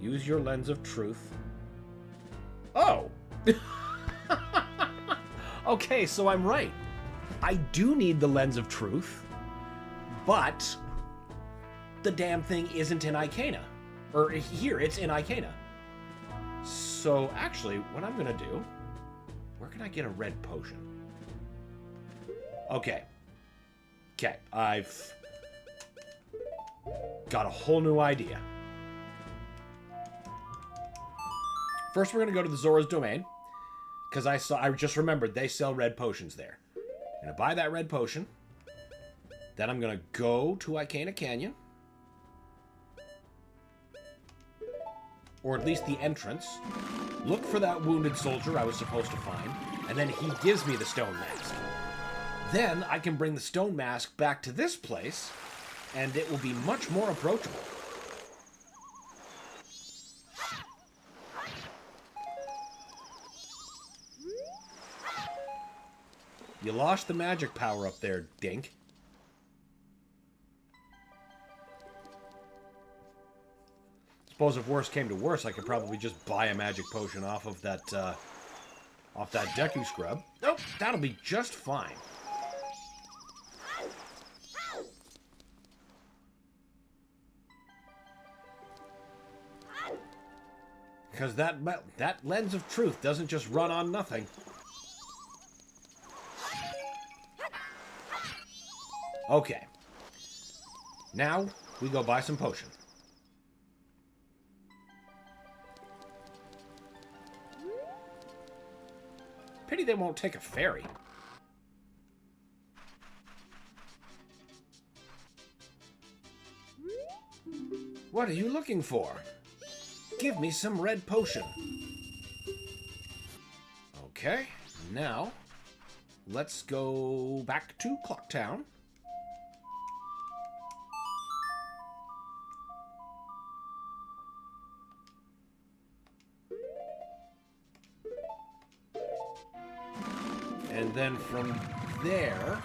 Use your lens of truth. Oh! Okay, so I'm right. I do need the lens of truth, but the damn thing isn't in Icana. Or here, it's in Icana. So actually, what I'm gonna do, where can I get a red potion? Okay. Okay, I've got a whole new idea. First, we're gonna go to the Zora's Domain, because I just remembered they sell red potions there. I'm gonna buy that red potion. Then I'm gonna go to Icana Canyon, or at least the entrance. Look for that wounded soldier I was supposed to find, and then he gives me the stone mask. Then I can bring the stone mask back to this place, and it will be much more approachable. You lost the magic power up there, Dink. Suppose if worse came to worse, I could probably just buy a magic potion off of that Deku Scrub. Nope, that'll be just fine. Because that lens of truth doesn't just run on nothing. Okay. Now, we go buy some potion. Pity they won't take a ferry. What are you looking for? Give me some red potion. Okay, now let's go back to Clocktown. And then from there...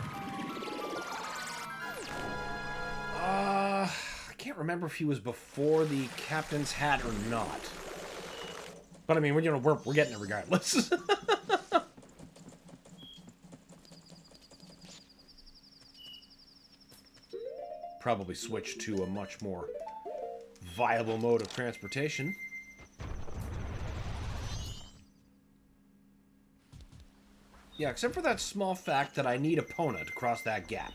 I can't remember if he was before the captain's hat or not. But I mean, we're getting it regardless. Probably switch to a much more viable mode of transportation. Yeah, except for that small fact that I need Epona to cross that gap.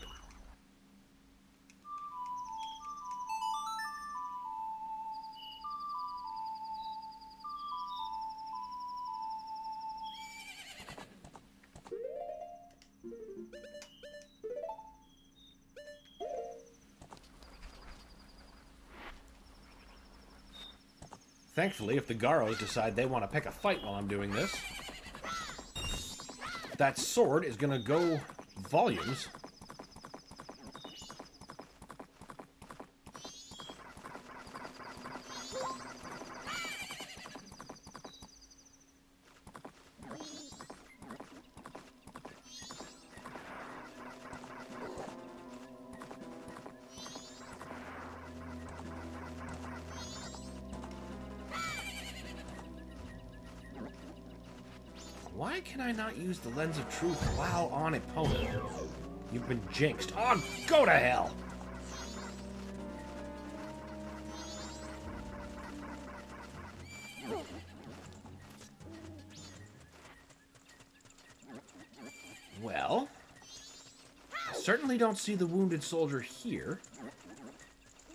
Thankfully, if the Garos decide they want to pick a fight while I'm doing this, that sword is going to go volumes. Why can I not use the lens of truth while on Epona? You've been jinxed. Oh, go to hell! Well, I certainly don't see the wounded soldier here.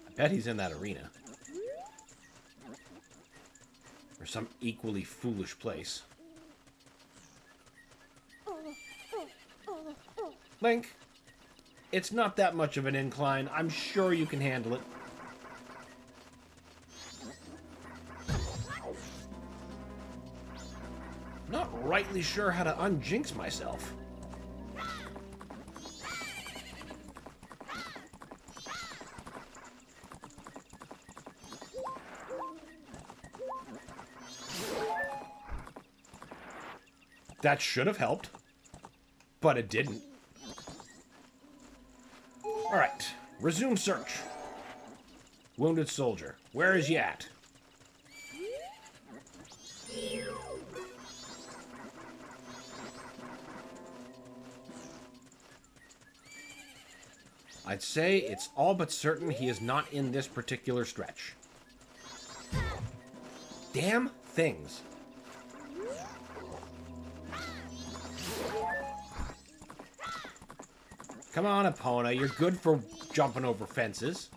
I bet he's in that arena. Or some equally foolish place. Link, it's not that much of an incline. I'm sure you can handle it. Not rightly sure how to unjinx myself. That should have helped. But it didn't. Alright, resume search. Wounded soldier, where is he at? I'd say it's all but certain he is not in this particular stretch. Damn things. Come on, Epona, you're good for jumping over fences.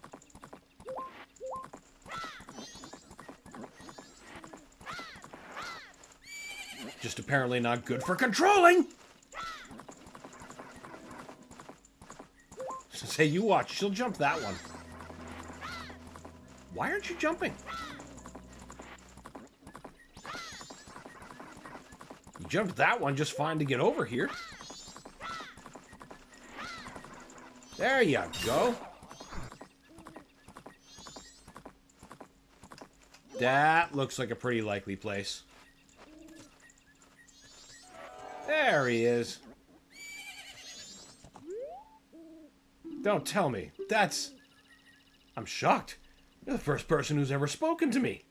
Just apparently not good for controlling! So say, you watch, she'll jump that one. Why aren't you jumping? You jumped that one just fine to get over here. There you go. That looks like a pretty likely place. There he is. Don't tell me. That's... I'm shocked. You're the first person who's ever spoken to me.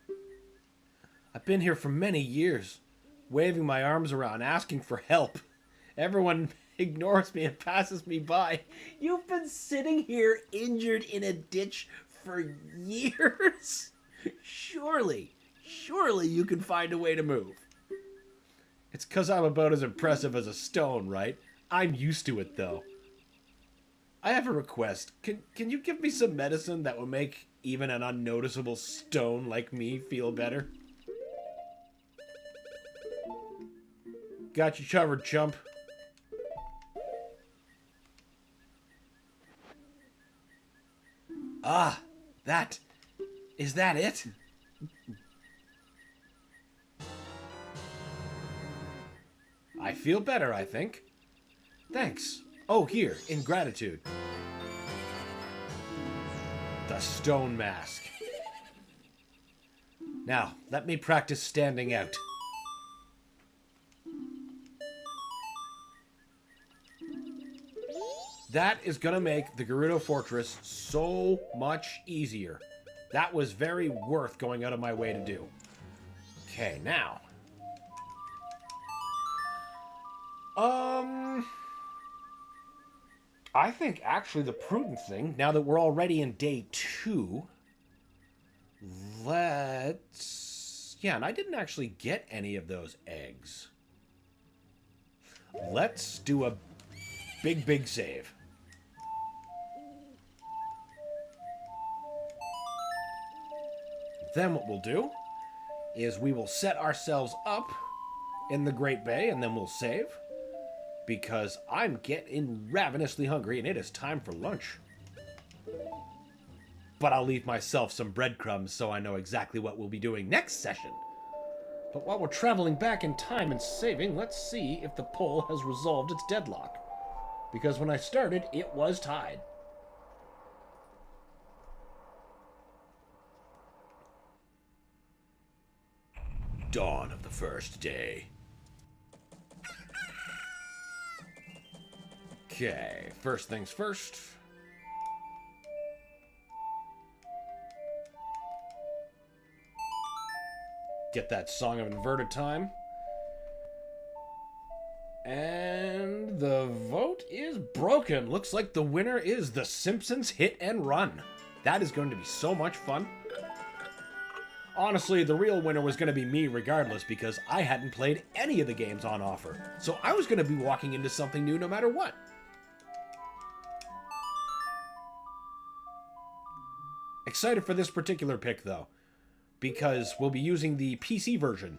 I've been here for many years, waving my arms around, asking for help. Everyone ignores me and passes me by. You've been sitting here injured in a ditch for years? Surely you can find a way to move. It's 'cause I'm about as impressive as a stone, right? I'm used to it, though. I have a request. Can you give me some medicine that will make even an unnoticeable stone like me feel better? Got you covered, chump. Ah, that. Is that it? I feel better, I think. Thanks. Oh, here, in gratitude. The stone mask. Now, let me practice standing out. That is gonna make the Gerudo Fortress so much easier. That was very worth going out of my way to do. Okay, now. I think actually the prudent thing, now that we're already in day 2, let's... Yeah, and I didn't actually get any of those eggs. Let's do a big save. Then what we'll do is we will set ourselves up in the Great Bay, and then we'll save. Because I'm getting ravenously hungry, and it is time for lunch. But I'll leave myself some breadcrumbs so I know exactly what we'll be doing next session. But while we're traveling back in time and saving, let's see if the poll has resolved its deadlock. Because when I started, it was tied. Dawn of the first day. Okay, first things first. Get that Song of Inverted Time. And the vote is broken. Looks like the winner is The Simpsons Hit and Run. That is going to be so much fun. Honestly, the real winner was going to be me regardless because I hadn't played any of the games on offer. So I was going to be walking into something new no matter what. Excited for this particular pick, though, because we'll be using the PC version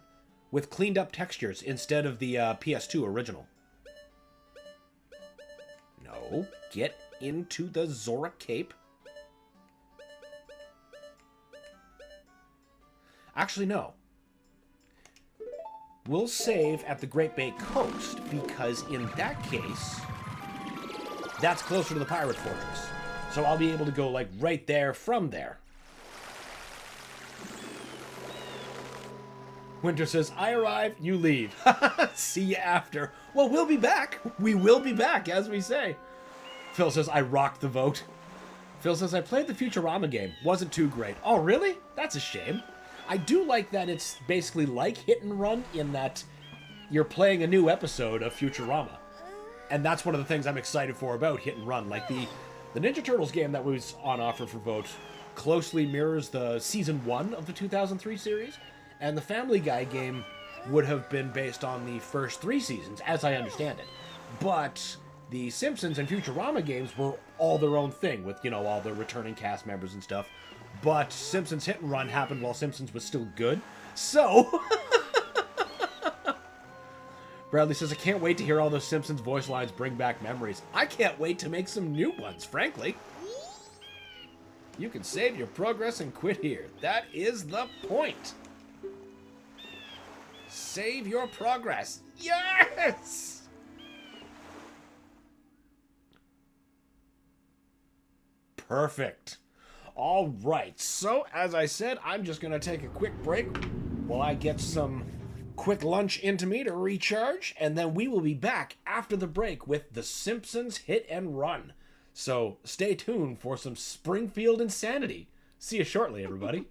with cleaned up textures instead of the PS2 original. No, get into the Zora cape. Actually, no. We'll save at the Great Bay Coast because in that case, that's closer to the Pirate Fortress. So I'll be able to go, like, right there from there. Winter says, I arrive, you leave. See you after. Well, we'll be back. We will be back, as we say. Phil says, I rocked the vote. Phil says, I played the Futurama game. Wasn't too great. Oh, really? That's a shame. I do like that it's basically like Hit and Run in that you're playing a new episode of Futurama. And that's one of the things I'm excited for about Hit and Run. Like the Ninja Turtles game that was on offer for vote closely mirrors the season 1 of the 2003 series. And the Family Guy game would have been based on the first 3 seasons, as I understand it. But the Simpsons and Futurama games were all their own thing with, you know, all the returning cast members and stuff. But Simpsons Hit and Run happened while Simpsons was still good. So, Bradley says, I can't wait to hear all those Simpsons voice lines bring back memories. I can't wait to make some new ones, frankly. You can save your progress and quit here. That is the point. Save your progress. Yes! Perfect. All right, so as I said, I'm just going to take a quick break while I get some quick lunch into me to recharge, and then we will be back after the break with The Simpsons Hit and Run. So stay tuned for some Springfield insanity. See you shortly, everybody.